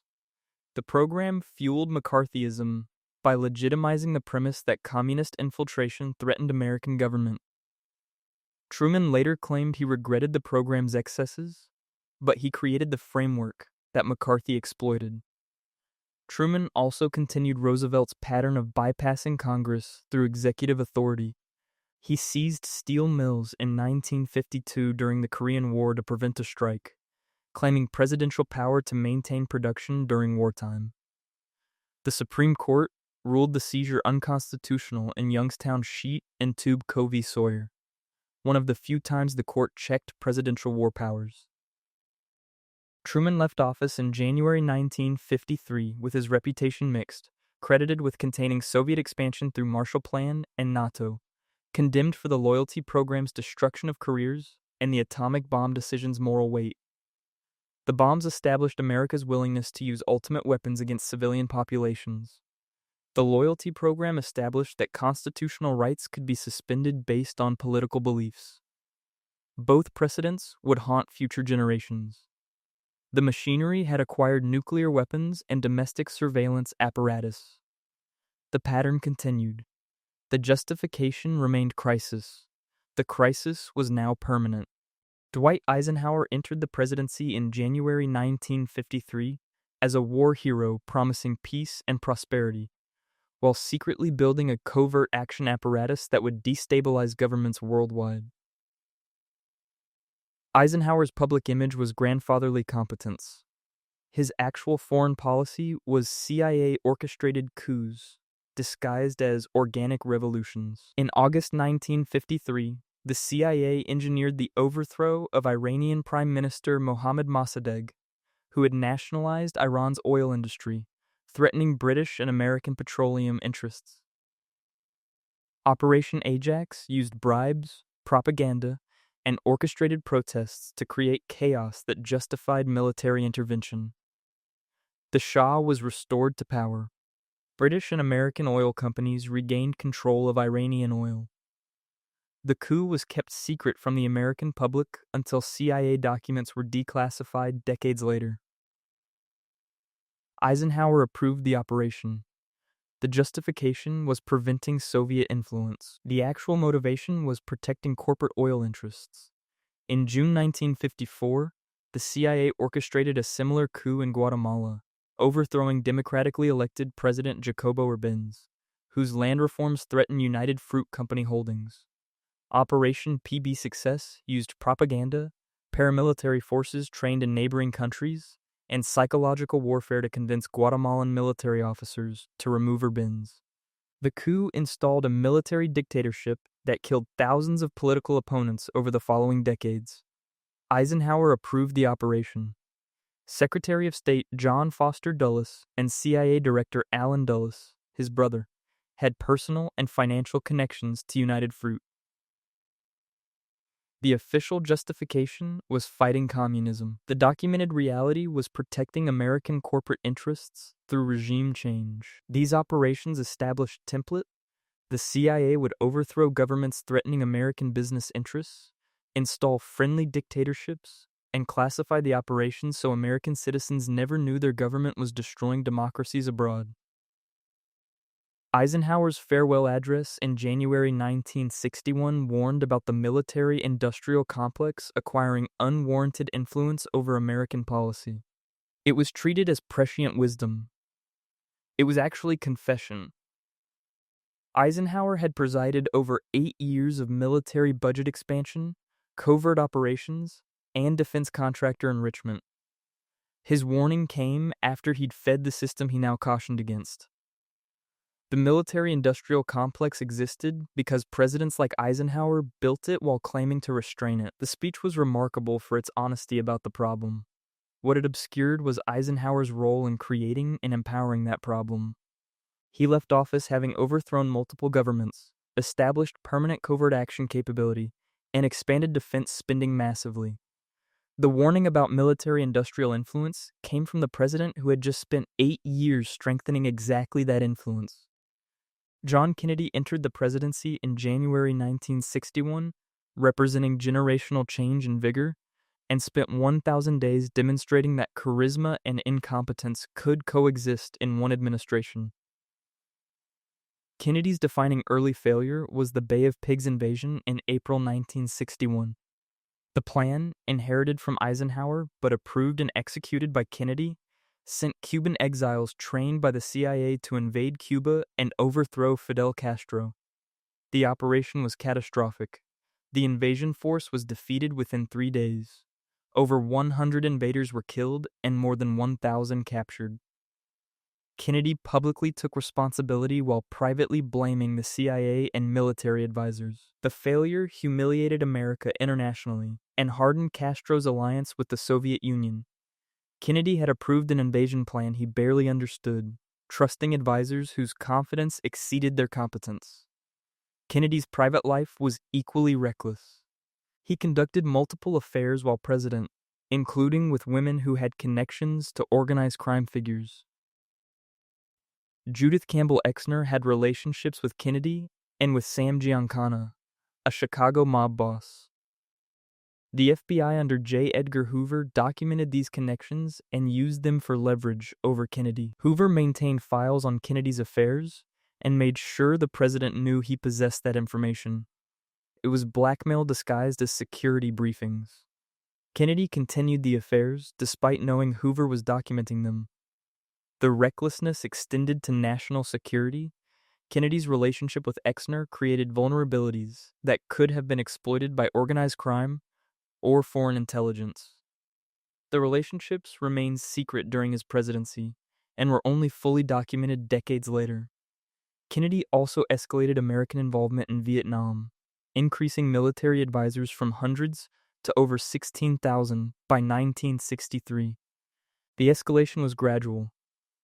The program fueled McCarthyism by legitimizing the premise that communist infiltration threatened American government. Truman later claimed he regretted the program's excesses, but he created the framework that McCarthy exploited. Truman also continued Roosevelt's pattern of bypassing Congress through executive authority. He seized steel mills in 1952 during the Korean War to prevent a strike, claiming presidential power to maintain production during wartime. The Supreme Court ruled the seizure unconstitutional in Youngstown Sheet and Tube Co. v. Sawyer, one of the few times the court checked presidential war powers. Truman left office in January 1953 with his reputation mixed, credited with containing Soviet expansion through Marshall Plan and NATO, condemned for the loyalty program's destruction of careers and the atomic bomb decision's moral weight. The bombs established America's willingness to use ultimate weapons against civilian populations. The loyalty program established that constitutional rights could be suspended based on political beliefs. Both precedents would haunt future generations. The machinery had acquired nuclear weapons and domestic surveillance apparatus. The pattern continued. The justification remained crisis. The crisis was now permanent. Dwight Eisenhower entered the presidency in January 1953 as a war hero promising peace and prosperity, while secretly building a covert action apparatus that would destabilize governments worldwide. Eisenhower's public image was grandfatherly competence. His actual foreign policy was CIA-orchestrated coups, disguised as organic revolutions. In August 1953, the CIA engineered the overthrow of Iranian Prime Minister Mohammad Mossadegh, who had nationalized Iran's oil industry, threatening British and American petroleum interests. Operation Ajax used bribes, propaganda, and orchestrated protests to create chaos that justified military intervention. The Shah was restored to power. British and American oil companies regained control of Iranian oil. The coup was kept secret from the American public until CIA documents were declassified decades later. Eisenhower approved the operation. The justification was preventing Soviet influence. The actual motivation was protecting corporate oil interests. In June 1954, the CIA orchestrated a similar coup in Guatemala, overthrowing democratically elected President Jacobo Arbenz, whose land reforms threatened United Fruit Company holdings. Operation PB Success used propaganda, paramilitary forces trained in neighboring countries, and psychological warfare to convince Guatemalan military officers to remove Arbenz. The coup installed a military dictatorship that killed thousands of political opponents over the following decades. Eisenhower approved the operation. Secretary of State John Foster Dulles and CIA Director Allen Dulles, his brother, had personal and financial connections to United Fruit. The official justification was fighting communism. The documented reality was protecting American corporate interests through regime change. These operations established template. The CIA would overthrow governments threatening American business interests, install friendly dictatorships, and classify the operations so American citizens never knew their government was destroying democracies abroad. Eisenhower's farewell address in January 1961 warned about the military-industrial complex acquiring unwarranted influence over American policy. It was treated as prescient wisdom. It was actually confession. Eisenhower had presided over 8 years of military budget expansion, covert operations, and defense contractor enrichment. His warning came after he'd fed the system he now cautioned against. The military-industrial complex existed because presidents like Eisenhower built it while claiming to restrain it. The speech was remarkable for its honesty about the problem. What it obscured was Eisenhower's role in creating and empowering that problem. He left office having overthrown multiple governments, established permanent covert action capability, and expanded defense spending massively. The warning about military-industrial influence came from the president who had just spent 8 years strengthening exactly that influence. John Kennedy entered the presidency in January 1961, representing generational change and vigor, and spent 1,000 days demonstrating that charisma and incompetence could coexist in one administration. Kennedy's defining early failure was the Bay of Pigs invasion in April 1961. The plan, inherited from Eisenhower but approved and executed by Kennedy, sent Cuban exiles trained by the CIA to invade Cuba and overthrow Fidel Castro. The operation was catastrophic. The invasion force was defeated within 3 days. Over 100 invaders were killed and more than 1,000 captured. Kennedy publicly took responsibility while privately blaming the CIA and military advisors. The failure humiliated America internationally and hardened Castro's alliance with the Soviet Union. Kennedy had approved an invasion plan he barely understood, trusting advisors whose confidence exceeded their competence. Kennedy's private life was equally reckless. He conducted multiple affairs while president, including with women who had connections to organized crime figures. Judith Campbell Exner had relationships with Kennedy and with Sam Giancana, a Chicago mob boss. The FBI under J. Edgar Hoover documented these connections and used them for leverage over Kennedy. Hoover maintained files on Kennedy's affairs and made sure the president knew he possessed that information. It was blackmail disguised as security briefings. Kennedy continued the affairs despite knowing Hoover was documenting them. The recklessness extended to national security. Kennedy's relationship with Exner created vulnerabilities that could have been exploited by organized crime or foreign intelligence. The relationships remained secret during his presidency and were only fully documented decades later. Kennedy also escalated American involvement in Vietnam, increasing military advisors from hundreds to over 16,000 by 1963. The escalation was gradual,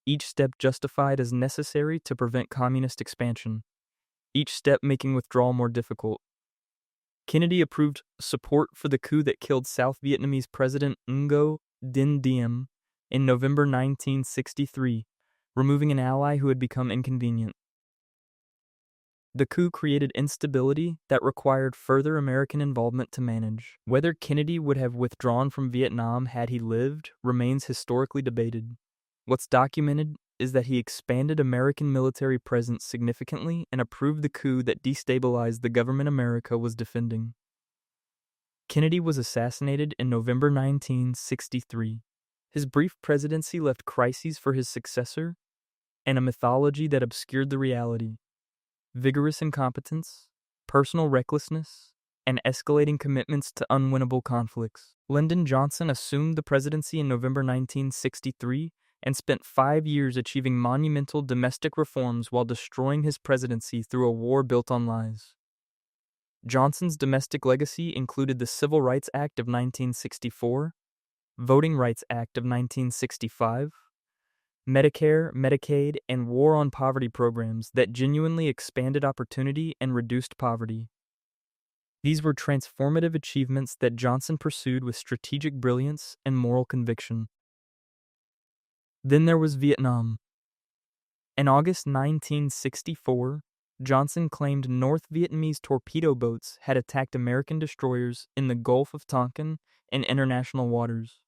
each step justified as necessary to prevent communist expansion, each step making withdrawal more difficult. Kennedy approved support for the coup that killed South Vietnamese President Ngo Dinh Diem in November 1963, removing an ally who had become inconvenient. The coup created instability that required further American involvement to manage. Whether Kennedy would have withdrawn from Vietnam had he lived remains historically debated. What's documented is that he expanded American military presence significantly and approved the coup that destabilized the government America was defending. Kennedy was assassinated in November 1963. His brief presidency left crises for his successor and a mythology that obscured the reality. Vigorous incompetence, personal recklessness, and escalating commitments to unwinnable conflicts. Lyndon Johnson assumed the presidency in November 1963 and spent 5 years achieving monumental domestic reforms while destroying his presidency through a war built on lies. Johnson's domestic legacy included the Civil Rights Act of 1964, Voting Rights Act of 1965, Medicare, Medicaid, and War on Poverty programs that genuinely expanded opportunity and reduced poverty. These were transformative achievements that Johnson pursued with strategic brilliance and moral conviction. Then there was Vietnam. In August 1964, Johnson claimed North Vietnamese torpedo boats had attacked American destroyers in the Gulf of Tonkin and international waters.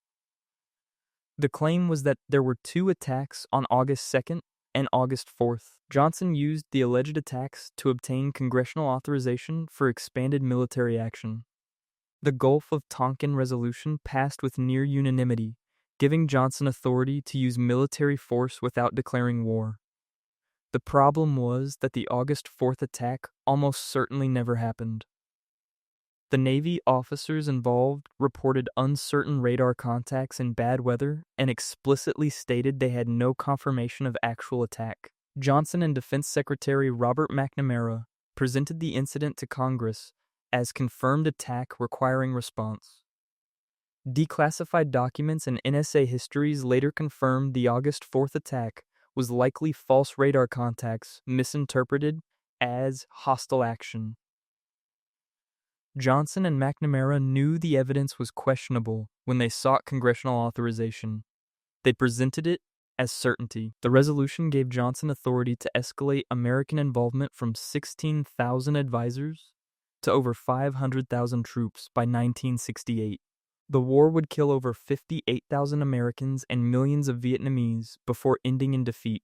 The claim was that there were 2 attacks on August 2nd and August 4th. Johnson used the alleged attacks to obtain congressional authorization for expanded military action. The Gulf of Tonkin resolution passed with near unanimity, giving Johnson authority to use military force without declaring war. The problem was that the August 4th attack almost certainly never happened. The Navy officers involved reported uncertain radar contacts in bad weather and explicitly stated they had no confirmation of actual attack. Johnson and Defense Secretary Robert McNamara presented the incident to Congress as confirmed attack requiring response. Declassified documents and NSA histories later confirmed the August 4th attack was likely false radar contacts misinterpreted as hostile action. Johnson and McNamara knew the evidence was questionable when they sought congressional authorization. They presented it as certainty. The resolution gave Johnson authority to escalate American involvement from 16,000 advisors to over 500,000 troops by 1968. The war would kill over 58,000 Americans and millions of Vietnamese before ending in defeat.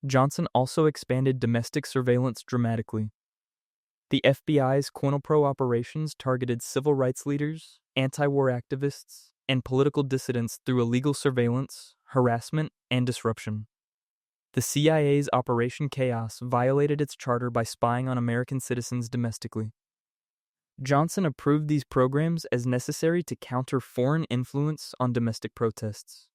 Johnson also expanded domestic surveillance dramatically. The FBI's QuantoPro operations targeted civil rights leaders, anti-war activists, and political dissidents through illegal surveillance, harassment, and disruption. The CIA's Operation Chaos violated its charter by spying on American citizens domestically. Johnson approved these programs as necessary to counter foreign influence on domestic protests.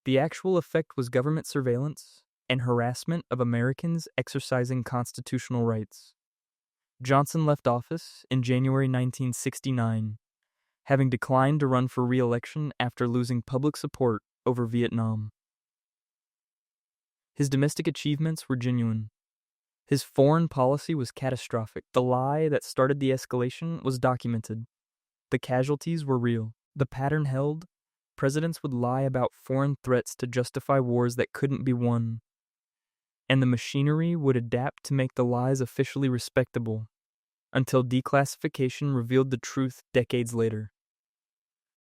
The actual effect was government surveillance and harassment of Americans exercising constitutional rights. Johnson left office in January 1969, having declined to run for re-election after losing public support over Vietnam. His domestic achievements were genuine. His foreign policy was catastrophic. The lie that started the escalation was documented. The casualties were real. The pattern held. Presidents would lie about foreign threats to justify wars that couldn't be won. And the machinery would adapt to make the lies officially respectable, until declassification revealed the truth decades later.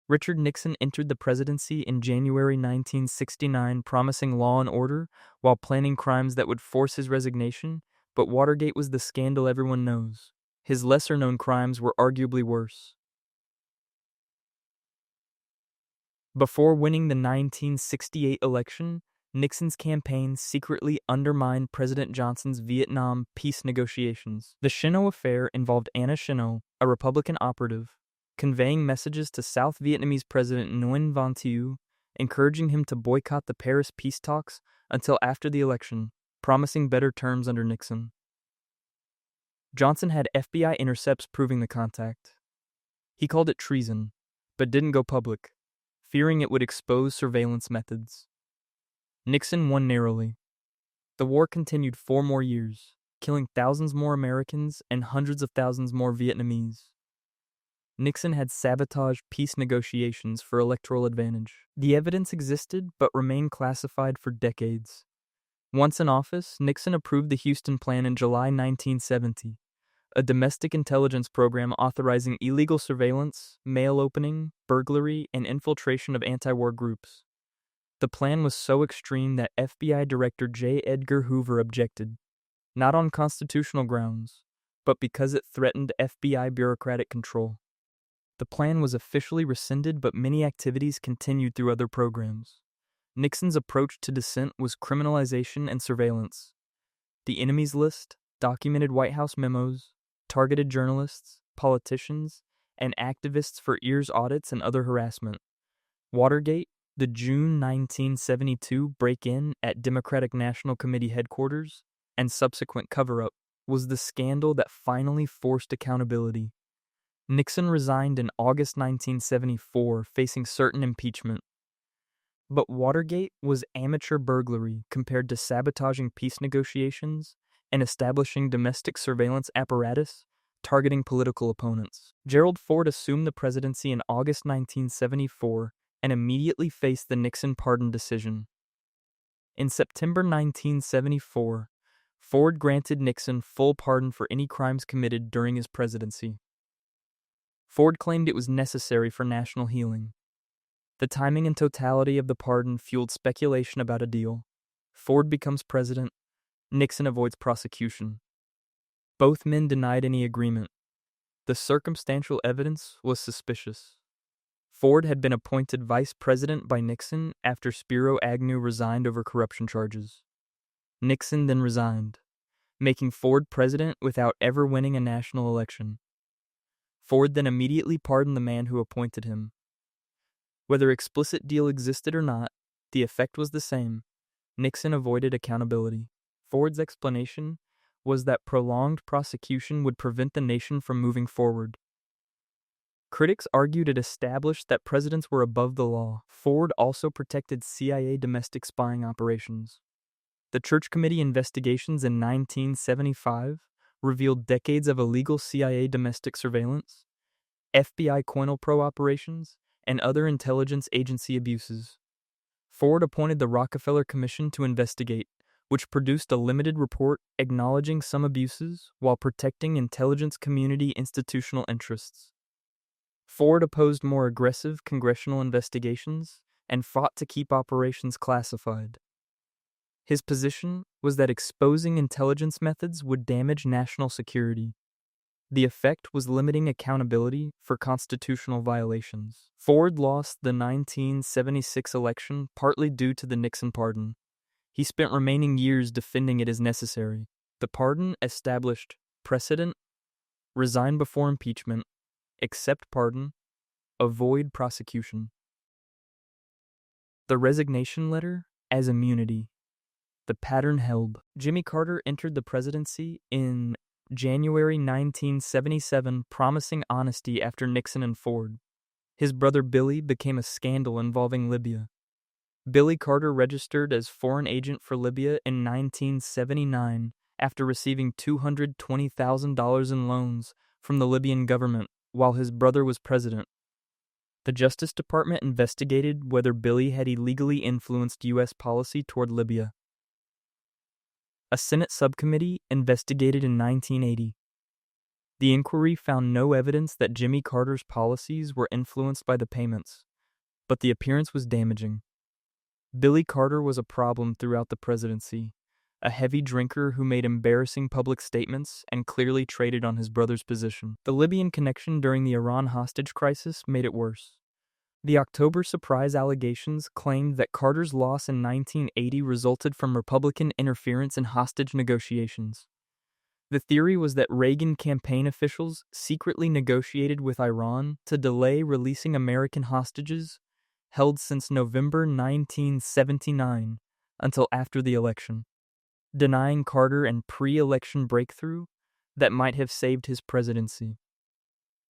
Richard Nixon entered the presidency in January 1969 promising law and order while planning crimes that would force his resignation, but Watergate was the scandal everyone knows. His lesser-known crimes were arguably worse. Before winning the 1968 election, Nixon's campaign secretly undermined President Johnson's Vietnam peace negotiations. The Chino affair involved Anna Chino, a Republican operative, conveying messages to South Vietnamese President Nguyen Van Thieu, encouraging him to boycott the Paris peace talks until after the election, promising better terms under Nixon. Johnson had FBI intercepts proving the contact. He called it treason, but didn't go public, fearing it would expose surveillance methods. Nixon won narrowly. The war continued 4 more years, killing thousands more Americans and hundreds of thousands more Vietnamese. Nixon had sabotaged peace negotiations for electoral advantage. The evidence existed but remained classified for decades. Once in office, Nixon approved the Houston Plan in July 1970, a domestic intelligence program authorizing illegal surveillance, mail opening, burglary, and infiltration of anti-war groups. The plan was so extreme that FBI Director J. Edgar Hoover objected, not on constitutional grounds, but because it threatened FBI bureaucratic control. The plan was officially rescinded, but many activities continued through other programs. Nixon's approach to dissent was criminalization and surveillance. The enemies list documented White House memos, targeted journalists, politicians, and activists for ears audits and other harassment. Watergate, the June 1972 break-in at Democratic National Committee headquarters, and subsequent cover-up, was the scandal that finally forced accountability. Nixon resigned in August 1974, facing certain impeachment. But Watergate was amateur burglary compared to sabotaging peace negotiations and establishing domestic surveillance apparatus targeting political opponents. Gerald Ford assumed the presidency in August 1974 and immediately faced the Nixon pardon decision. In September 1974, Ford granted Nixon full pardon for any crimes committed during his presidency. Ford claimed it was necessary for national healing. The timing and totality of the pardon fueled speculation about a deal. Ford becomes president. Nixon avoids prosecution. Both men denied any agreement. The circumstantial evidence was suspicious. Ford had been appointed vice president by Nixon after Spiro Agnew resigned over corruption charges. Nixon then resigned, making Ford president without ever winning a national election. Ford then immediately pardoned the man who appointed him. Whether explicit deal existed or not, the effect was the same. Nixon avoided accountability. Ford's explanation was that prolonged prosecution would prevent the nation from moving forward. Critics argued it established that presidents were above the law. Ford also protected CIA domestic spying operations. The Church Committee investigations in 1975 revealed decades of illegal CIA domestic surveillance, FBI COINTELPRO operations, and other intelligence agency abuses. Ford appointed the Rockefeller Commission to investigate, which produced a limited report acknowledging some abuses while protecting intelligence community institutional interests. Ford opposed more aggressive congressional investigations and fought to keep operations classified. His position was that exposing intelligence methods would damage national security. The effect was limiting accountability for constitutional violations. Ford lost the 1976 election partly due to the Nixon pardon. He spent remaining years defending it as necessary. The pardon established precedent: resign before impeachment, accept pardon, avoid prosecution. The resignation letter as immunity. The pattern held. Jimmy Carter entered the presidency in January 1977, promising honesty after Nixon and Ford. His brother Billy became a scandal involving Libya. Billy Carter registered as foreign agent for Libya in 1979 after receiving $220,000 in loans from the Libyan government while his brother was president. The Justice Department investigated whether Billy had illegally influenced U.S. policy toward Libya. A Senate subcommittee investigated in 1980. The inquiry found no evidence that Jimmy Carter's policies were influenced by the payments, but the appearance was damaging. Billy Carter was a problem throughout the presidency, a heavy drinker who made embarrassing public statements and clearly traded on his brother's position. The Libyan connection during the Iran hostage crisis made it worse. The October surprise allegations claimed that Carter's loss in 1980 resulted from Republican interference in hostage negotiations. The theory was that Reagan campaign officials secretly negotiated with Iran to delay releasing American hostages held since November 1979 until after the election, denying Carter an pre-election breakthrough that might have saved his presidency.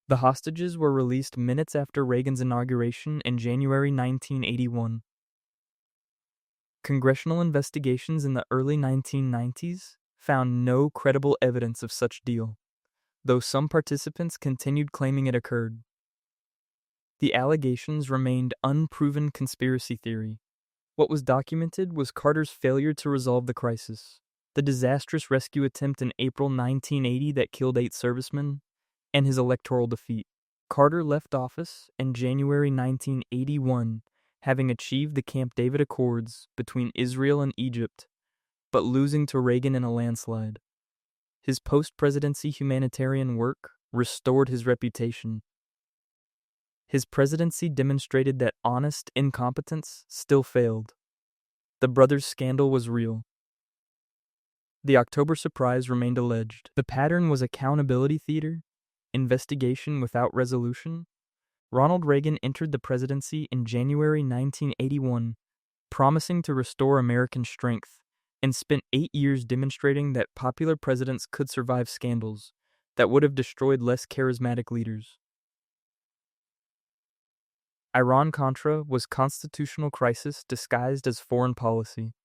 The hostages were released minutes after Reagan's inauguration in January 1981. Congressional investigations in the early 1990s found no credible evidence of such deal, though some participants continued claiming it occurred. The allegations remained unproven conspiracy theory. What was documented was Carter's failure to resolve the crisis, the disastrous rescue attempt in April 1980 that killed 8 servicemen, and his electoral defeat. Carter left office in January 1981, having achieved the Camp David Accords between Israel and Egypt, but losing to Reagan in a landslide. His post-presidency humanitarian work restored his reputation. His presidency demonstrated that honest incompetence still failed. The brothers' scandal was real. The October surprise remained alleged. The pattern was accountability theater, investigation without resolution. Ronald Reagan entered the presidency in January 1981, promising to restore American strength, and spent 8 years demonstrating that popular presidents could survive scandals that would have destroyed less charismatic leaders. Iran-Contra was constitutional crisis disguised as foreign policy.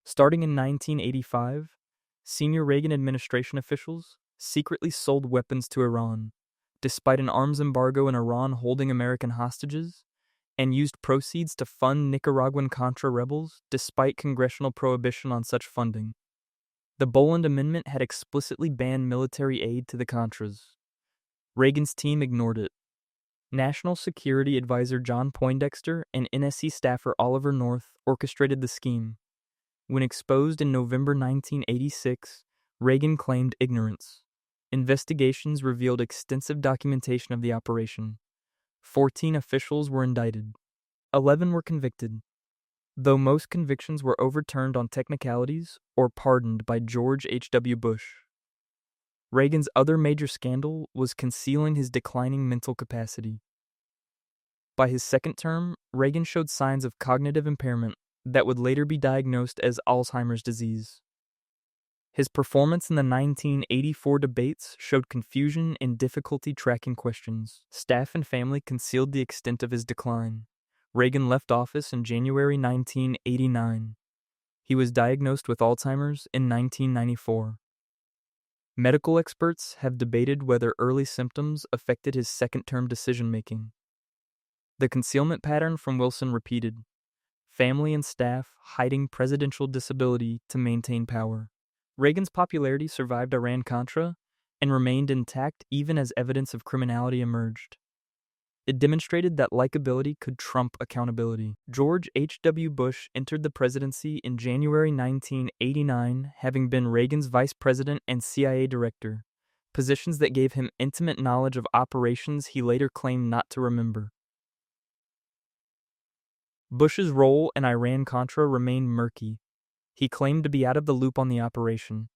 Starting in 1985, senior Reagan administration officials secretly sold weapons to Iran, despite an arms embargo in Iran holding American hostages, and used proceeds to fund Nicaraguan Contra rebels despite congressional prohibition on such funding. The Boland Amendment had explicitly banned military aid to the Contras. Reagan's team ignored it. National Security Advisor John Poindexter and NSC staffer Oliver North orchestrated the scheme. When exposed in November 1986, Reagan claimed ignorance. Investigations revealed extensive documentation of the operation. 14 officials were indicted. 11 were convicted, though most convictions were overturned on technicalities or pardoned by George H.W. Bush. Reagan's other major scandal was concealing his declining mental capacity. By his second term, Reagan showed signs of cognitive impairment that would later be diagnosed as Alzheimer's disease. His performance in the 1984 debates showed confusion and difficulty tracking questions. Staff and family concealed the extent of his decline. Reagan left office in January 1989. He was diagnosed with Alzheimer's in 1994. Medical experts have debated whether early symptoms affected his second-term decision-making. The concealment pattern from Wilson repeated. Family and staff hiding presidential disability to maintain power. Reagan's popularity survived Iran-Contra and remained intact even as evidence of criminality emerged. It demonstrated that likability could trump accountability. George H.W. Bush entered the presidency in January 1989, having been Reagan's vice president and CIA director, positions that gave him intimate knowledge of operations he later claimed not to remember. Bush's role in Iran-Contra remained murky. He claimed to be out of the loop on the operation.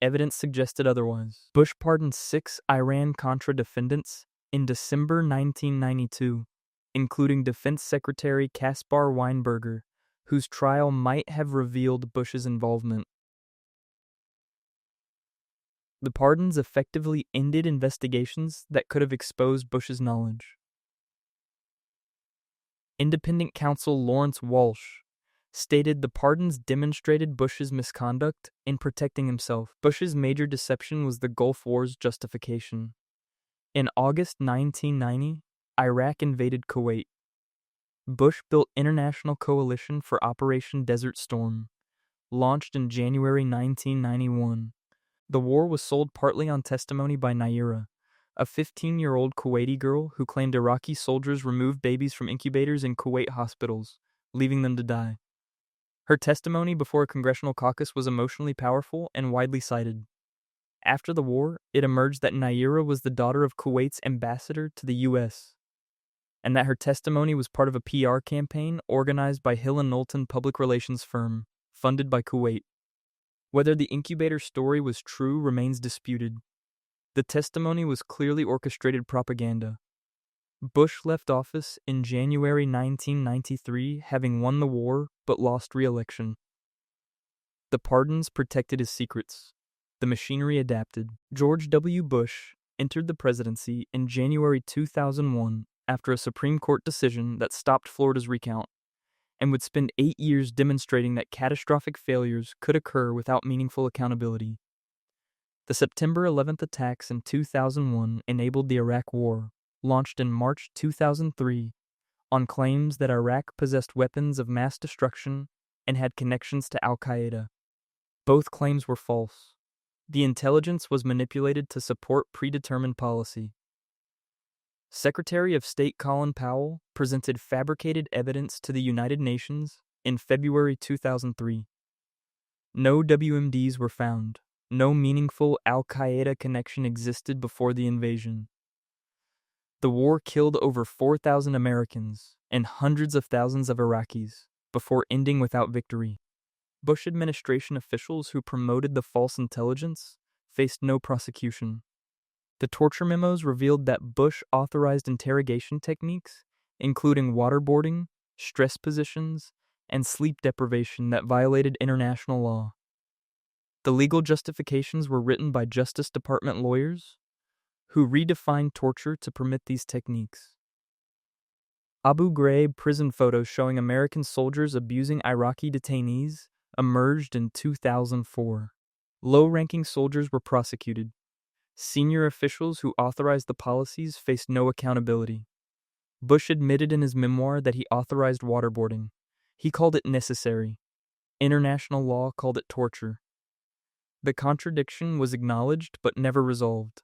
Evidence suggested otherwise. Bush pardoned 6 Iran-Contra defendants in December 1992, including Defense Secretary Caspar Weinberger, whose trial might have revealed Bush's involvement. The pardons effectively ended investigations that could have exposed Bush's knowledge. Independent counsel Lawrence Walsh stated the pardons demonstrated Bush's misconduct in protecting himself. Bush's major deception was the Gulf War's justification. In August 1990, Iraq invaded Kuwait. Bush built International Coalition for Operation Desert Storm, launched in January 1991. The war was sold partly on testimony by Naira, a 15-year-old Kuwaiti girl who claimed Iraqi soldiers removed babies from incubators in Kuwait hospitals, leaving them to die. Her testimony before a congressional caucus was emotionally powerful and widely cited. After the war, it emerged that Naira was the daughter of Kuwait's ambassador to the U.S., and that her testimony was part of a PR campaign organized by Hill & Knowlton public relations firm, funded by Kuwait. Whether the incubator story was true remains disputed. The testimony was clearly orchestrated propaganda. Bush left office in January 1993, having won the war but lost re-election. The pardons protected his secrets. The machinery adapted. George W. Bush entered the presidency in January 2001 after a Supreme Court decision that stopped Florida's recount, and would spend 8 years demonstrating that catastrophic failures could occur without meaningful accountability. The September 11th attacks in 2001 enabled the Iraq War, launched in March 2003, on claims that Iraq possessed weapons of mass destruction and had connections to al-Qaeda. Both claims were false. The intelligence was manipulated to support predetermined policy. Secretary of State Colin Powell presented fabricated evidence to the United Nations in February 2003. No WMDs were found. No meaningful al-Qaeda connection existed before the invasion. The war killed over 4,000 Americans and hundreds of thousands of Iraqis before ending without victory. Bush administration officials who promoted the false intelligence faced no prosecution. The torture memos revealed that Bush authorized interrogation techniques, including waterboarding, stress positions, and sleep deprivation that violated international law. The legal justifications were written by Justice Department lawyers, who redefined torture to permit these techniques. Abu Ghraib prison photos showing American soldiers abusing Iraqi detainees emerged in 2004. Low-ranking soldiers were prosecuted. Senior officials who authorized the policies faced no accountability. Bush admitted in his memoir that he authorized waterboarding. He called it necessary. International law called it torture. The contradiction was acknowledged but never resolved.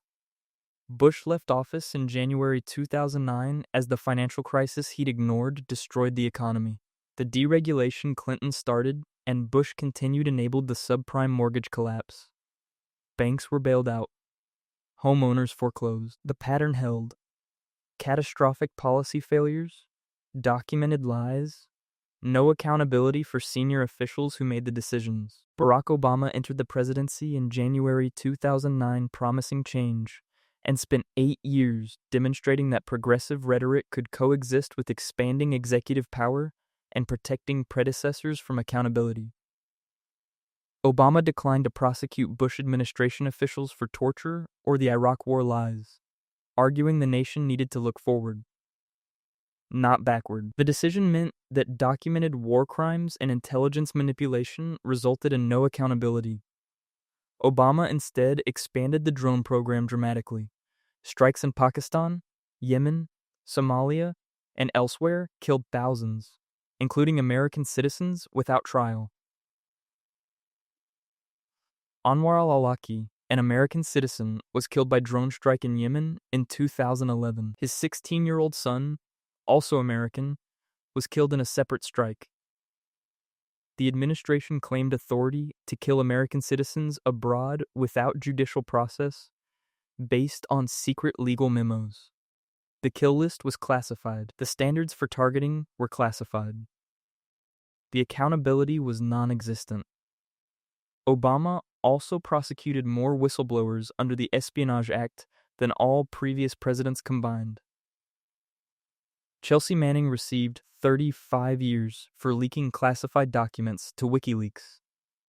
Bush left office in January 2009 as the financial crisis he'd ignored destroyed the economy. The deregulation Clinton started and Bush continued enabled the subprime mortgage collapse. Banks were bailed out. Homeowners foreclosed. The pattern held. Catastrophic policy failures, documented lies, no accountability for senior officials who made the decisions. Barack Obama entered the presidency in January 2009 promising change and spent 8 years demonstrating that progressive rhetoric could coexist with expanding executive power and protecting predecessors from accountability. Obama declined to prosecute Bush administration officials for torture or the Iraq War lies, arguing the nation needed to look forward, not backward. The decision meant that documented war crimes and intelligence manipulation resulted in no accountability. Obama instead expanded the drone program dramatically. Strikes in Pakistan, Yemen, Somalia, and elsewhere killed thousands, including American citizens, without trial. Anwar al-Awlaki, an American citizen, was killed by drone strike in Yemen in 2011. His 16-year-old son, also American, was killed in a separate strike. The administration claimed authority to kill American citizens abroad without judicial process, based on secret legal memos. The kill list was classified. The standards for targeting were classified. The accountability was non-existent. Obama also prosecuted more whistleblowers under the Espionage Act than all previous presidents combined. Chelsea Manning received 35 years for leaking classified documents to WikiLeaks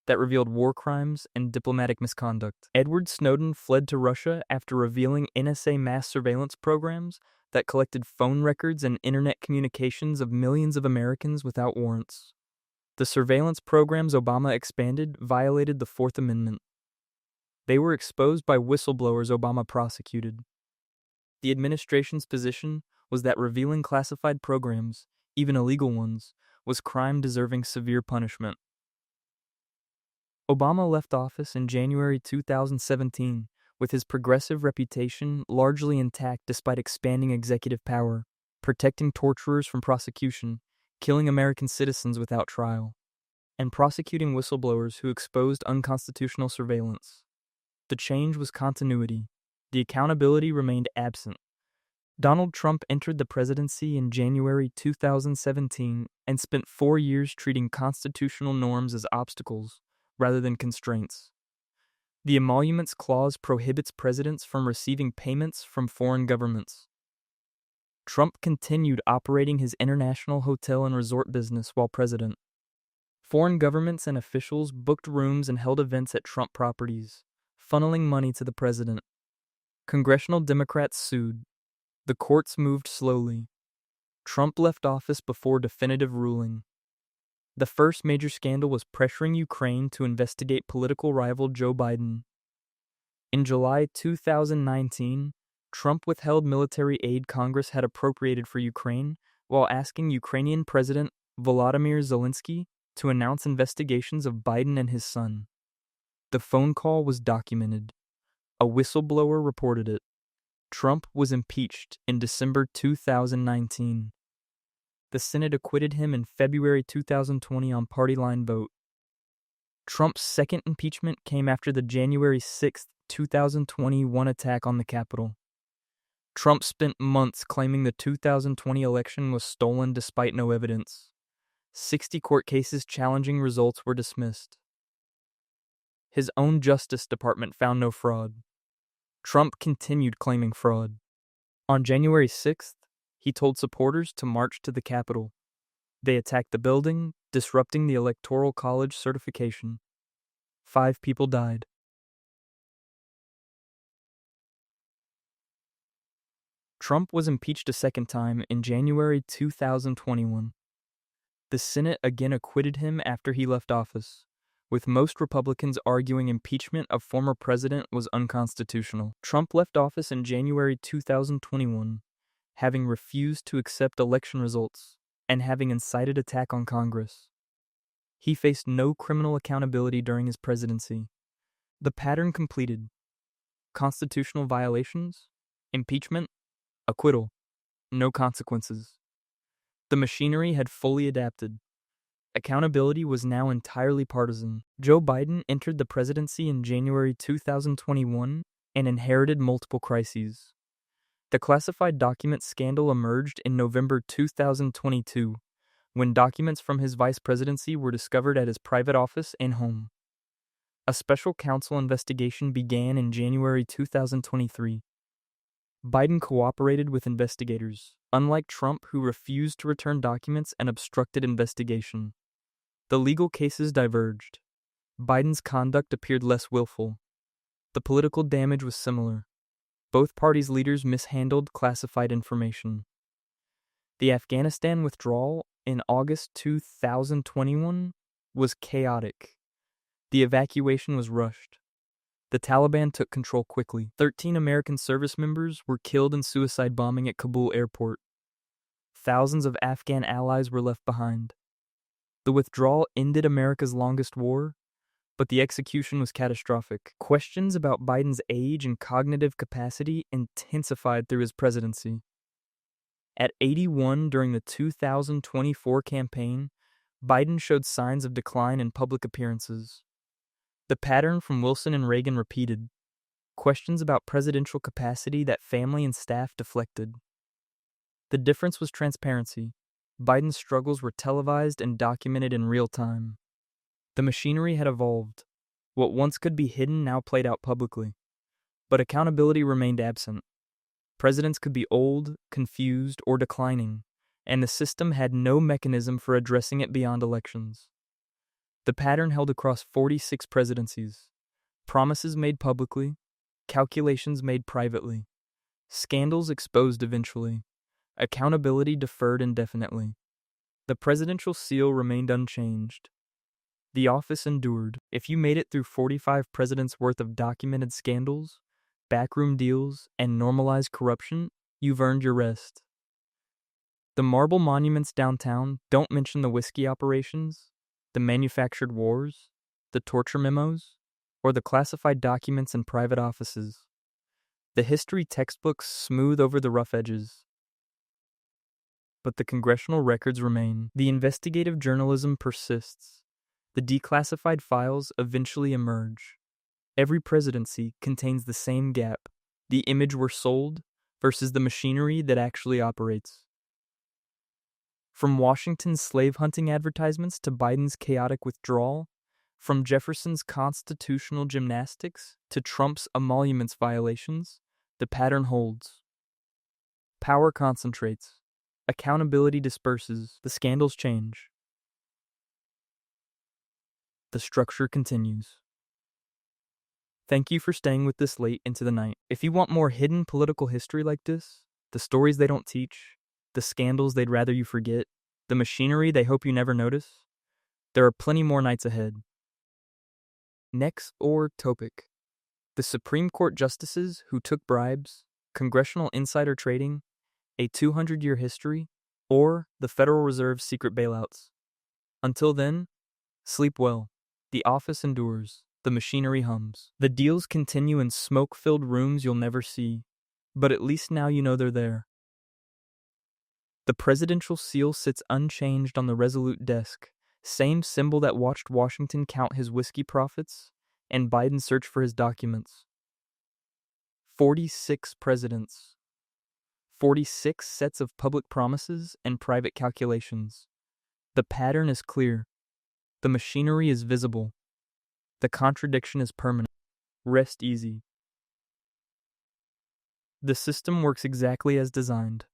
that revealed war crimes and diplomatic misconduct. Edward Snowden fled to Russia after revealing NSA mass surveillance programs that collected phone records and internet communications of millions of Americans without warrants. The surveillance programs Obama expanded violated the Fourth Amendment. They were exposed by whistleblowers Obama prosecuted. The administration's position was that revealing classified programs, even illegal ones, was crime deserving severe punishment. Obama left office in January 2017 with his progressive reputation largely intact despite expanding executive power, protecting torturers from prosecution, killing American citizens without trial, and prosecuting whistleblowers who exposed unconstitutional surveillance. The change was continuity. The accountability remained absent. Donald Trump entered the presidency in January 2017 and spent 4 years treating constitutional norms as obstacles rather than constraints. The Emoluments Clause prohibits presidents from receiving payments from foreign governments. Trump continued operating his international hotel and resort business while president. Foreign governments and officials booked rooms and held events at Trump properties, funneling money to the president. Congressional Democrats sued. The courts moved slowly. Trump left office before definitive ruling. The first major scandal was pressuring Ukraine to investigate political rival Joe Biden. In July 2019, Trump withheld military aid Congress had appropriated for Ukraine while asking Ukrainian President Volodymyr Zelensky to announce investigations of Biden and his son. The phone call was documented. A whistleblower reported it. Trump was impeached in December 2019. The Senate acquitted him in February 2020 on party line vote. Trump's second impeachment came after the January 6, 2021 attack on the Capitol. Trump spent months claiming the 2020 election was stolen despite no evidence. 60 court cases challenging results were dismissed. His own Justice Department found no fraud. Trump continued claiming fraud. On January 6th, he told supporters to march to the Capitol. They attacked the building, disrupting the Electoral College certification. 5 people died. Trump was impeached a second time in January 2021. The Senate again acquitted him after he left office, with most Republicans arguing impeachment of former president was unconstitutional. Trump left office in January 2021, having refused to accept election results and having incited attack on Congress. He faced no criminal accountability during his presidency. The pattern completed. Constitutional violations, impeachment, acquittal, no consequences. The machinery had fully adapted. Accountability was now entirely partisan. Joe Biden entered the presidency in January 2021 and inherited multiple crises. The classified document scandal emerged in November 2022, when documents from his vice presidency were discovered at his private office and home. A special counsel investigation began in January 2023. Biden cooperated with investigators, unlike Trump, who refused to return documents and obstructed investigation. The legal cases diverged. Biden's conduct appeared less willful. The political damage was similar. Both parties' leaders mishandled classified information. The Afghanistan withdrawal in August 2021 was chaotic. The evacuation was rushed. The Taliban took control quickly. 13 American service members were killed in suicide bombing at Kabul airport. Thousands of Afghan allies were left behind. The withdrawal ended America's longest war, but the execution was catastrophic. Questions about Biden's age and cognitive capacity intensified through his presidency. At 81 during the 2024 campaign, Biden showed signs of decline in public appearances. The pattern from Wilson and Reagan repeated. Questions about presidential capacity that family and staff deflected. The difference was transparency. Biden's struggles were televised and documented in real time. The machinery had evolved. What once could be hidden now played out publicly. But accountability remained absent. Presidents could be old, confused, or declining, and the system had no mechanism for addressing it beyond elections. The pattern held across 46 presidencies. Promises made publicly, calculations made privately, scandals exposed eventually, accountability deferred indefinitely. The presidential seal remained unchanged. The office endured. If you made it through 45 presidents' worth of documented scandals, backroom deals, and normalized corruption, you've earned your rest. The marble monuments downtown don't mention the whiskey operations, the manufactured wars, the torture memos, or the classified documents in private offices. The history textbooks smooth over the rough edges. But the congressional records remain. The investigative journalism persists. The declassified files eventually emerge. Every presidency contains the same gap. The image we're sold versus the machinery that actually operates. From Washington's slave hunting advertisements to Biden's chaotic withdrawal, from Jefferson's constitutional gymnastics to Trump's emoluments violations, the pattern holds. Power concentrates. Accountability disperses. The scandals change. The structure continues. Thank you for staying with us late into the night. If you want more hidden political history like this, the stories they don't teach, the scandals they'd rather you forget, the machinery they hope you never notice, there are plenty more nights ahead. Next or topic. The Supreme Court justices who took bribes, congressional insider trading, a 200-year history, or the Federal Reserve's secret bailouts. Until then, sleep well. The office endures. The machinery hums. The deals continue in smoke-filled rooms you'll never see, but at least now you know they're there. The presidential seal sits unchanged on the resolute desk, same symbol that watched Washington count his whiskey profits and Biden search for his documents. 46 presidents. 46 sets of public promises and private calculations. The pattern is clear. The machinery is visible. The contradiction is permanent. Rest easy. The system works exactly as designed.